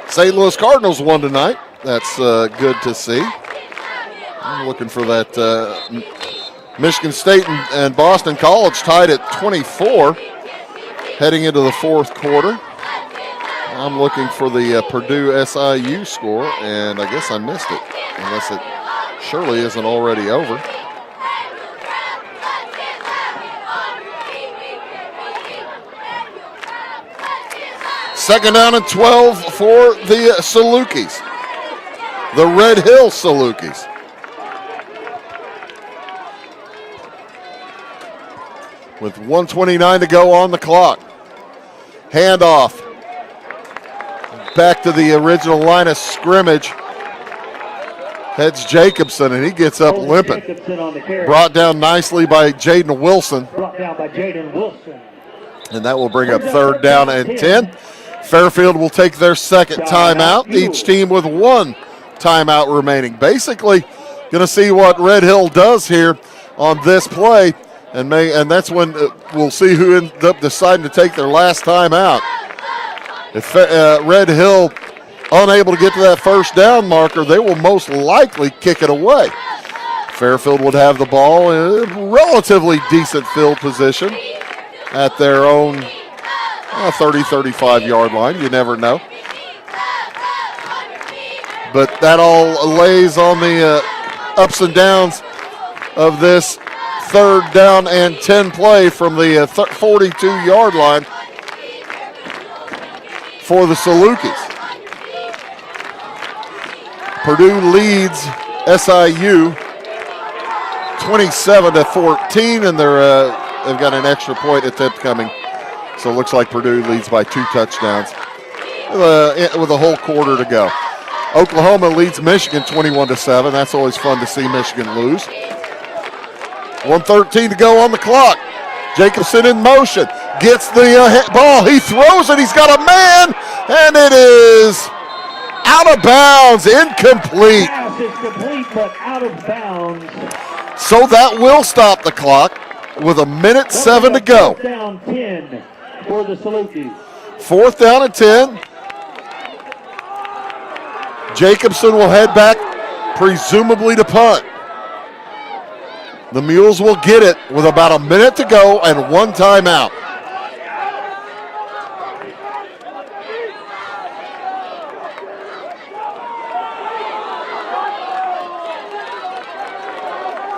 St. Louis Cardinals won tonight. That's good to see. I'm looking for that Michigan State and Boston College tied at 24 heading into the fourth quarter. I'm looking for the Purdue SIU score, and I guess I missed it, unless it surely isn't already over. Second down and 12 for the Salukis, the Red Hill Salukis. With 1:29 to go on the clock. Handoff back to the original line of scrimmage. Heads Jacobson, and he gets up limping. Brought down nicely by Jaden Wilson. And that will bring up third down and 10. Fairfield will take their second timeout, each team with one timeout remaining. Basically, going to see what Red Hill does here on this play, and that's when we'll see who ends up deciding to take their last timeout. If Red Hill unable to get to that first down marker, they will most likely kick it away. Fairfield would have the ball in a relatively decent field position at their own 30, 35-yard line. You never know. But that all lays on the ups and downs of this third down and 10 play from the 42-yard line for the Salukis. Purdue leads SIU 27-14, and they've got an extra point attempt coming. So it looks like Purdue leads by 2 touchdowns with a whole quarter to go. Oklahoma leads Michigan 21-7. That's always fun to see Michigan lose. 1:13 to go on the clock. Jacobson in motion. Gets the ball. He throws it. He's got a man. And it is out of bounds. Incomplete. Pass is complete, but out of bounds. So that will stop the clock with 1:07 to go. Fourth down 10 for the Salukis. Fourth down and 10. Jacobson will head back, presumably to punt. The Mules will get it with about a minute to go and one timeout.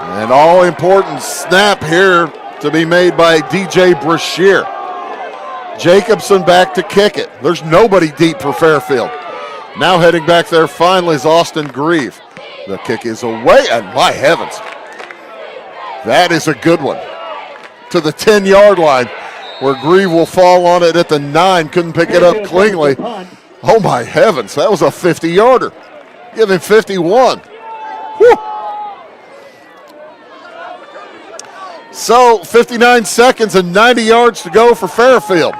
An all-important snap here to be made by DJ Brashear. Jacobson back to kick it. There's nobody deep for Fairfield. Now heading back there finally is Austin Grieve. The kick is away, and my heavens, that is a good one. To the 10-yard line, where Grieve will fall on it at the 9. Couldn't pick it up cleanly. Oh my heavens, that was a 50-yarder. Give him 51. Whew. So 59 seconds and 90 yards to go for Fairfield.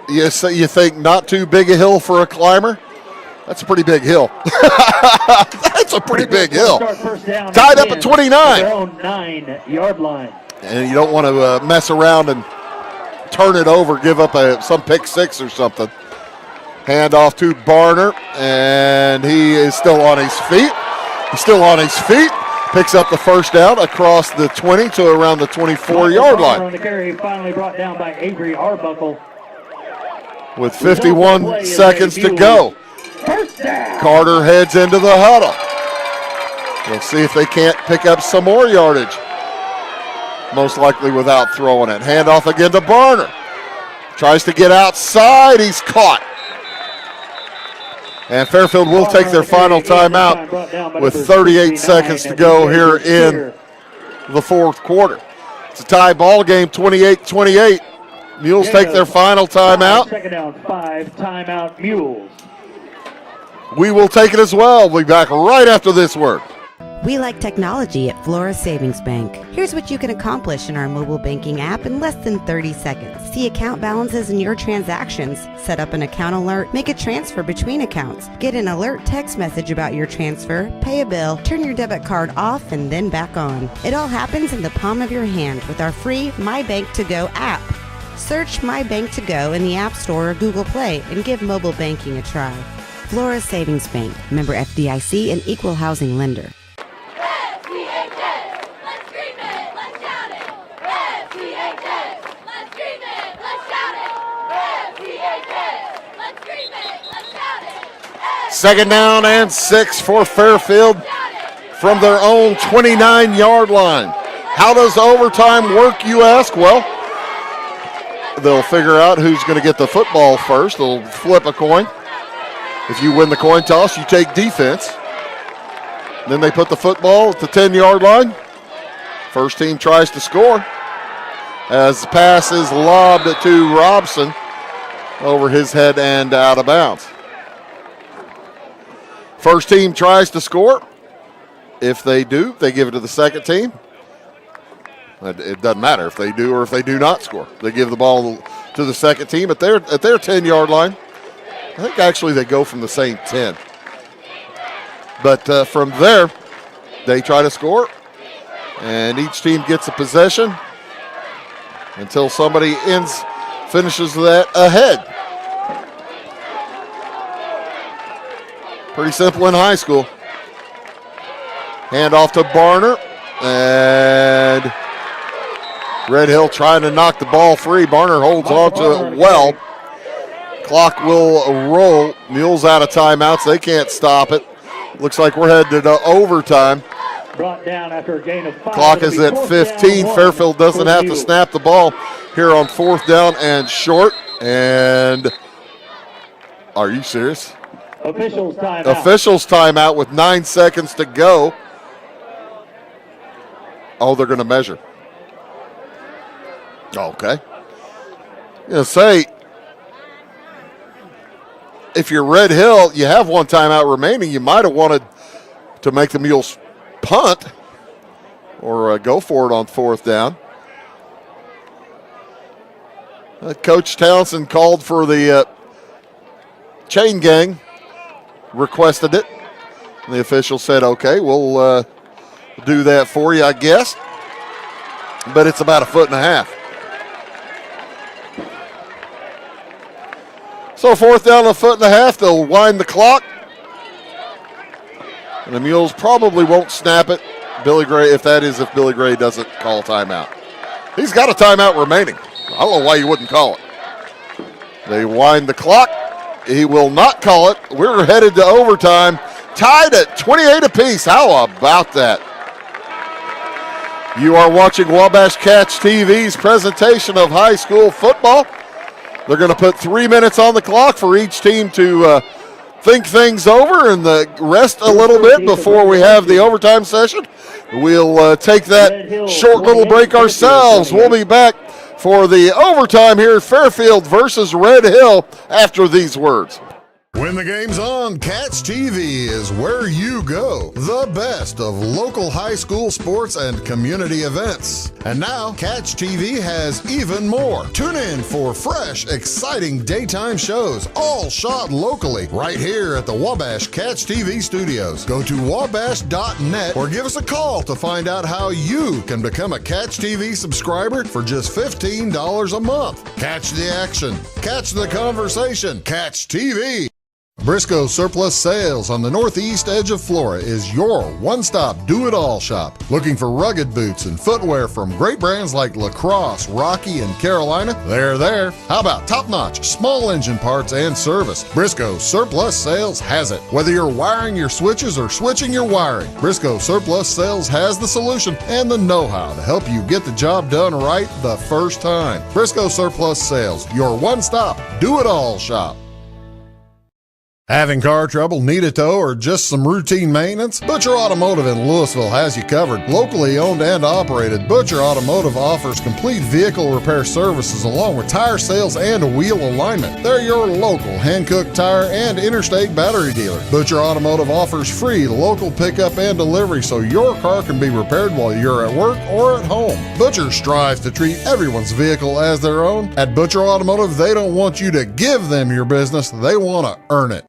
You think not too big a hill for a climber? That's a pretty big hill. That's a pretty big hill. Tied up at 29. Their own 9-yard line. And you don't want to mess around and turn it over, give up some pick six or something. Hand off to Barner, and he is still on his feet. He's still on his feet. Picks up the first down across the 20 to around the 24-yard line. On the carry, finally brought down by Avery Arbuckle. With 51 seconds to go. Carter heads into the huddle. We'll see if they can't pick up some more yardage. Most likely without throwing it. Handoff again to Barner. Tries to get outside. He's caught. And Fairfield will take their final timeout with 38 seconds to go here in the fourth quarter. It's a tie ball game, 28-28. Mules take their final timeout. Second down, 5, timeout, Mules. We will take it as well. We'll be back right after this word. We like technology at Flora Savings Bank. Here's what you can accomplish in our mobile banking app in less than 30 seconds. See account balances in your transactions, set up an account alert, make a transfer between accounts, get an alert text message about your transfer, pay a bill, turn your debit card off and then back on. It all happens in the palm of your hand with our free My Bank to Go app. Search My Bank to Go in the App Store or Google Play and give mobile banking a try. Flora Savings Bank, member FDIC and equal housing lender. Second down and 6 for Fairfield from their own 29-yard line. How does overtime work, you ask? Well, they'll figure out who's going to get the football first. They'll flip a coin. If you win the coin toss, you take defense. Then they put the football at the 10-yard line. First team tries to score as the pass is lobbed to Robson over his head and out of bounds. First team tries to score. If they do, they give it to the second team. It doesn't matter if they do or if they do not score. They give the ball to the second team at their 10-yard line. I think actually they go from the same 10. But from there, they try to score, and each team gets a possession until somebody finishes that ahead. Pretty simple in high school. Hand off to Barner, and Red Hill trying to knock the ball free. Barner holds on to it well. Clock will roll. Mules out of timeouts. They can't stop it. Looks like we're headed to overtime. Brought down after a gain of 5. Clock is at 15. Fairfield doesn't have to snap the ball here on fourth down and short. And are you serious? Officials timeout. Officials timeout with 9 seconds to go. Oh, they're going to measure. Okay. Say, if you're Red Hill, you have one timeout remaining. You might have wanted to make the Mules punt or go for it on fourth down. Coach Townsend called for the chain gang, requested it. And the official said, okay, we'll do that for you, I guess. But it's about 1.5 feet. So fourth down, 1.5 feet. They'll wind the clock. And the Mules probably won't snap it. Billy Gray, if Billy Gray doesn't call timeout. He's got a timeout remaining. I don't know why you wouldn't call it. They wind the clock. He will not call it. We're headed to overtime. Tied at 28 apiece. How about that? You are watching Wabash Catch TV's presentation of high school football. They're going to put 3 minutes on the clock for each team to think things over and rest a little bit before we have the overtime session. We'll take that short little break ourselves. We'll be back for the overtime here at Fairfield versus Red Hill after these words. When the game's on, Catch TV is where you go. The best of local high school sports and community events. And now, Catch TV has even more. Tune in for fresh, exciting daytime shows, all shot locally, right here at the Wabash Catch TV studios. Go to wabash.net or give us a call to find out how you can become a Catch TV subscriber for just $15 a month. Catch the action, catch the conversation, Catch TV. Briscoe Surplus Sales on the northeast edge of Flora is your one-stop do-it-all shop. Looking for rugged boots and footwear from great brands like Lacrosse, Rocky, and Carolina? They're there. How about top-notch small engine parts and service? Briscoe Surplus Sales has it. Whether you're wiring your switches or switching your wiring, Briscoe Surplus Sales has the solution and the know-how to help you get the job done right the first time. Briscoe Surplus Sales, your one-stop do-it-all shop. Having car trouble, need a tow, or just some routine maintenance? Butcher Automotive in Louisville has you covered. Locally owned and operated, Butcher Automotive offers complete vehicle repair services along with tire sales and wheel alignment. They're your local Hankook tire and interstate battery dealer. Butcher Automotive offers free local pickup and delivery so your car can be repaired while you're at work or at home. Butcher strives to treat everyone's vehicle as their own. At Butcher Automotive, they don't want you to give them your business, they want to earn it.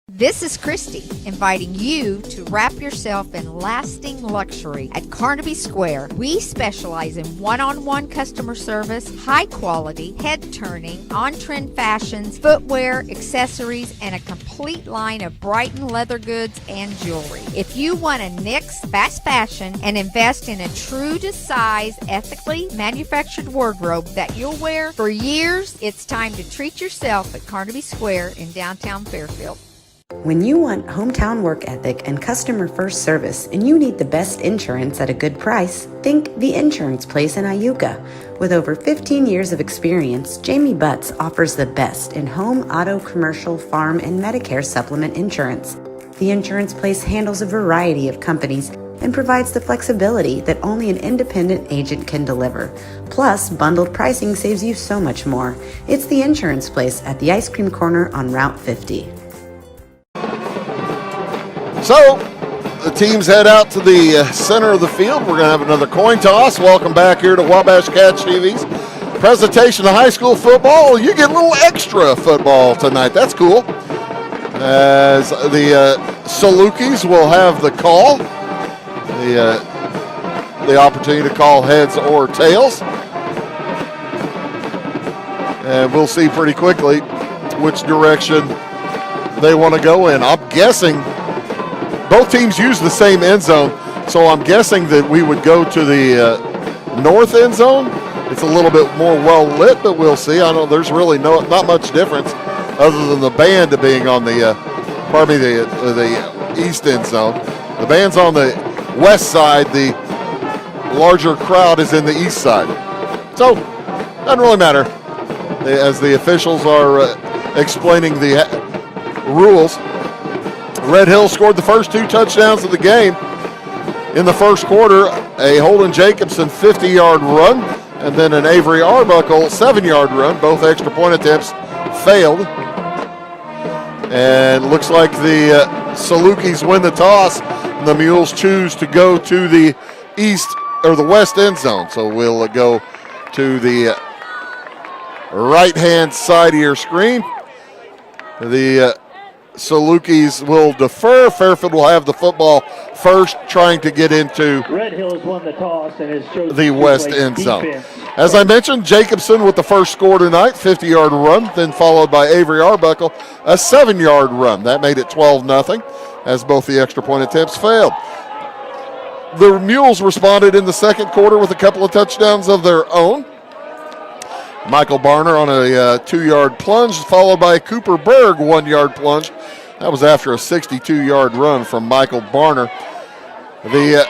This is Christy, inviting you to wrap yourself in lasting luxury at Carnaby Square. We specialize in one-on-one customer service, high quality, head-turning, on-trend fashions, footwear, accessories, and a complete line of Brighton leather goods and jewelry. If you want to nix fast fashion and invest in a true-to-size, ethically manufactured wardrobe that you'll wear for years, it's time to treat yourself at Carnaby Square in downtown Fairfield. When you want hometown work ethic and customer first service and you need the best insurance at a good price, think The Insurance Place in Iuka. With over 15 years of experience, Jamie Butts offers the best in home, auto, commercial, farm, and Medicare supplement insurance. The Insurance Place handles a variety of companies and provides the flexibility that only an independent agent can deliver. Plus, bundled pricing saves you so much more. It's The Insurance Place at the Ice Cream Corner on Route 50. So, the teams head out to the center of the field. We're going to have another coin toss. Welcome back here to Wabash Catch TV's presentation of high school football. You get a little extra football tonight. That's cool. As the Salukis will have the call, the opportunity to call heads or tails. And we'll see pretty quickly which direction they want to go in. I'm guessing both teams use the same end zone, so I'm guessing that we would go to the north end zone. It's a little bit more well lit, but we'll see. I know there's really not much difference other than the band being on the east end zone. The band's on the west side. The larger crowd is in the east side. So, doesn't really matter. As the officials are explaining the rules, Red Hill scored the first 2 touchdowns of the game. In the first quarter, a Holden Jacobson 50-yard run, and then an Avery Arbuckle 7-yard run. Both extra point attempts failed. And looks like the Salukis win the toss, and the Mules choose to go to the east or the west end zone. So we'll go to the right-hand side of your screen. The Salukis will defer. Fairfield will have the football first, trying to get into Red Hill has won the toss and has chosen the west play end zone. defense. As I mentioned, Jacobson with the first score tonight, 50-yard run, then followed by Avery Arbuckle, a 7-yard run. That made it 12-0 as both the extra point attempts failed. The Mules responded in the second quarter with a couple of touchdowns of their own. Michael Barner on a 2-yard plunge, followed by Cooper Berg 1-yard plunge. That was after a 62-yard run from Michael Barner. The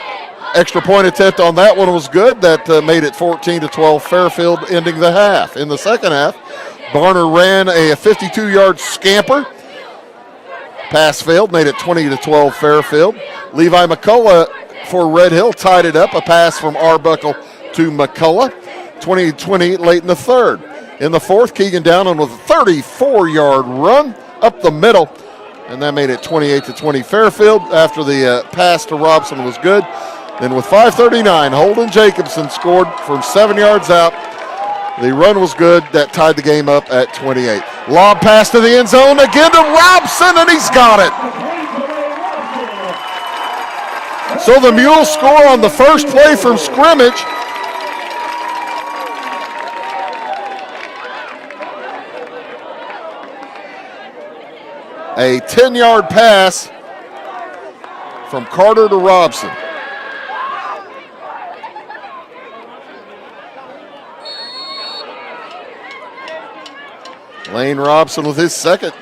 extra point attempt on that one was good. That made it 14-12 Fairfield, ending the half. In the second half, Barner ran a 52-yard scamper. Pass failed, made it 20-12 Fairfield. Levi McCullough for Red Hill tied it up. A pass from Arbuckle to McCullough. 20-20 late in the third. In the fourth, Keegan Downen with a 34-yard run up the middle, and that made it 28-20 Fairfield after the pass to Robson was good. Then with 5:39, Holden Jacobson scored from 7 yards out. The run was good. That tied the game up at 28. Lob pass to the end zone again to Robson, and he's got it. So the Mules score on the first play from scrimmage. A 10-yard pass from Carter to Robson. Lane Robson with his second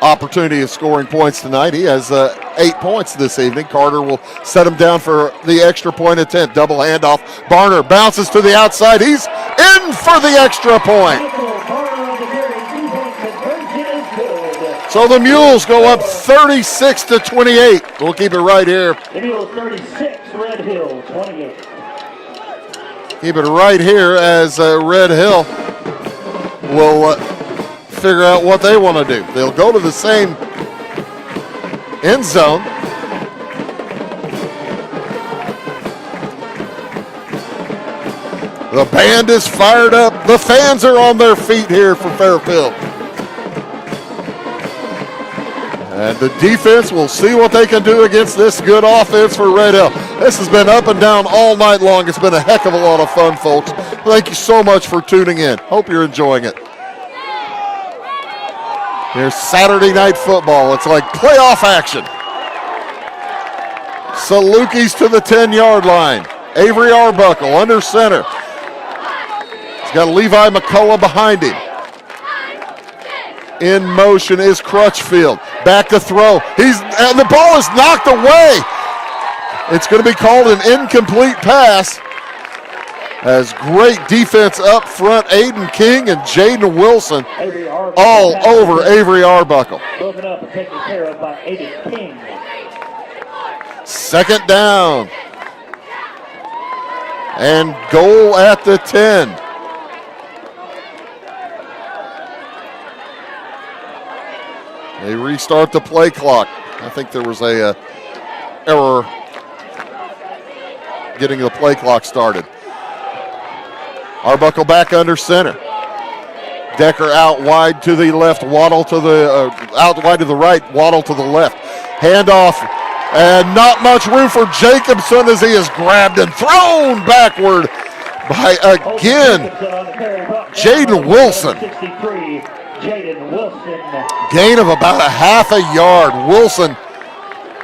opportunity of scoring points tonight. He has 8 points this evening. Carter will set him down for the extra point attempt. Double handoff. Barner bounces to the outside. He's in for the extra point. So the Mules go up 36-28. We'll keep it right here. The Mules 36, Red Hill 28. Keep it right here as Red Hill will figure out what they want to do. They'll go to the same end zone. The band is fired up. The fans are on their feet here for Fairfield. And the defense will see what they can do against this good offense for Red Hill. This has been up and down all night long. It's been a heck of a lot of fun, folks. Thank you so much for tuning in. Hope you're enjoying it. Here's Saturday Night Football. It's like playoff action. Salukis to the 10-yard line. Avery Arbuckle under center. He's got Levi McCullough behind him. In motion is Crutchfield. Back to throw. And the ball is knocked away. It's going to be called an incomplete pass. As great defense up front, Aiden King and Jaden Wilson all over Avery Arbuckle. Broken up and taken care of by Aiden King. Second down. And goal at the 10. They restart the play clock. I think there was a error getting the play clock started. Arbuckle back under center. Decker out wide to the left, Waddle to the out wide to the right, Waddle to the left. Handoff, and not much room for Jacobson as he is grabbed and thrown backward by, again, Jaden Wilson. Gain of about a half a yard. Wilson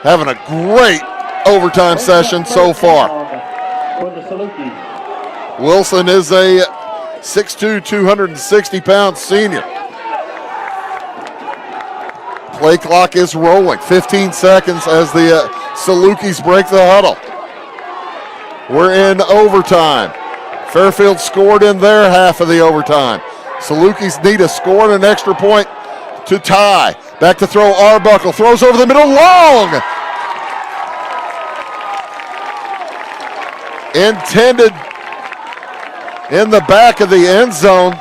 having a great overtime session so far. Wilson is a 6'2", 260-pound senior. Play clock is rolling. 15 seconds as the Salukis break the huddle. We're in overtime. Fairfield scored in their half of the overtime. Salukis need a score and an extra point to tie. Back to throw, Arbuckle throws over the middle, long! Intended in the back of the end zone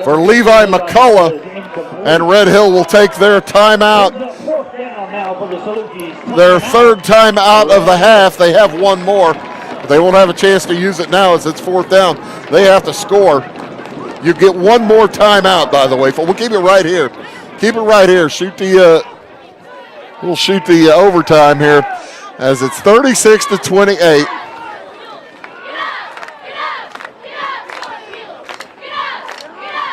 for Levi McCullough, and Red Hill will take their timeout. Their third timeout of the half. They have one more. They won't have a chance to use it now as it's fourth down. They have to score. You get one more timeout, by the way. We'll keep it right here. Keep it right here. We'll shoot the overtime here as it's 36-28.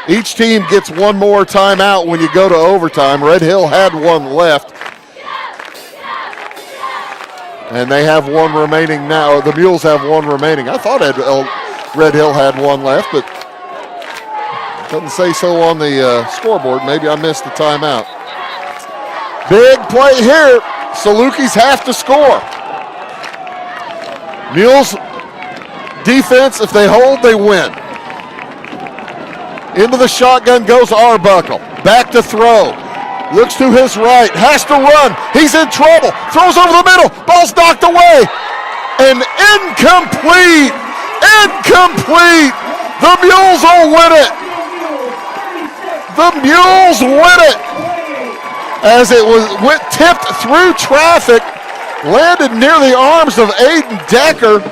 Each team gets one more timeout when you go to overtime. Red Hill had one left. And they have one remaining now. The Mules have one remaining. I thought Red Hill had one left, but it doesn't say so on the scoreboard. Maybe I missed the timeout. Big play here. Salukis have to score. Mules defense, if they hold, they win. Into the shotgun goes Arbuckle. Back to throw. Looks to his right. Has to run. He's in trouble. Throws over the middle. Ball's knocked away. And incomplete. Incomplete. The Mules will win it. The Mules win it. As it went tipped through traffic. Landed near the arms of Aiden Decker.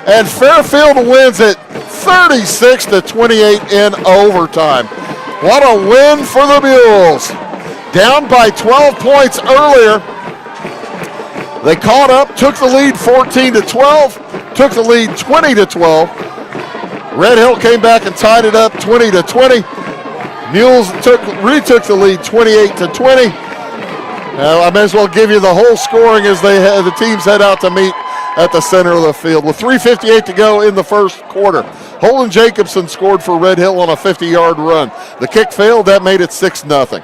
And Fairfield wins it 36-28 in overtime. What a win for the Mules. Down by 12 points earlier. They caught up, took the lead 14-12, took the lead 20-12. Red Hill came back and tied it up 20-20. Mules retook the lead 28-20. I may as well give you the whole scoring as the teams head out to meet at the center of the field. With 3:58 to go in the first quarter. Holden Jacobson scored for Red Hill on a 50-yard run. The kick failed. That made it 6-0.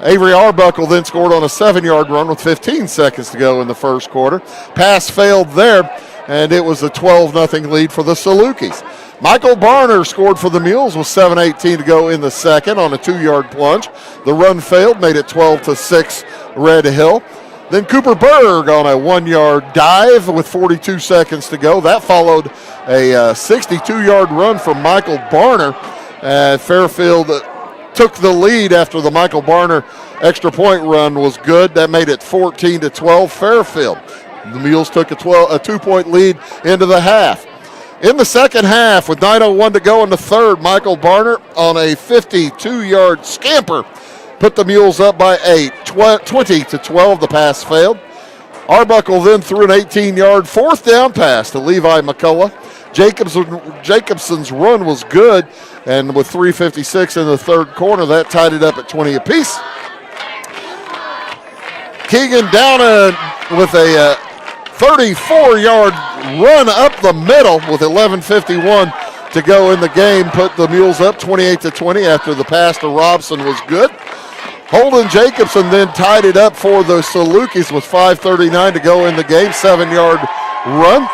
Avery Arbuckle then scored on a 7-yard run with 15 seconds to go in the first quarter. Pass failed there, and it was a 12-0 lead for the Salukis. Michael Barner scored for the Mules with 7:18 to go in the second on a 2-yard plunge. The run failed, made it 12-6 Red Hill. Then Cooper Berg on a 1-yard dive with 42 seconds to go. That followed a 62-yard run from Michael Barner. Fairfield took the lead after the Michael Barner extra point run was good. That made it 14-12 Fairfield. The Mules took a 2-point lead into the half. In the second half, with 9:01 to go in the third, Michael Barner on a 52-yard scamper put the Mules up by 8, 20-12. The pass failed. Arbuckle then threw an 18-yard 4th down pass to Levi McCullough. Jacobson's run was good, and with 3:56 in the third quarter, that tied it up at 20 apiece. Keegan Downen with a 34-yard run up the middle with 11:51 to go in the game, put the Mules up 28-20 after the pass to Robson was good. Holden Jacobson then tied it up for the Salukis with 5:39 to go in the game, 7-yard run.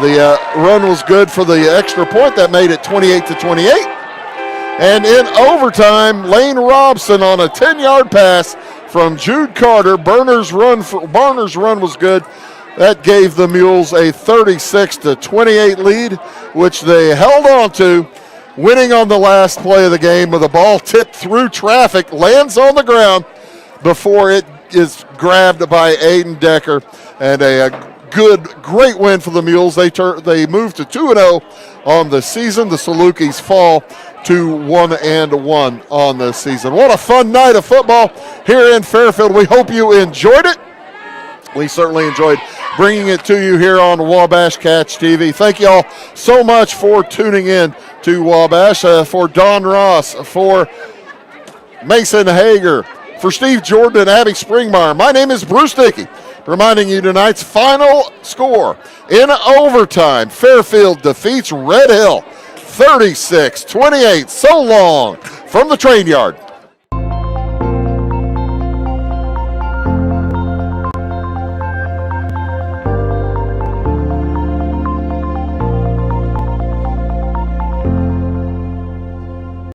The run was good for the extra point. That made it 28-28. And in overtime, Lane Robson on a 10-yard pass from Jude Carter. Barner's run was good. That gave the Mules a 36-28 lead, which they held on to, winning on the last play of the game with a ball tipped through traffic, lands on the ground before it is grabbed by Aiden Decker, and a great win for the Mules. They move to 2-0 on the season. The Salukis fall to 1-1 on the season. What a fun night of football here in Fairfield. We hope you enjoyed it. We certainly enjoyed bringing it to you here on Wabash Catch TV. Thank you all so much for tuning in to Wabash. For Don Ross, for Mason Hager, for Steve Jordan and Abby Springmeyer, my name is Bruce Dickey, reminding you tonight's final score in overtime. Fairfield defeats Red Hill 36-28. So long from the train yard.